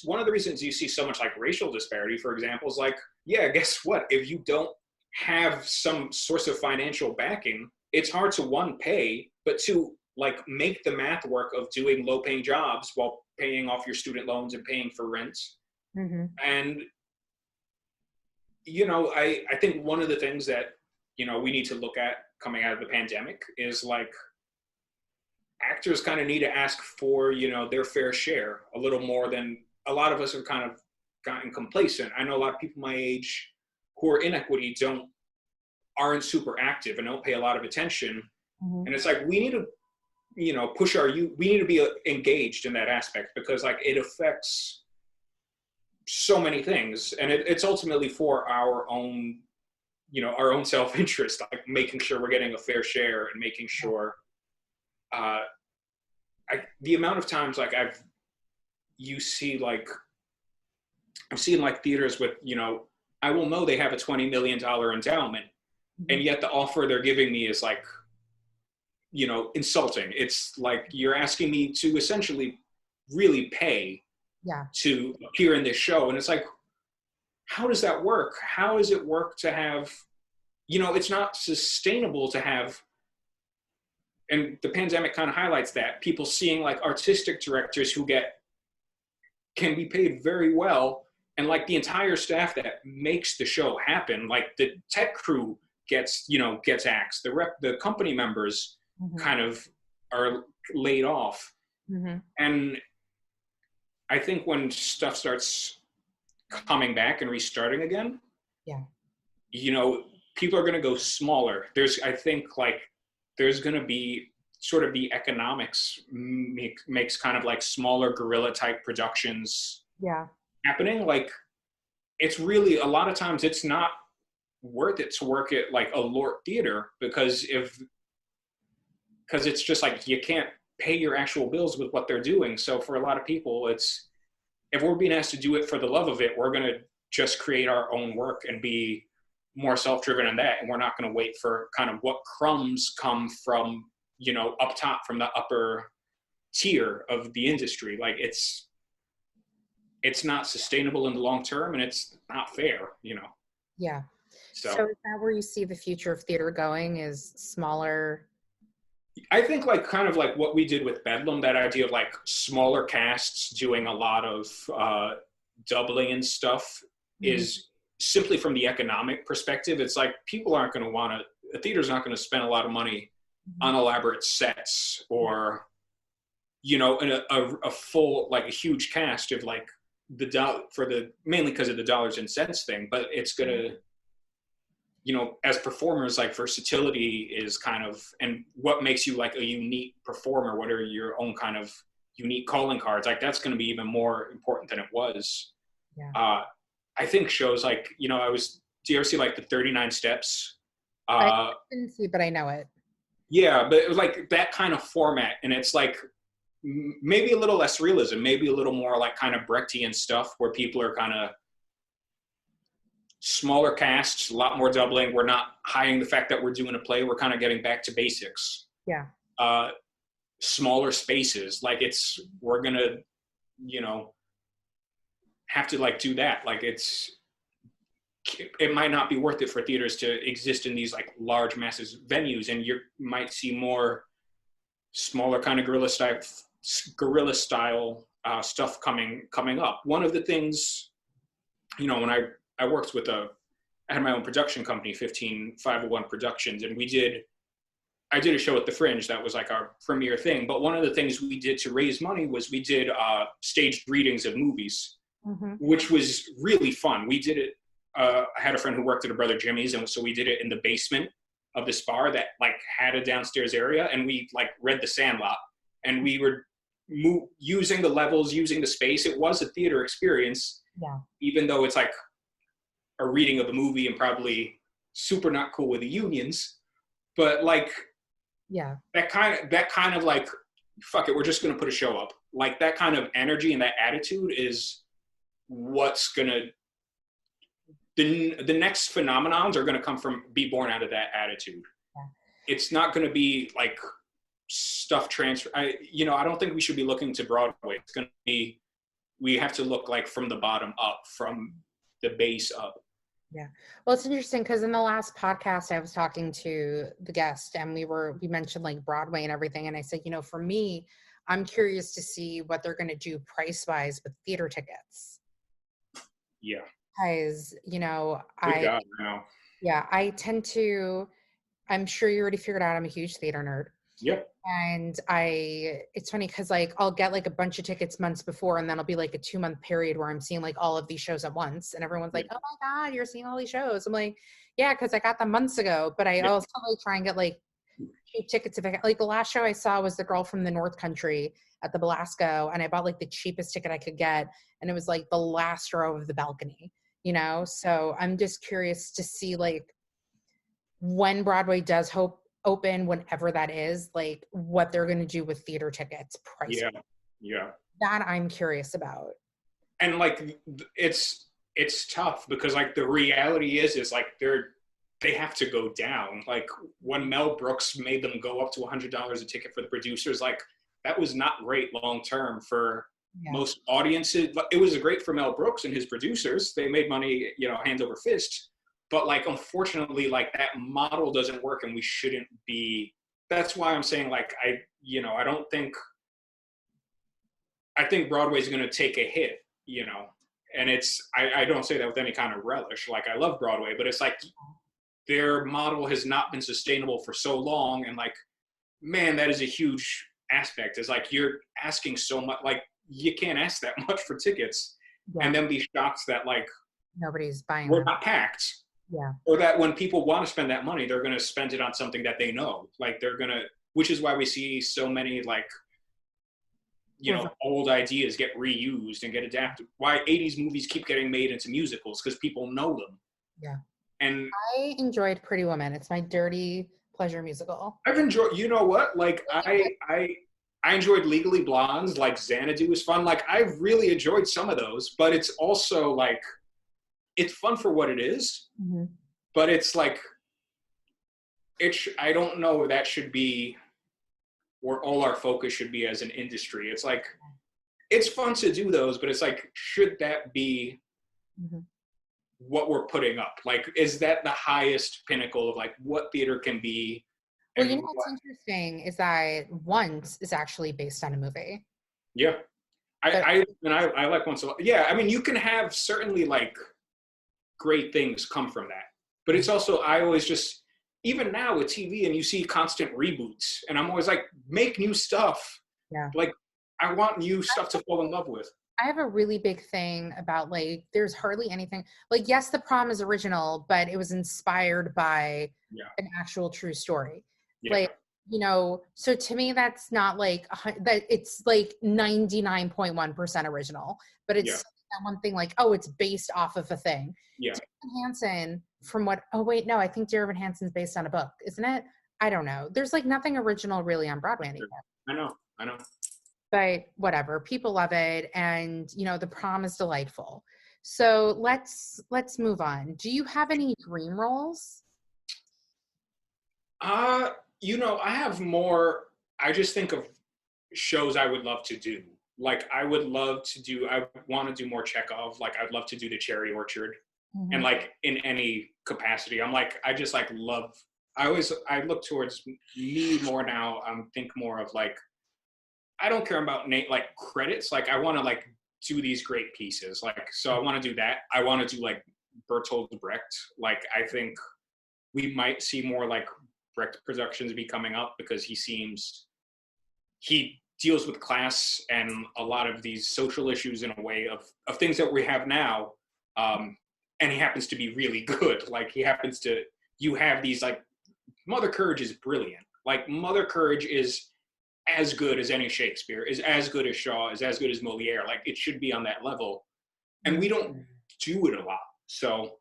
Speaker 2: one of the reasons you see so much, like, racial disparity, for example, is like, yeah, guess what? If you don't have some source of financial backing, it's hard to, one, pay, but two, like, make the math work of doing low paying jobs while paying off your student loans and paying for rent. And, I think one of the things that, we need to look at coming out of the pandemic is, like, actors kind of need to ask for, their fair share a little more than a lot of us have kind of gotten complacent. I know a lot of people my age who are in equity aren't super active and don't pay a lot of attention. And it's like, we need to, push we need to be engaged in that aspect, because, like, it affects so many things, and it's ultimately for our own, our own self-interest, like, making sure we're getting a fair share and making sure, the amount of times, like, I've seen, like, theaters with, I will know they have a $20 million endowment, and yet the offer they're giving me is, like, insulting. It's like, you're asking me to essentially really pay to appear in this show. And it's like, how does that work? How does it work to have, it's not sustainable to have, and the pandemic kind of highlights that, people seeing, like, artistic directors who can be paid very well, and, like, the entire staff that makes the show happen, like, the tech crew gets axed, the company members kind of are laid off.
Speaker 1: Mm-hmm.
Speaker 2: And I think when stuff starts coming back and restarting again,
Speaker 1: yeah,
Speaker 2: people are going to go smaller. I think like there's going to be sort of the economics makes kind of like smaller guerrilla type productions happening. Like it's really, a lot of times it's not worth it to work at like a Lort theater because it's just like you can't pay your actual bills with what they're doing. So for a lot of people, if we're being asked to do it for the love of it, we're going to just create our own work and be more self-driven in that. And we're not going to wait for kind of what crumbs come from, up top, from the upper tier of the industry. Like it's not sustainable in the long term, and it's not fair,
Speaker 1: Yeah.
Speaker 2: So
Speaker 1: is that where you see the future of theater going, is smaller?
Speaker 2: I think like kind of like what we did with Bedlam, that idea of like smaller casts doing a lot of doubling and stuff is simply from the economic perspective. It's like people aren't going to a theater's not going to spend a lot of money on elaborate sets or, in a full, like a huge cast of like mainly because of the dollars and cents thing, but it's going to, as performers, like versatility is kind of, and what makes you like a unique performer, what are your own kind of unique calling cards, like that's going to be even more important than it was. I think shows like, do you ever see like the 39 Steps?
Speaker 1: I didn't see, but I know it.
Speaker 2: Yeah, but it was like that kind of format, and it's like maybe a little less realism, maybe a little more like kind of Brechtian stuff where people are kind of smaller casts, a lot more doubling. We're not hiding the fact that we're doing a play. We're kind of getting back to basics.
Speaker 1: Yeah.
Speaker 2: Smaller spaces. Like we're going to, have to like do that. Like it might not be worth it for theaters to exist in these like large, massive venues. And you might see more smaller kind of guerrilla style stuff coming up. One of the things, when I worked with I had my own production company, 15501 Productions, and I did a show at the Fringe that was like our premiere thing. But one of the things we did to raise money was we did staged readings of movies, which was really fun. We did it. I had a friend who worked at a Brother Jimmy's, and so we did it in the basement of this bar that like had a downstairs area, and we like read The Sandlot, and we were using the levels, using the space. It was a theater experience, even though it's like a reading of a movie and probably super not cool with the unions, but like that kind of like, fuck it, we're just gonna put a show up. Like that kind of energy and that attitude is what's gonna, the next phenomenons are gonna be born out of that attitude. It's not gonna be like stuff transfer. I don't think we should be looking to Broadway. It's gonna be, we have to look like from the bottom up, from the base up.
Speaker 1: Yeah. Well, it's interesting because in the last podcast I was talking to the guest, and we mentioned like Broadway and everything. And I said, for me, I'm curious to see what they're going to do price-wise with theater tickets.
Speaker 2: Yeah.
Speaker 1: Because, I tend to, I'm sure you already figured out I'm a huge theater nerd.
Speaker 2: Yep.
Speaker 1: And it's funny because like I'll get like a bunch of tickets months before, and then it'll be like a 2-month period where I'm seeing like all of these shows at once, and everyone's like, "Oh my God, you're seeing all these shows." I'm like, "Yeah, because I got them months ago." But I also like try and get like cheap tickets. If like the last show I saw was The Girl from the North Country at the Belasco, and I bought like the cheapest ticket I could get, and it was like the last row of the balcony. So I'm just curious to see like when Broadway does open, whenever that is, like what they're going to do with theater tickets price.
Speaker 2: Yeah.
Speaker 1: That I'm curious about.
Speaker 2: And like it's tough because like the reality is like they have to go down. Like when Mel Brooks made them go up to $100 a ticket for the producers, like that was not great long term for most audiences. But it was great for Mel Brooks and his producers. They made money, hands over fist. But like, unfortunately, like that model doesn't work, and we shouldn't be. That's why I'm saying like I think Broadway's going to take a hit, and I don't say that with any kind of relish. Like I love Broadway, but it's like their model has not been sustainable for so long, and like man, that is a huge aspect. It's like you're asking so much. Like you can't ask that much for tickets, and then be shocked that like
Speaker 1: nobody's buying
Speaker 2: we're
Speaker 1: them.
Speaker 2: not packed.
Speaker 1: Yeah.
Speaker 2: Or that when people want to spend that money, they're going to spend it on something that they know. Like they're going to, which is why we see so many like, you know, old ideas get reused and get adapted. Why 80s movies keep getting made into musicals, because people know them.
Speaker 1: Yeah.
Speaker 2: And
Speaker 1: I enjoyed Pretty Woman. It's my dirty pleasure musical.
Speaker 2: I've enjoyed, you know what? Like I enjoyed Legally Blonde, like Xanadu was fun. Like I really enjoyed some of those, but it's also like, it's fun for what it is, but it's like, I don't know, that should be where all our focus should be as an industry. It's like, it's fun to do those, but it's like, should that be what we're putting up? Like, is that the highest pinnacle of like what theater can be?
Speaker 1: Well, you know what's interesting is that Once is actually based on a movie.
Speaker 2: Yeah. I like Once a lot. Yeah, I mean, you can have certainly like great things come from that. But it's also, I always just, even now with TV and you see constant reboots, and I'm always like, make new stuff.
Speaker 1: Yeah.
Speaker 2: Like, I want new stuff to fall in love with.
Speaker 1: I have a really big thing about like, there's hardly anything, like, yes, The Prom is original, but it was inspired by an actual true story. Yeah. Like, you know, so to me, that's not like, that it's like 99.1% original, but it's that one thing like, oh, it's based off of a thing.
Speaker 2: Yeah.
Speaker 1: Dear Evan Hansen, from what, oh wait, no, I think Dear Evan Hansen's based on a book, isn't it? I don't know. There's like nothing original really on Broadway anymore.
Speaker 2: I know.
Speaker 1: But whatever, people love it, and you know, The Prom is delightful. So let's move on. Do you have any dream roles?
Speaker 2: You know, I have more. I just think of shows I would love to do. Like I want to do more Chekhov. Like I'd love to do the Cherry Orchard, and like in any capacity. I'm like, I just like love. I look towards me more now. Think more of like, I don't care about like credits. Like I want to like do these great pieces. Like, so I want to do that. I want to do like Bertolt Brecht. Like I think we might see more like Brecht productions be coming up, because he deals with class and a lot of these social issues in a way of things that we have now. And he happens to be really good. Like you have these like, Mother Courage is brilliant. Like Mother Courage is as good as any Shakespeare, is as good as Shaw, is as good as Moliere. Like it should be on that level. And we don't do it a lot. So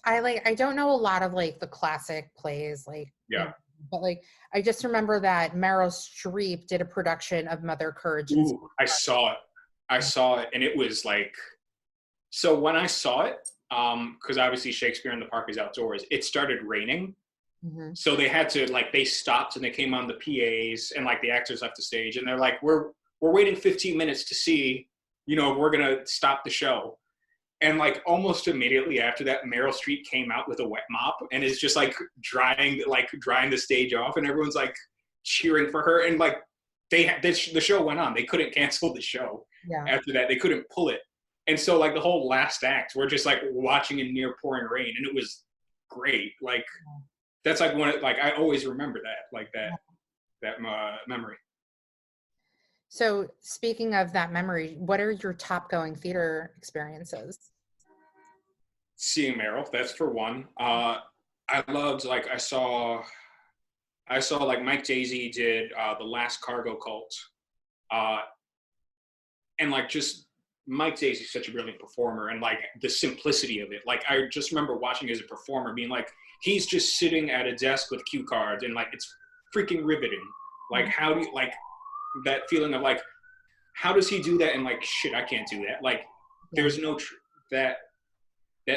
Speaker 1: I don't know a lot of like the classic plays, like,
Speaker 2: yeah.
Speaker 1: You know, but like, I just remember that Meryl Streep did a production of Mother Courage.
Speaker 2: Ooh, I saw it and it was like, so when I saw it, because obviously Shakespeare in the Park is outdoors, it started raining. So they had to like, they stopped and they came on the PAs and like the actors left the stage and they're like, we're waiting 15 minutes to see, you know, we're going to stop the show. And like almost immediately after that, Meryl Streep came out with a wet mop and is just like drying the stage off, and everyone's like cheering for her. And like the show went on. They couldn't cancel the show after that. They couldn't pull it. And so like the whole last act, we're just like watching in near pouring rain, and it was great. Like that's like I always remember that, like that memory.
Speaker 1: So speaking of that memory, what are your top going theater experiences?
Speaker 2: Seeing Meryl, that's for one. I loved, like, I saw like Mike Daisey did The Last Cargo Cult. And like just Mike Daisey's such a brilliant performer, and like the simplicity of it. Like I just remember watching as a performer being like, he's just sitting at a desk with cue cards and like it's freaking riveting. Like how do you, like, that feeling of like, how does he do that? And like, shit, I can't do that. Like, there's no that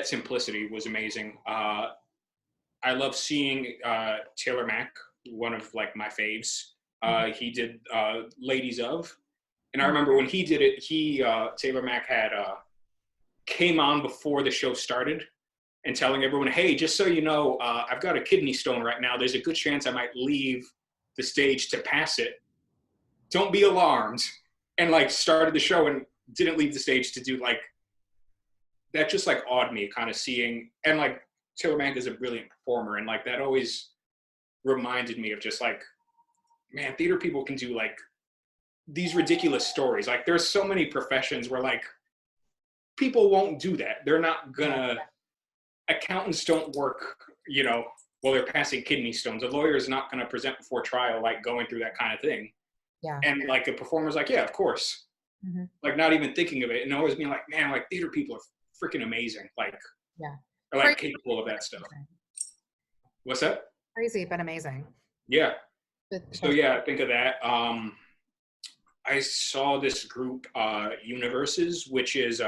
Speaker 2: simplicity was amazing. I love seeing Taylor Mack, one of like my faves. He did Ladies of, and I remember when he did it, Taylor Mack had came on before the show started and telling everyone, hey, just so you know, I've got a kidney stone right now. There's a good chance I might leave the stage to pass it. Don't be alarmed. And like started the show and didn't leave the stage to do like, that just like awed me kind of seeing, and like Taylor Mack is a brilliant performer. And like, that always reminded me of just like man, theater people can do like these ridiculous stories. Like there's so many professions where like people won't do that. They're not gonna, accountants don't work, you know, while they're passing kidney stones. A lawyer is not gonna present before trial, like going through that kind of thing.
Speaker 1: Yeah.
Speaker 2: And like a performer's like, yeah, of course. Mm-hmm. Like not even thinking of it and always being like, man, like theater people are freaking amazing. Like,
Speaker 1: yeah,
Speaker 2: are like capable of that stuff. What's that?
Speaker 1: Crazy, but amazing.
Speaker 2: Yeah. So yeah, think of that. I saw this group, Universes, which is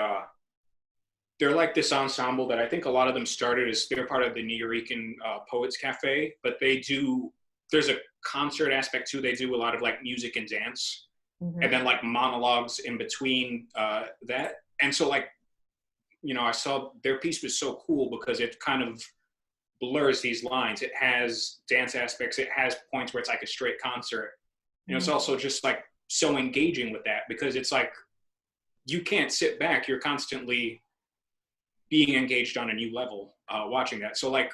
Speaker 2: they're like this ensemble that I think a lot of them started as they're part of the Nuyorican Poets Cafe, but there's a concert aspect too. They do a lot of like music and dance, and then like monologues in between that. And so like, you know, I saw their piece was so cool because it kind of blurs these lines. It has dance aspects. It has points where it's like a straight concert. You know, it's also just like so engaging with that because it's like you can't sit back. You're constantly being engaged on a new level watching that. So like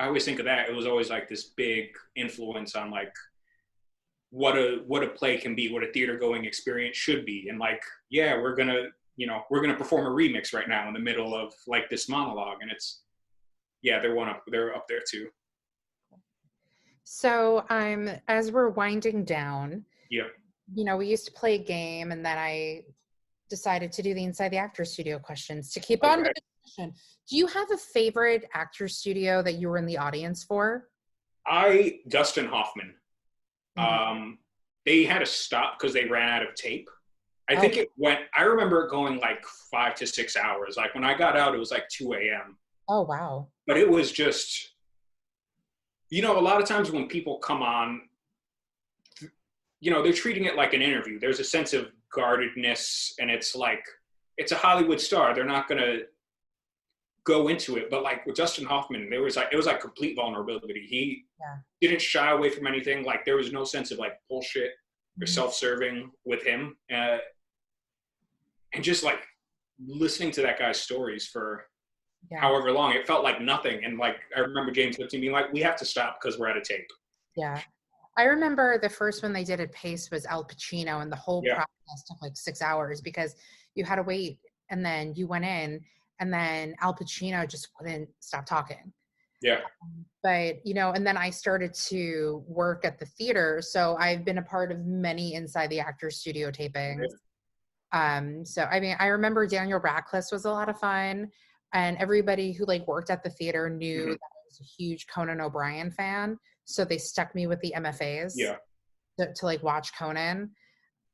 Speaker 2: I always think of that. It was always like this big influence on like what a play can be, what a theater going experience should be. And like, yeah, we're gonna perform a remix right now in the middle of like this monologue, and it's they're up there too.
Speaker 1: So as we're winding down,
Speaker 2: yeah,
Speaker 1: you know, we used to play a game, and then I decided to do the Inside the Actors Studio questions to keep on with the discussion. Do you have a favorite actor studio that you were in the audience for?
Speaker 2: Dustin Hoffman. They had to stop because they ran out of tape. I think I remember it going like 5 to 6 hours. Like when I got out, it was like 2 a.m.
Speaker 1: Oh, wow.
Speaker 2: But it was just, you know, a lot of times when people come on, you know, they're treating it like an interview. There's a sense of guardedness, and it's like, it's a Hollywood star. They're not going to go into it. But like with Dustin Hoffman, it was like complete vulnerability. He didn't shy away from anything. Like there was no sense of like bullshit or self-serving with him. And just like listening to that guy's stories for however long, it felt like nothing. And like, I remember James Lipton being like, we have to stop because we're out of tape.
Speaker 1: Yeah. I remember the first one they did at Pace was Al Pacino, and the whole process took like 6 hours because you had to wait, and then you went in, and then Al Pacino just wouldn't stop talking.
Speaker 2: Yeah.
Speaker 1: But, you know, and then I started to work at the theater. So I've been a part of many Inside the Actors Studio tapings. So, I mean, I remember Daniel Radcliffe was a lot of fun, and everybody who like worked at the theater knew that I was a huge Conan O'Brien fan. So they stuck me with the MFAs to like watch Conan.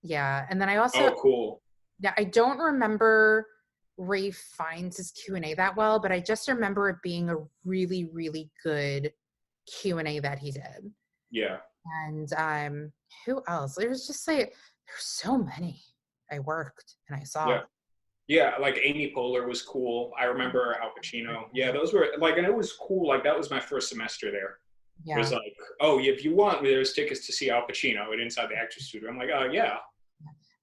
Speaker 1: Yeah. And then I also,
Speaker 2: cool.
Speaker 1: Yeah, I don't remember Ray Fiennes' Q&A that well, but I just remember it being a really, really good Q&A that he did.
Speaker 2: Yeah.
Speaker 1: And who else? There's just like, there's so many I worked and I saw.
Speaker 2: Yeah, like Amy Poehler was cool. I remember Al Pacino. Yeah, those were like, and it was cool. Like that was my first semester there. It was like, oh, if you want, there's tickets to see Al Pacino at Inside the Actors Studio. I'm like, oh, yeah.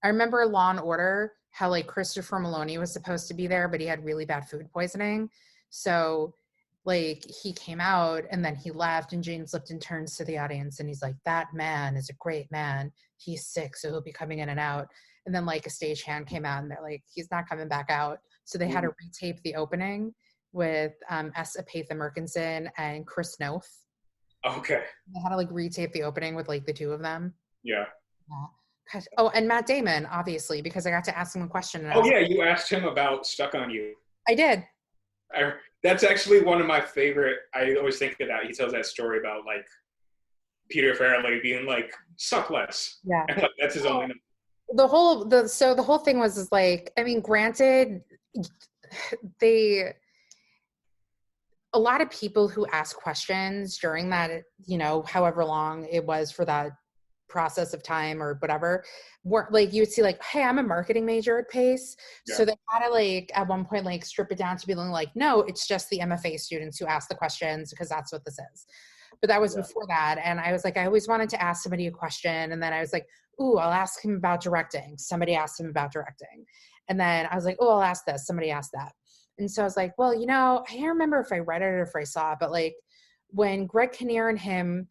Speaker 1: I remember Law and Order, how like Christopher Maloney was supposed to be there, but he had really bad food poisoning. So like he came out and then he left, and James Lipton turns to the audience and he's like, that man is a great man. He's sick, so he'll be coming in and out. And then like a stagehand came out and they're like, he's not coming back out. So they had to retape the opening with Apatha Murkinson and Chris Noth.
Speaker 2: Okay.
Speaker 1: They had to like retape the opening with like the two of them.
Speaker 2: Yeah.
Speaker 1: Oh, and Matt Damon, obviously, because I got to ask him a question.
Speaker 2: Oh, yeah, you asked him about Stuck on You.
Speaker 1: I did.
Speaker 2: That's actually one of my favorite. I always think of that. He tells that story about like Peter Farrelly being like, suck less.
Speaker 1: Yeah.
Speaker 2: And, like, that's his only number.
Speaker 1: The whole thing was like, I mean, granted, a lot of people who ask questions during that, you know, however long it was for that process of time or whatever, were like, you would see like, hey, I'm a marketing major at Pace. So they had to like at one point like strip it down to be like, no, it's just the MFA students who ask the questions because that's what this is. But that was before that. And I was like, I always wanted to ask somebody a question. And then I was like, ooh, I'll ask him about directing. Somebody asked him about directing. And then I was like, oh, I'll ask this. Somebody asked that. And so I was like, well, you know, I can't remember if I read it or if I saw it, but like when Greg Kinnear and him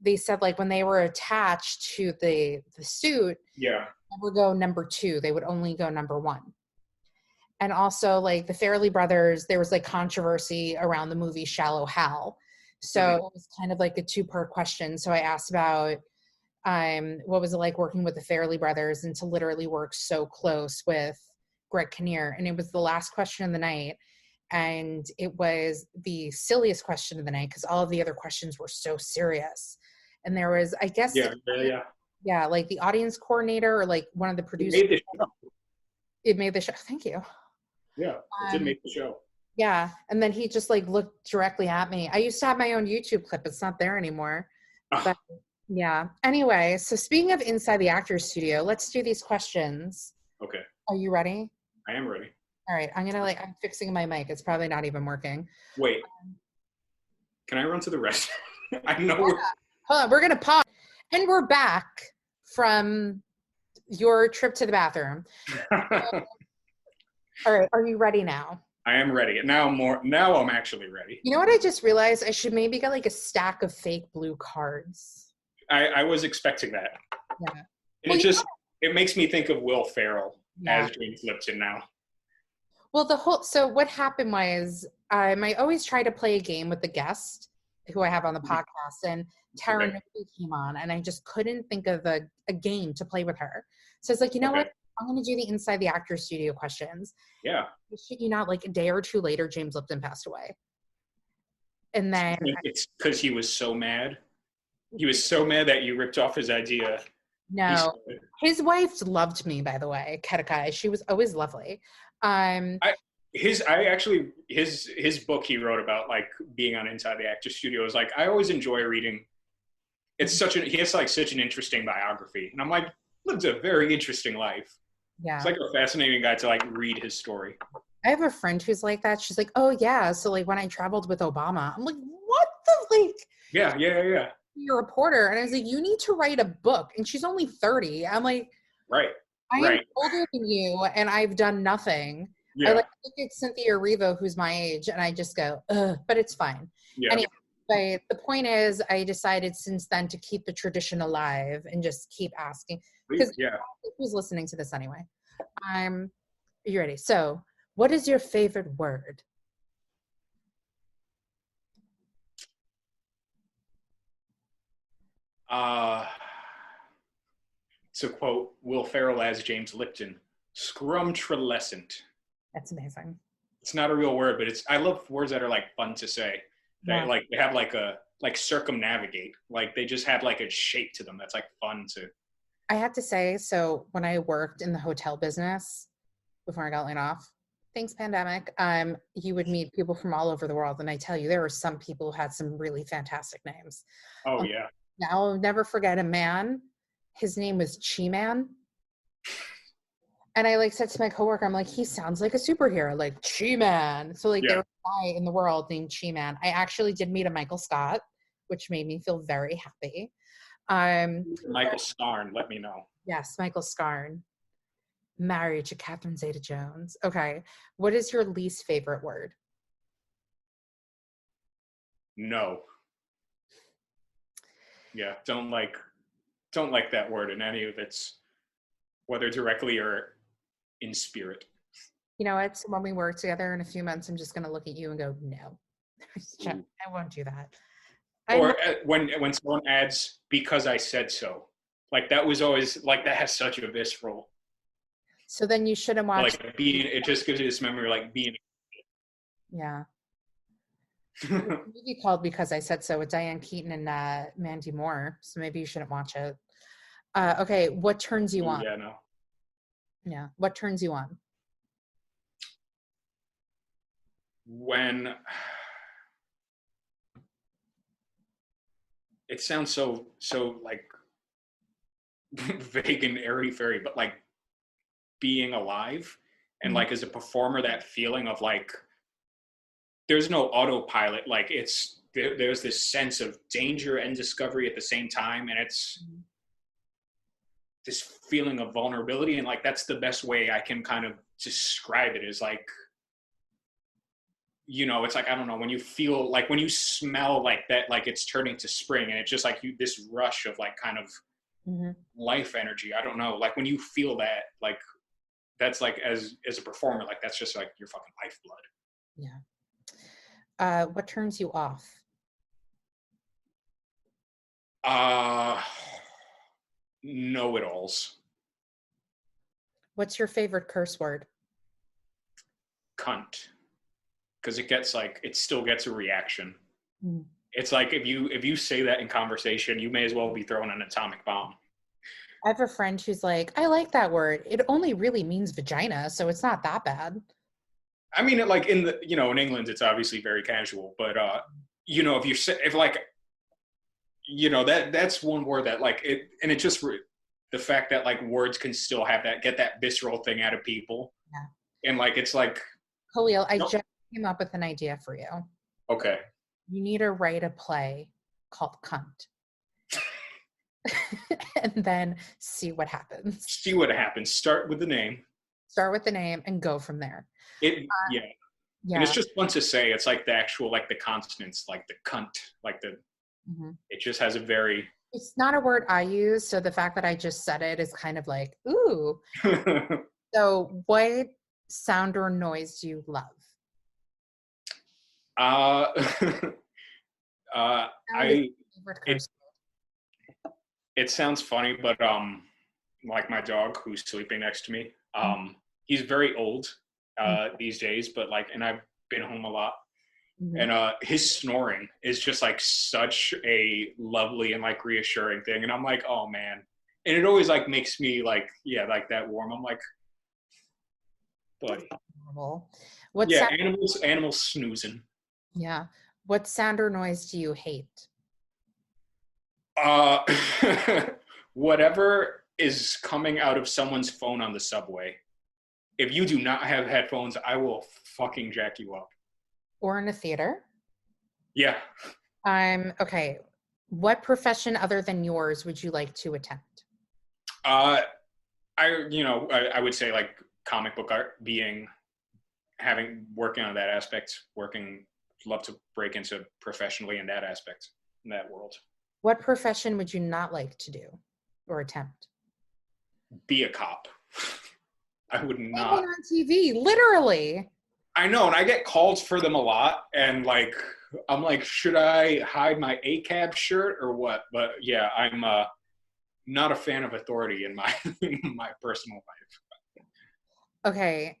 Speaker 1: they said like when they were attached to the suit,
Speaker 2: Yeah.
Speaker 1: they would go number 2. They would only go number 1. And also like the Farrelly brothers, there was like controversy around the movie Shallow Hal. So it was kind of like a 2-part question. So I asked about what was it like working with the Farrelly brothers and to literally work so close with Greg Kinnear. And it was the last question of the night. And it was the silliest question of the night because all of the other questions were so serious. And there was, I guess, yeah, like the audience coordinator or like one of the producers. It made the show. Thank you.
Speaker 2: Yeah, it did make the show.
Speaker 1: Yeah, and then he just like looked directly at me. I used to have my own YouTube clip. It's not there anymore. But yeah. Anyway, so speaking of inside the actor's studio, let's do these questions.
Speaker 2: Okay.
Speaker 1: Are you ready?
Speaker 2: I am ready.
Speaker 1: All right. I'm fixing my mic. It's probably not even working.
Speaker 2: Wait. Can I run to the restroom? I know.
Speaker 1: Hold on. We're gonna pause, and we're back from your trip to the bathroom. All right, are you ready now?
Speaker 2: I am ready. Now I'm actually ready.
Speaker 1: You know what I just realized? I should maybe get like a stack of fake blue cards.
Speaker 2: I was expecting that.
Speaker 1: Yeah.
Speaker 2: And it makes me think of Will Ferrell as James Lipton now.
Speaker 1: Well, so what happened was I always try to play a game with the guest who I have on the podcast, and Tara Novi came on, and I just couldn't think of a game to play with her. So it's like, you know what? I'm going to do the inside the actor studio questions.
Speaker 2: Yeah.
Speaker 1: Shit you not, like a day or 2 later, James Lipton passed away. And then
Speaker 2: it's because he was so mad. He was so mad that you ripped off his idea.
Speaker 1: No, his wife loved me, by the way, Kedekai. She was always lovely.
Speaker 2: His book he wrote about like being on Inside the Actor Studio is like, I always enjoy reading. He has like such an interesting biography. And I'm like, lived a very interesting life.
Speaker 1: Yeah.
Speaker 2: It's like a fascinating guy to like read his story.
Speaker 1: I have a friend who's like that. She's like, oh yeah. So like when I traveled with Obama, I'm like, what the like?
Speaker 2: Yeah.
Speaker 1: You're a reporter. And I was like, you need to write a book. And she's only 30. I'm like,
Speaker 2: right.
Speaker 1: I am older than you and I've done nothing.
Speaker 2: Yeah.
Speaker 1: I like look at Cynthia Erivo, who's my age, and I just go, ugh, but it's fine.
Speaker 2: Yeah.
Speaker 1: Anyway, but the point is I decided since then to keep the tradition alive and just keep asking. Because who's listening to this anyway? Are you ready? So what is your favorite word?
Speaker 2: To quote Will Ferrell as James Lipton, scrumtralescent.
Speaker 1: That's amazing.
Speaker 2: It's not a real word, but I love words that are like fun to say. They have like circumnavigate. Like they just have like a shape to them that's like fun to.
Speaker 1: I have to say, so when I worked in the hotel business before I got laid off, thanks pandemic, you would meet people from all over the world. And I tell you, there were some people who had some really fantastic names.
Speaker 2: Oh yeah.
Speaker 1: I'll never forget a man. His name was Chi-Man. And I like said to my coworker, I'm like, he sounds like a superhero, like Chi-Man. So like there was a guy in the world named Chi-Man. I actually did meet a Michael Scott, which made me feel very happy.
Speaker 2: Michael Scarn, let me know.
Speaker 1: Yes, Michael Scarn. Married to Catherine Zeta-Jones. Okay. What is your least favorite word?
Speaker 2: No. Yeah, don't like that word in any of its, whether directly or in spirit.
Speaker 1: You know what? So when we work together in a few months, I'm just going to look at you and go, no. I won't do that.
Speaker 2: Or when someone adds, because I said so. Like that was always, like that has such a visceral.
Speaker 1: So then you shouldn't watch.
Speaker 2: Like it just gives you this memory like being.
Speaker 1: Yeah. There's a movie called Because I Said So with Diane Keaton and Mandy Moore. So maybe you shouldn't watch it. Okay. What turns you on?
Speaker 2: Yeah, no.
Speaker 1: Yeah. What turns you on?
Speaker 2: When it sounds so like vague and airy-fairy, but like being alive and like as a performer, that feeling of like there's no autopilot, like there's this sense of danger and discovery at the same time, and it's this feeling of vulnerability, and like that's the best way I can kind of describe it, is like it's like, I don't know, when you feel like, when you smell like that, like it's turning to spring, and it's just like this rush of like kind of life energy. I don't know. Like when you feel that, like that's like, as a performer, like that's just like your fucking lifeblood.
Speaker 1: Yeah. What turns you off?
Speaker 2: Know-it-alls.
Speaker 1: What's your favorite curse word?
Speaker 2: Cunt. Because it still gets a reaction.
Speaker 1: Mm.
Speaker 2: It's like if you say that in conversation, you may as well be throwing an atomic bomb.
Speaker 1: I have a friend who's like, I like that word. It only really means vagina, so it's not that bad.
Speaker 2: I mean, like in England, it's obviously very casual, but if you say, if like, that's one word that like it, and it just the fact that like words can still have get that visceral thing out of people.
Speaker 1: Yeah.
Speaker 2: And like, it's like,
Speaker 1: Kahlil, I just came up with an idea for you.
Speaker 2: Okay.
Speaker 1: You need to write a play called Cunt. And then see what happens.
Speaker 2: See what happens. Start with the name.
Speaker 1: Start with the name and go from there.
Speaker 2: Yeah. And it's just fun to say. It's like the actual, like the consonants, like the cunt, like the, it just has a very.
Speaker 1: It's not a word I use. So the fact that I just said it is kind of like, ooh. So what sound or noise do you love?
Speaker 2: It sounds funny, but like my dog who's sleeping next to me, he's very old these days, but like, and I've been home a lot, and his snoring is just like such a lovely and like reassuring thing, and I'm like, oh man, and it always like makes me like, like that warm. I'm like, buddy. Animals snoozing.
Speaker 1: Yeah. What sound or noise do you hate?
Speaker 2: Whatever is coming out of someone's phone on the subway. If you do not have headphones, I will fucking jack you up.
Speaker 1: Or in a theater?
Speaker 2: Yeah.
Speaker 1: Okay. What profession other than yours would you like to attempt?
Speaker 2: I would say like comic book art, working on that aspect, love to break into professionally in that aspect, in that world.
Speaker 1: What profession would you not like to do or attempt?
Speaker 2: Be a cop. I would not.
Speaker 1: Even on TV, literally.
Speaker 2: I know, and I get called for them a lot, and like, I'm like, should I hide my ACAB shirt or what? But yeah, I'm not a fan of authority in my personal life.
Speaker 1: Okay.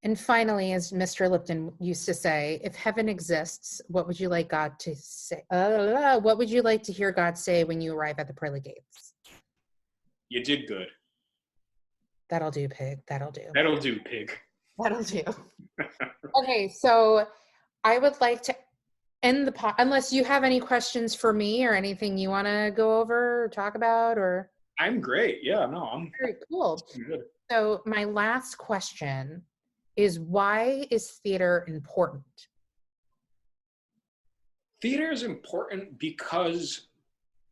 Speaker 1: And finally, as Mr. Lipton used to say, if heaven exists, what would you like God to say? What would you like to hear God say when you arrive at the pearly gates?
Speaker 2: You did good.
Speaker 1: That'll do, pig. That'll do.
Speaker 2: That'll do, pig.
Speaker 1: That'll do. Okay, so I would like to end the pod, unless you have any questions for me or anything you want to go over or talk about, or.
Speaker 2: I'm great. Yeah, no, I'm
Speaker 1: very cool.
Speaker 2: Good.
Speaker 1: So my last question is, why is theater important?
Speaker 2: Theater is important because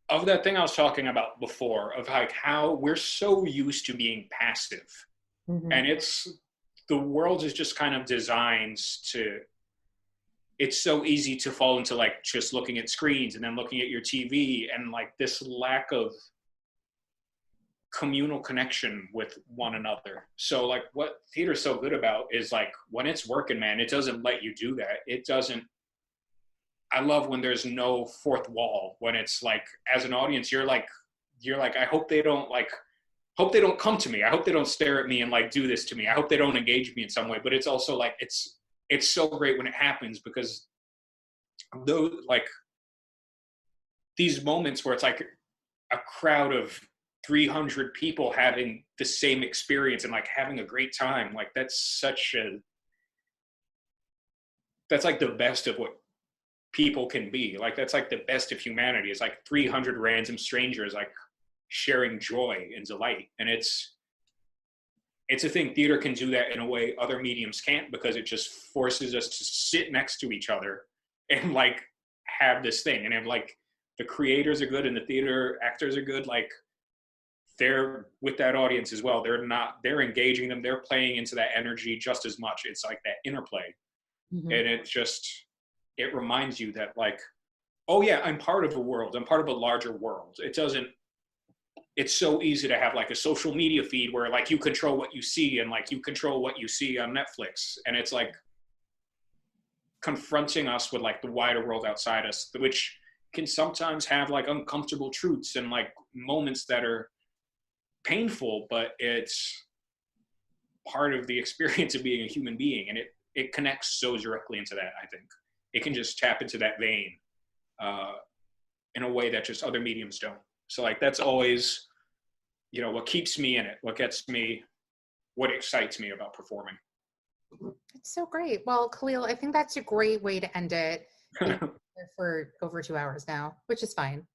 Speaker 2: of that thing I was talking about before, of like how we're so used to being passive. And the world is just kind of designed to, it's so easy to fall into like just looking at screens and then looking at your TV, and like this lack of communal connection with one another. So like what theater's so good about is like when it's working, man, it doesn't let you do that. It doesn't. I love when there's no fourth wall, when it's like, as an audience, you're like, I hope they don't come to me. I hope they don't stare at me and like do this to me. I hope they don't engage me in some way. But it's also like, it's so great when it happens, because those like these moments where it's like a crowd of 300 people having the same experience and like having a great time, like that's like the best of what people can be. Like that's like the best of humanity. It's like 300 random strangers like sharing joy and delight, and it's a thing. Theater can do that in a way other mediums can't, because it just forces us to sit next to each other and like have this thing. And if like the creators are good and the theater actors are good, like they're with that audience as well. They're engaging them. They're playing into that energy just as much. It's like that interplay.
Speaker 1: Mm-hmm.
Speaker 2: And it reminds you that like, oh yeah, I'm part of a world. I'm part of a larger world. It's so easy to have like a social media feed where like you control what you see and like you control what you see on Netflix. And it's like confronting us with like the wider world outside us, which can sometimes have like uncomfortable truths and like moments that are painful, but it's part of the experience of being a human being. And it connects so directly into that. I think it can just tap into that vein in a way that just other mediums don't. So like, that's always, what keeps me in it, what excites me about performing.
Speaker 1: It's so great. Well, Kahlil, I think that's a great way to end it. For over 2 hours now, which is fine.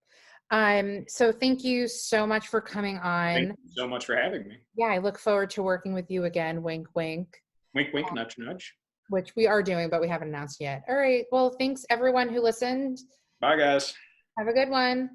Speaker 1: So thank you so much for coming on.
Speaker 2: Thank you so much for having me.
Speaker 1: Yeah, I look forward to working with you again. Wink, wink.
Speaker 2: Wink, wink, nudge, nudge.
Speaker 1: Which we are doing, but we haven't announced yet. All right. Well, thanks everyone who listened.
Speaker 2: Bye, guys.
Speaker 1: Have a good one.